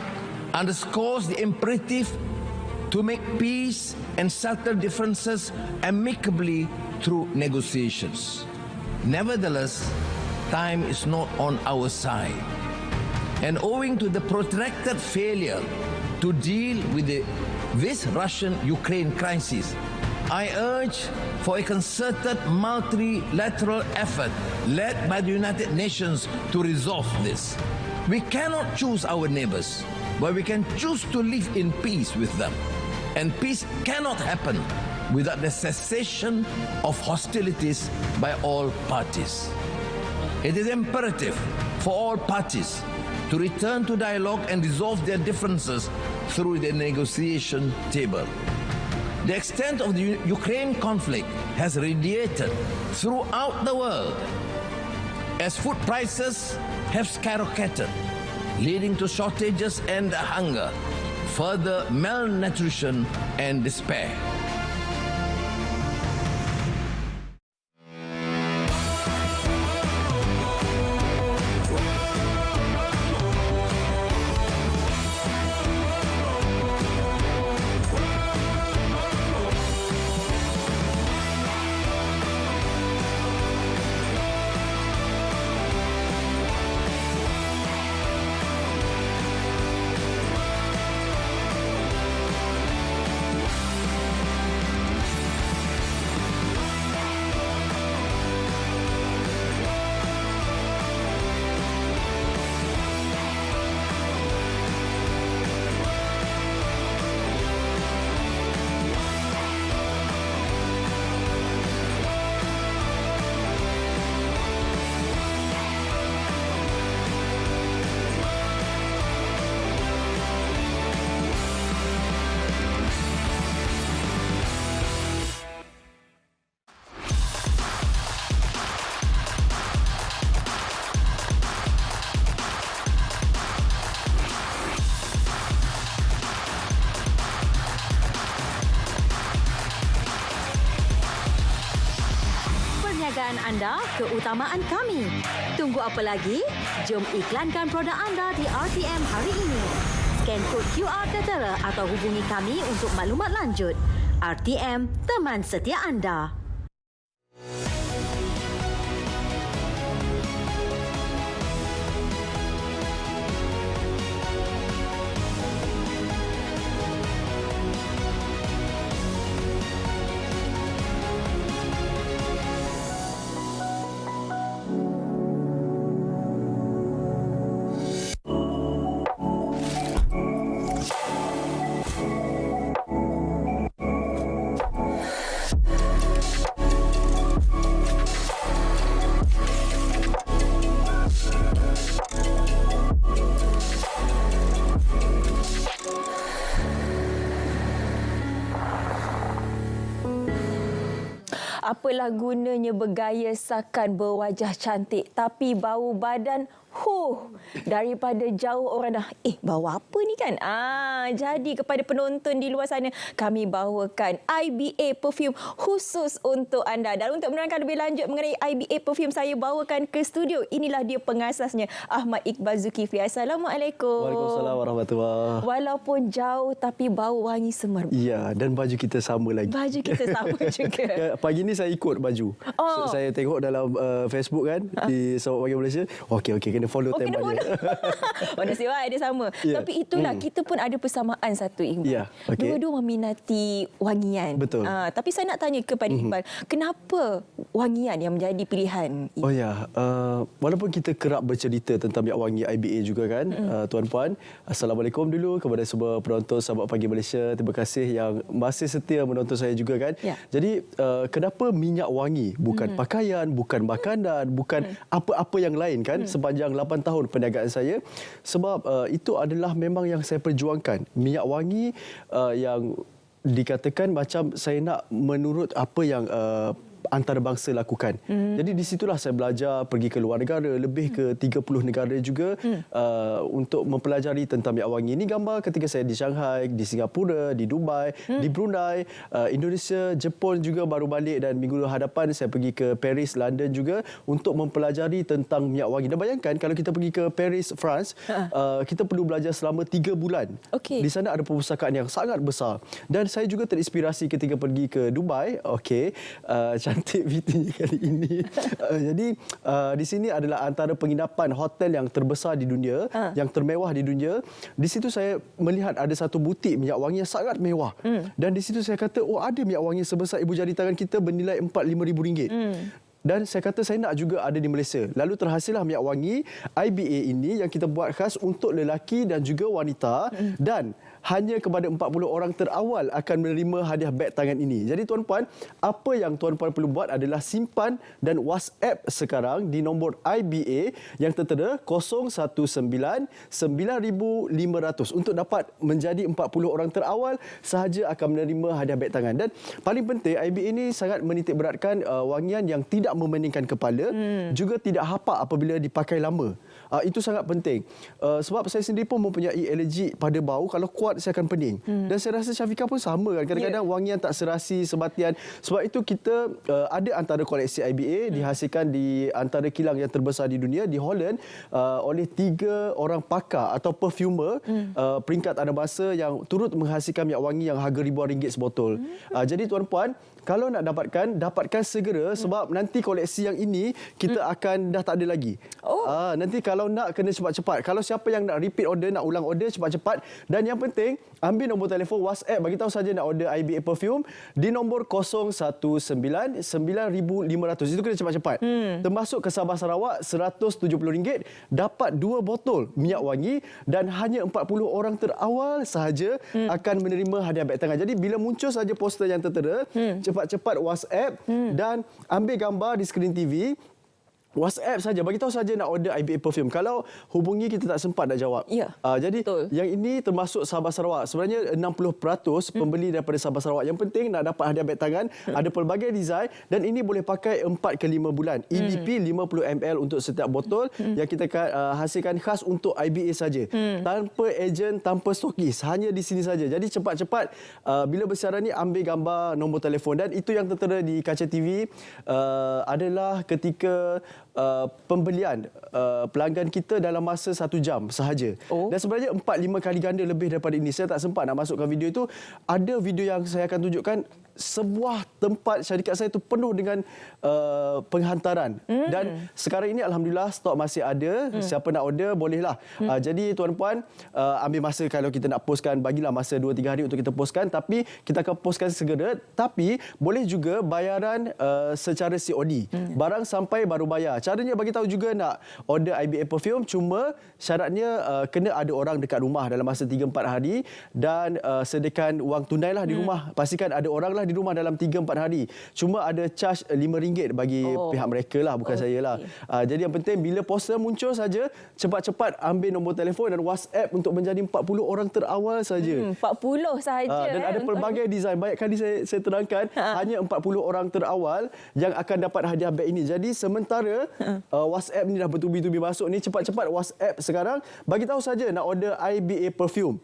underscores the imperative to make peace and settle differences amicably through negotiations. Nevertheless, time is not on our side. And owing to the protracted failure to deal with this Russian-Ukraine crisis, I urge for a concerted multilateral effort led by the United Nations to resolve this. We cannot choose our neighbors, but we can choose to live in peace with them. And peace cannot happen without the cessation of hostilities by all parties. It is imperative for all parties to return to dialogue and resolve their differences through the negotiation table. The extent of the Ukraine conflict has radiated throughout the world, as food prices have skyrocketed, leading to shortages and hunger, further malnutrition and despair. Perniagaan anda, keutamaan kami. Tunggu apa lagi? Jom iklankan produk anda di RTM hari ini. Scan kod QR tertera atau hubungi kami untuk maklumat lanjut. RTM, teman setia anda. Apalah gunanya bergaya sakan berwajah cantik tapi bau badan daripada jauh orang dah bau apa ni kan. Jadi kepada penonton di luar sana, kami bawakan IBA perfume khusus untuk anda. Dan untuk menerangkan lebih lanjut mengenai IBA perfume, saya bawakan ke studio. Inilah dia pengasasnya, Ahmad Iqbal Zulkifli. Assalamualaikum. Waalaikumsalam warahmatullahi. Walaupun jauh tapi bau wangi semerbak. Ya, dan baju kita sama lagi. Baju kita sama juga. Pagi ni saya ikut baju. Saya tengok dalam Facebook kan, di Sahabat Pagi Malaysia. Okey, kena follow tema dia. Nasib baik dia sama. Tapi itulah, kita pun ada persamaan satu, Iqbal. Dua-dua meminati wangian. Betul. Tapi saya nak tanya kepada Iqbal, kenapa wangian yang menjadi pilihan? Walaupun kita kerap bercerita tentang minyak wangi IBA juga kan, tuan-puan. Assalamualaikum dulu kepada semua penonton Sahabat Pagi Malaysia. Terima kasih yang masih setia menonton saya juga kan. Jadi, kenapa minyak wangi? Bukan pakaian, bukan makanan, bukan apa-apa yang lain kan, sepanjang 8 tahun perniagaan saya. Sebab itu adalah memang yang saya perjuangkan. Minyak wangi yang dikatakan macam saya nak menurut apa yang antarabangsa lakukan. Jadi di situlah saya belajar pergi ke luar negara, lebih ke 30 negara juga untuk mempelajari tentang minyak wangi. Ini gambar ketika saya di Shanghai, di Singapura, di Dubai, di Brunei, Indonesia, Jepun juga baru balik, dan minggu hadapan saya pergi ke Paris, London juga untuk mempelajari tentang minyak wangi. Dan bayangkan kalau kita pergi ke Paris, France, kita perlu belajar selama 3 bulan. Di sana ada perpustakaan yang sangat besar. Dan saya juga terinspirasi ketika pergi ke Dubai. Cantik VT kali ini. Jadi di sini adalah antara penginapan hotel yang terbesar di dunia, yang termewah di dunia. Di situ saya melihat ada satu butik minyak wangi yang sangat mewah. Dan di situ saya kata, ada minyak wangi sebesar ibu jari tangan kita bernilai RM4,000-5,000. Dan saya kata saya nak juga ada di Malaysia. Lalu terhasillah minyak wangi IBA ini yang kita buat khas untuk lelaki dan juga wanita. Dan hanya kepada 40 orang terawal akan menerima hadiah beg tangan ini. Jadi tuan-puan, apa yang tuan-puan perlu buat adalah simpan dan WhatsApp sekarang di nombor IBA yang tertera 019-9500 untuk dapat menjadi 40 orang terawal sahaja akan menerima hadiah beg tangan. Dan paling penting, IBA ini sangat menitik beratkan wangian yang tidak memeningkan kepala, juga tidak hapak apabila dipakai lama. Itu sangat penting. Sebab saya sendiri pun mempunyai alergi pada bau. Kalau kuat saya akan pening. Dan saya rasa Syafiqah pun sama kan. Kadang-kadang wangian tak serasi sebatian. Sebab itu kita ada antara koleksi IBA dihasilkan di antara kilang yang terbesar di dunia di Holland oleh 3 orang pakar atau perfumer peringkat antarabangsa yang turut menghasilkan minyak wangi yang harga ribuan ringgit sebotol. Jadi tuan-puan, kalau nak dapatkan segera sebab nanti koleksi yang ini kita akan dah tak ada lagi. Nanti kalau nak kena cepat-cepat. Kalau siapa yang nak repeat order, nak ulang order cepat-cepat. Dan yang penting, ambil nombor telefon WhatsApp, bagi tahu saja nak order IBA perfume di nombor 019-9500. Itu kena cepat-cepat. Termasuk ke Sabah Sarawak RM170 dapat 2 botol minyak wangi dan hanya 40 orang terawal sahaja akan menerima hadiah beg tangan. Jadi bila muncul saja poster yang tertera, cepat-cepat WhatsApp dan ambil gambar di skrin TV. WhatsApp saja, bagi tahu saja nak order IBA perfume. Kalau hubungi kita tak sempat nak jawab. Jadi yang ini termasuk Sabah Sarawak. Sebenarnya 60% pembeli daripada Sabah Sarawak. Yang penting nak dapat hadiah beg tangan, ada pelbagai design dan ini boleh pakai 4 ke 5 bulan. EDP 50 ml untuk setiap botol yang kita hasilkan khas untuk IBA saja. Tanpa ejen, tanpa stokis, hanya di sini saja. Jadi cepat-cepat bila bersiaran ni ambil gambar nombor telefon dan itu yang tertera di kaca TV adalah ketika pembelian pelanggan kita dalam masa 1 jam sahaja. Dan sebenarnya 4-5 kali ganda lebih daripada ini. Saya tak sempat nak masukkan video itu. Ada video yang saya akan tunjukkan sebuah tempat syarikat saya itu penuh dengan penghantaran. Dan sekarang ini alhamdulillah stok masih ada. Siapa nak order bolehlah. Jadi tuan-puan, ambil masa kalau kita nak postkan, bagilah masa 2-3 hari untuk kita postkan, tapi kita akan postkan segera. Tapi boleh juga bayaran secara COD. Barang sampai baru bayar. Caranya bagi tahu juga nak order IBA perfume, cuma syaratnya kena ada orang dekat rumah dalam masa 3-4 hari dan sediakan wang tunailah di rumah. Pastikan ada oranglah di rumah dalam 3-4 hari. Cuma ada charge RM5 bagi pihak mereka lah, bukan saya lah. Jadi yang penting bila poster muncul saja, cepat-cepat ambil nombor telefon dan WhatsApp untuk menjadi 40 orang terawal saja. 40 sahaja. Dan ada pelbagai design. Banyak kali saya terangkan, hanya 40 orang terawal yang akan dapat hadiah beg ini. Jadi sementara WhatsApp ni dah bertubi-tubi masuk ni, cepat-cepat WhatsApp sekarang, bagi tahu saja nak order IBA perfume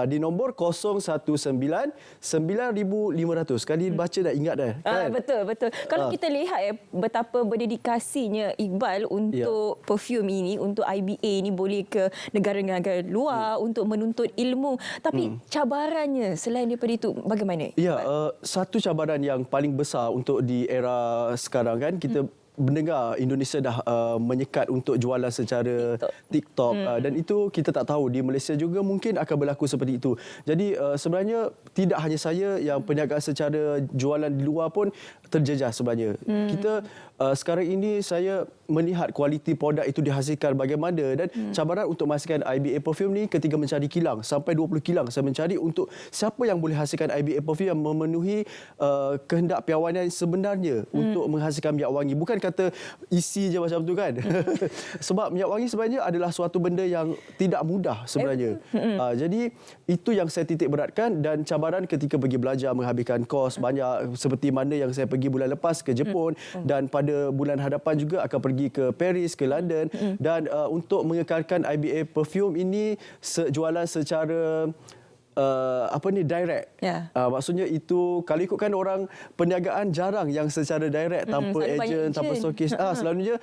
di nombor 019-9500. Sekali baca dah ingat dah kan? Betul. Kalau kita lihat betapa berdedikasinya Iqbal untuk perfume ini, untuk IBA ini, boleh ke negara-negara luar untuk menuntut ilmu. Tapi cabarannya selain daripada itu bagaimana? Satu cabaran yang paling besar untuk di era sekarang kan, kita mendengar Indonesia dah menyekat untuk jualan secara TikTok dan itu kita tak tahu di Malaysia juga mungkin akan berlaku seperti itu. Jadi sebenarnya tidak hanya saya yang perniagaan secara jualan di luar pun terjejas sebenarnya. Kita sekarang ini saya melihat kualiti produk itu dihasilkan bagaimana dan cabaran untuk menghasilkan IBA perfume ni ketika mencari kilang sampai 20 kilang saya mencari untuk siapa yang boleh hasilkan IBA perfume yang memenuhi kehendak piawanan sebenarnya untuk menghasilkan minyak wangi. Bukan kata isi je macam tu kan. Sebab minyak wangi sebenarnya adalah suatu benda yang tidak mudah sebenarnya. Jadi itu yang saya titik beratkan dan cabaran ketika pergi belajar menghabiskan kos banyak seperti mana yang saya pergi bulan lepas ke Jepun dan pada bulan hadapan juga akan pergi ke Paris, ke London dan untuk mengekalkan IBA perfume ini jualan secara direct. Maksudnya itu kalau ikutkan orang perniagaan jarang yang secara direct tanpa ejen, tanpa stokis. Selalunya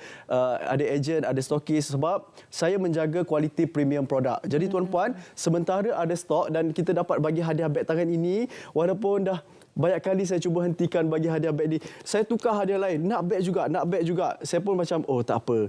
ada ejen, ada stokis sebab saya menjaga kualiti premium produk. Jadi tuan-puan, sementara ada stok dan kita dapat bagi hadiah beg tangan ini, walaupun dah banyak kali saya cuba hentikan bagi hadiah beg ni. Saya tukar hadiah lain. Nak beg juga. Saya pun macam, tak apa.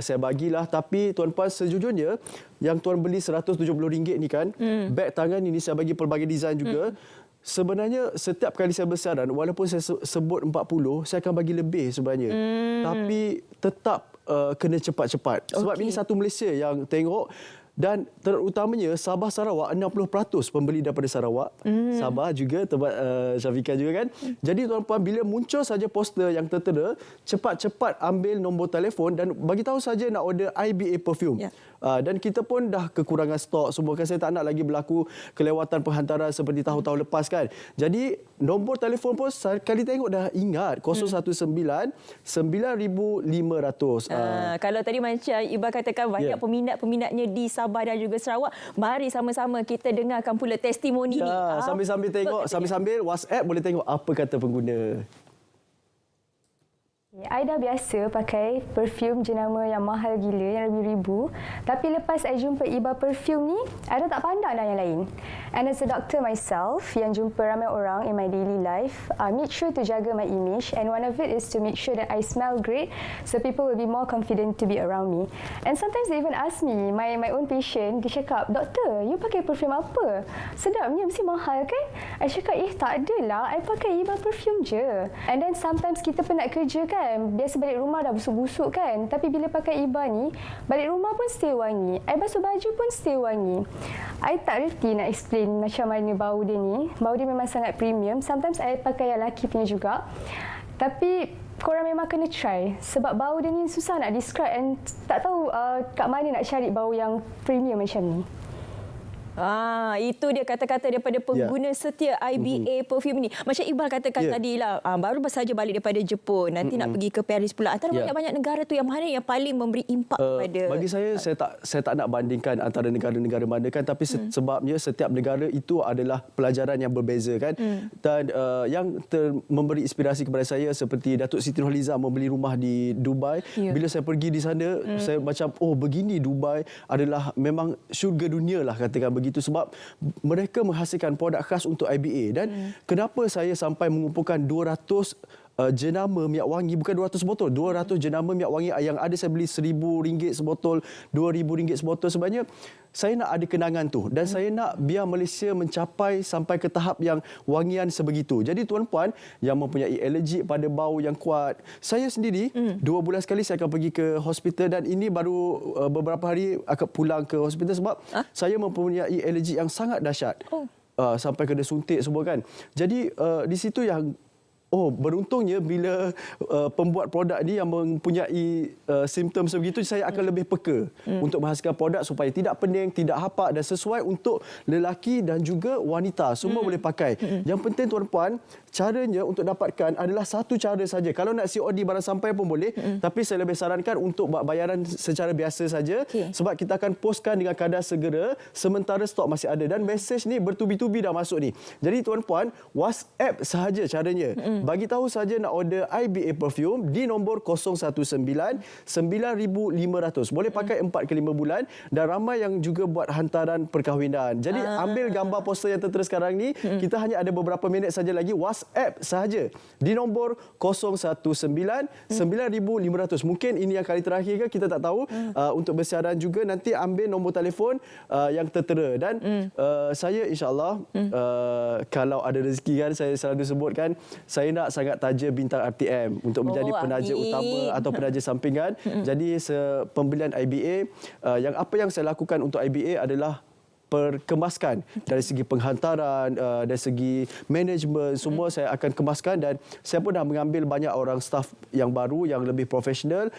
Saya bagilah. Tapi tuan-puan, sejujurnya, yang tuan beli RM170 ni kan, beg tangan ini saya bagi pelbagai design juga. Sebenarnya setiap kali saya bersiaran, walaupun saya sebut 40, saya akan bagi lebih sebenarnya. Tapi tetap kena cepat-cepat. Sebab ini satu Malaysia yang tengok. Dan terutamanya Sabah Sarawak 60% pembeli daripada Sarawak. Sabah juga tempat Syafiqah juga kan. Jadi tuan-puan, bila muncul saja poster yang tertera, cepat-cepat ambil nombor telefon dan bagi tahu saja nak order IBA perfume. Dan kita pun dah kekurangan stok semua kan. Saya tak nak lagi berlaku kelewatan penghantaran seperti tahun-tahun lepas kan. Jadi nombor telefon pun sekali tengok dah ingat 019 9500. Kalau tadi macam Iqbal katakan banyak peminat-peminatnya di Sabah dan juga Sarawak, mari sama-sama kita dengarkan pula testimoni ni. Sambil-sambil tengok, sambil-sambil WhatsApp boleh tengok apa kata pengguna. I dah biasa pakai perfume jenama yang mahal gila, yang ribu-ribu. Tapi lepas I jumpa Iba perfume ni, I dah tak pandang dah yang lain. And as a doctor myself, yang jumpa ramai orang in my daily life, I make sure to jaga my image. And one of it is to make sure that I smell great, so people will be more confident to be around me. And sometimes they even ask me, my own patient, dia cakap, "Doktor, you pakai perfume apa? Sedapnya, mesti mahal kan?" I cakap, tak adalah, I pakai Iba perfume je. And then sometimes kita penat kerja kan, biasa balik rumah dah busuk-busuk kan, tapi bila pakai Iba ni, balik rumah pun stay wangi, I basuh baju pun stay wangi. I tak reti nak explain macam mana bau dia ni. Bau dia memang sangat premium. Sometimes I pakai yang lelaki punya juga, tapi korang memang kena try sebab bau dia ni susah nak describe and tak tahu kat mana nak cari bau yang premium macam ni. Itu dia kata-kata daripada pengguna setia IBA perfume ni. Macam Iqbal katakan tadi lah, baru saja balik daripada Jepun, nanti nak pergi ke Paris pula. Antara banyak-banyak negara tu yang mana yang paling memberi impak kepada... Bagi saya tak nak bandingkan antara negara-negara mana kan, tapi sebabnya setiap negara itu adalah pelajaran yang berbeza kan. Dan yang memberi inspirasi kepada saya seperti Datuk Siti Nurhaliza membeli rumah di Dubai. Bila saya pergi di sana, saya macam, begini Dubai adalah memang syurga dunia lah katakan begitu, sebab mereka menghasilkan produk khas untuk IBA. Dan kenapa saya sampai mengumpulkan 200 jenama minyak wangi, bukan 200 botol, 200 jenama minyak wangi yang ada saya beli RM1,000 sebotol, RM2,000 sebotol. Sebenarnya saya nak ada kenangan tu dan saya nak biar Malaysia mencapai sampai ke tahap yang wangian sebegitu. Jadi tuan-puan yang mempunyai alergi pada bau yang kuat, saya sendiri 2 bulan sekali saya akan pergi ke hospital dan ini baru beberapa hari akan pulang ke hospital sebab saya mempunyai alergi yang sangat dahsyat. Sampai kena suntik semua kan. Jadi di situ yang beruntungnya bila pembuat produk ni yang mempunyai simptom sebegitu, saya akan lebih peka untuk menghasilkan produk supaya tidak pening, tidak hapak dan sesuai untuk lelaki dan juga wanita. Semua boleh pakai. Yang penting tuan-puan, caranya untuk dapatkan adalah satu cara saja. Kalau nak COD barang sampai pun boleh, tapi saya lebih sarankan untuk buat bayaran secara biasa saja sebab kita akan postkan dengan kadar segera sementara stok masih ada dan mesej ni bertubi-tubi dah masuk ni. Jadi tuan-puan, WhatsApp sahaja caranya. Bagi tahu saja nak order IBA perfume di nombor 019 9500. Boleh pakai 4 ke 5 bulan dan ramai yang juga buat hantaran perkahwinan. Jadi ambil gambar poster yang tertera sekarang ni, kita hanya ada beberapa minit saja lagi. WhatsApp sahaja di nombor 019 9500. Mungkin ini yang kali terakhir ke, kita tak tahu. Untuk bersiaran juga nanti ambil nombor telefon yang tertera dan saya insya-Allah kalau ada rezeki kan, saya selalu sebutkan saya nak sangat taja bintang RTM untuk menjadi penaja utama atau penaja sampingan. Jadi pembelian IBA, apa yang saya lakukan untuk IBA adalah perkemaskan dari segi penghantaran, dari segi management, semua saya akan kemaskan dan saya pun dah mengambil banyak orang staff yang baru yang lebih profesional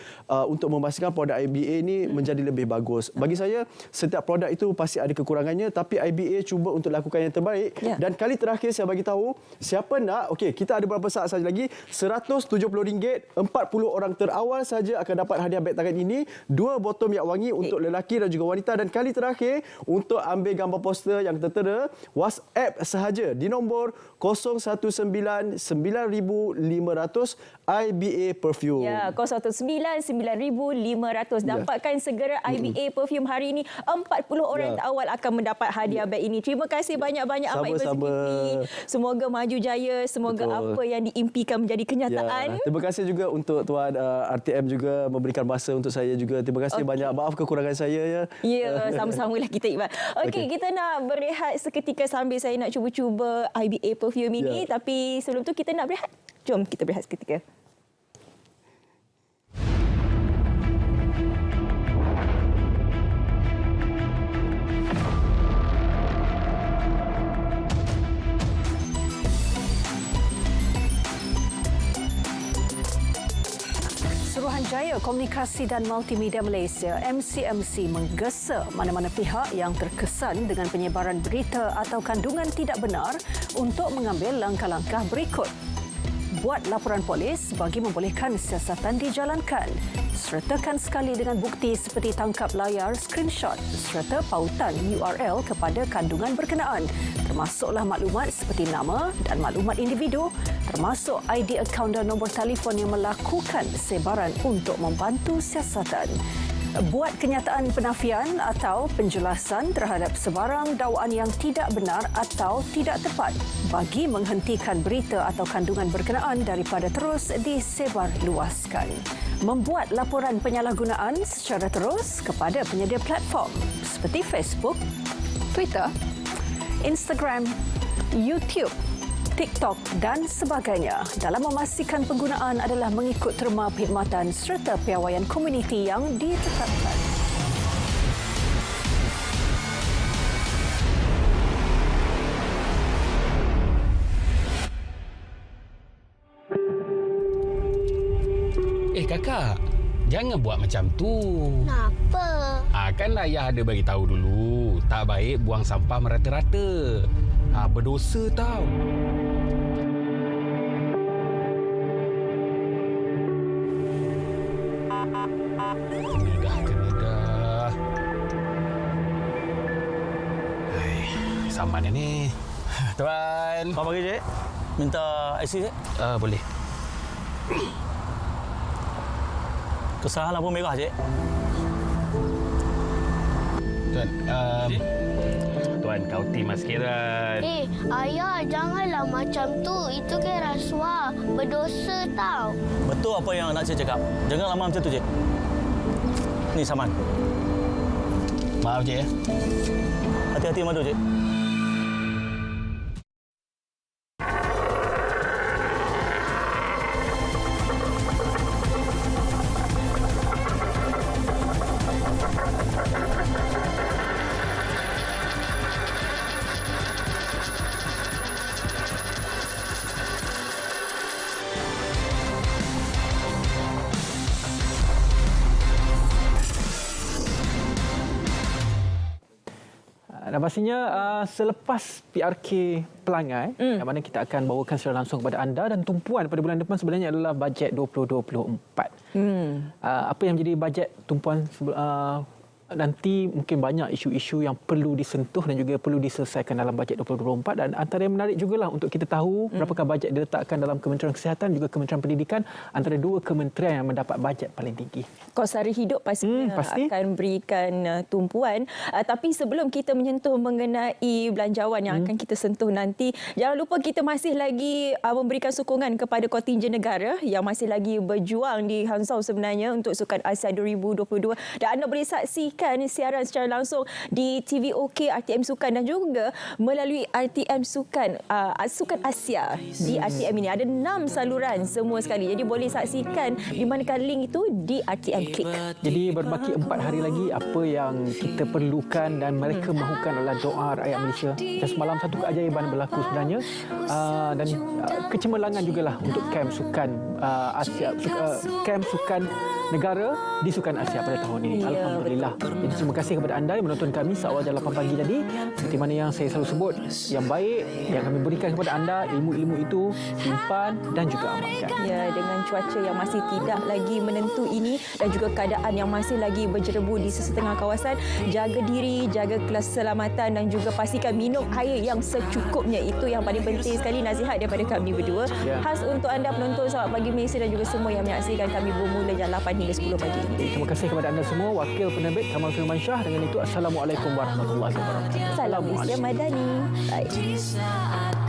untuk memastikan produk IBA ini menjadi lebih bagus. Bagi saya, setiap produk itu pasti ada kekurangannya tapi IBA cuba untuk lakukan yang terbaik. Dan kali terakhir saya bagi tahu, siapa nak, kita ada berapa saat saja lagi, RM170, 40 orang terawal saja akan dapat hadiah beg tangan ini, 2 botol minyak wangi untuk lelaki dan juga wanita dan kali terakhir untuk ambil gambar poster yang tertera, WhatsApp sahaja di nombor 019 9500 IBA perfume. 019 9500. Dapatkan segera IBA perfume hari ini. 40 orang terawal akan mendapat hadiah beg ini. Terima kasih banyak-banyak Ahmad Iqbal Zulkifli. Semoga maju jaya, semoga apa yang diimpikan menjadi kenyataan. Terima kasih juga untuk tuan RTM juga memberikan masa untuk saya juga. Terima kasih banyak. Maaf kekurangan saya sama-samalah kita Iqbal. Okey, kita nak berehat seketika sambil saya nak cuba-cuba IBA perfume ini. Tapi sebelum tu kita nak berehat. Jom kita berehat seketika. Manager Komunikasi dan Multimedia Malaysia MCMC menggesa mana-mana pihak yang terkesan dengan penyebaran berita atau kandungan tidak benar untuk mengambil langkah-langkah berikut. Buat laporan polis bagi membolehkan siasatan dijalankan. Sertakan sekali dengan bukti seperti tangkap layar, screenshot serta pautan URL kepada kandungan berkenaan, termasuklah maklumat seperti nama dan maklumat individu, termasuk ID akaun dan nombor telefon yang melakukan sebaran untuk membantu siasatan. Buat kenyataan penafian atau penjelasan terhadap sebarang dakwaan yang tidak benar atau tidak tepat bagi menghentikan berita atau kandungan berkenaan daripada terus disebarluaskan. Membuat laporan penyalahgunaan secara terus kepada penyedia platform seperti Facebook, Twitter, Instagram, YouTube, TikTok dan sebagainya dalam memastikan penggunaan adalah mengikut terma perkhidmatan serta piawaian komuniti yang ditetapkan. Kakak, jangan buat macam tu. Kenapa? Kan ayah ada bagi tahu dulu, tak baik buang sampah merata-rata. Berdosa tau. Kena dah. Saman ni. Tuan. Apa bagi, Cik? Minta IC, Cik? Boleh. Kesalahan lampu merah, Cik. Tuan, Tuan, kau timas sikit, Ayah, janganlah macam tu. Itu kan rasuah. Berdosa tau. Betul apa yang nak Cik cakap. Jangan lama macam tu, Cik. Ni saman. Maaf, Cik. Hati-hati madu, Cik. Dan pastinya selepas PRK Pelangai, yang mana kita akan bawakan secara langsung kepada anda, dan tumpuan pada bulan depan sebenarnya adalah bajet 2024. Apa yang menjadi bajet tumpuan nanti mungkin banyak isu-isu yang perlu disentuh dan juga perlu diselesaikan dalam bajet 2024, dan antara yang menarik jugalah untuk kita tahu berapakah bajet diletakkan dalam Kementerian Kesihatan juga Kementerian Pendidikan, antara dua kementerian yang mendapat bajet paling tinggi. Kos Sara Hidup pastinya akan berikan tumpuan. Tapi sebelum kita menyentuh mengenai belanjawan yang akan kita sentuh nanti, jangan lupa kita masih lagi memberikan sokongan kepada kontingen negara yang masih lagi berjuang di Hangzhou sebenarnya untuk Sukan Asia 2022, dan anda boleh saksikan siaran secara langsung di TVOK RTM Sukan dan juga melalui RTM Sukan Sukan Asia. Di RTM ini ada 6 saluran semua sekali, jadi boleh saksikan di manakah link itu di RTM Click. Jadi berbaki 4 hari lagi, apa yang kita perlukan dan mereka mahukan adalah doa rakyat Malaysia. Dan semalam satu keajaiban berlaku sebenarnya, dan kecemerlangan jugalah untuk kem Sukan Asia, kem Sukan Negara di Sukan Asia pada tahun ini. Alhamdulillah. Jadi terima kasih kepada anda yang menonton kami seawal jam 8 pagi tadi. Seperti mana yang saya selalu sebut, yang baik yang kami berikan kepada anda, ilmu-ilmu itu simpan dan juga amalkan. Ya, dengan cuaca yang masih tidak lagi menentu ini dan juga keadaan yang masih lagi berjerebu di sesetengah kawasan, jaga diri, jaga keselamatan dan juga pastikan minum air yang secukupnya. Itu yang paling penting sekali, nasihat daripada kami berdua. Khas untuk anda penonton Selamat Pagi Malaysia dan juga semua yang menyaksikan kami bermula jam 8 hingga 10 pagi ini. Terima kasih kepada anda semua. Wakil penerbit Kamal Firmansyah. Dengan itu, Assalamualaikum warahmatullahi wabarakatuh. Salam Islam Madani. Bye.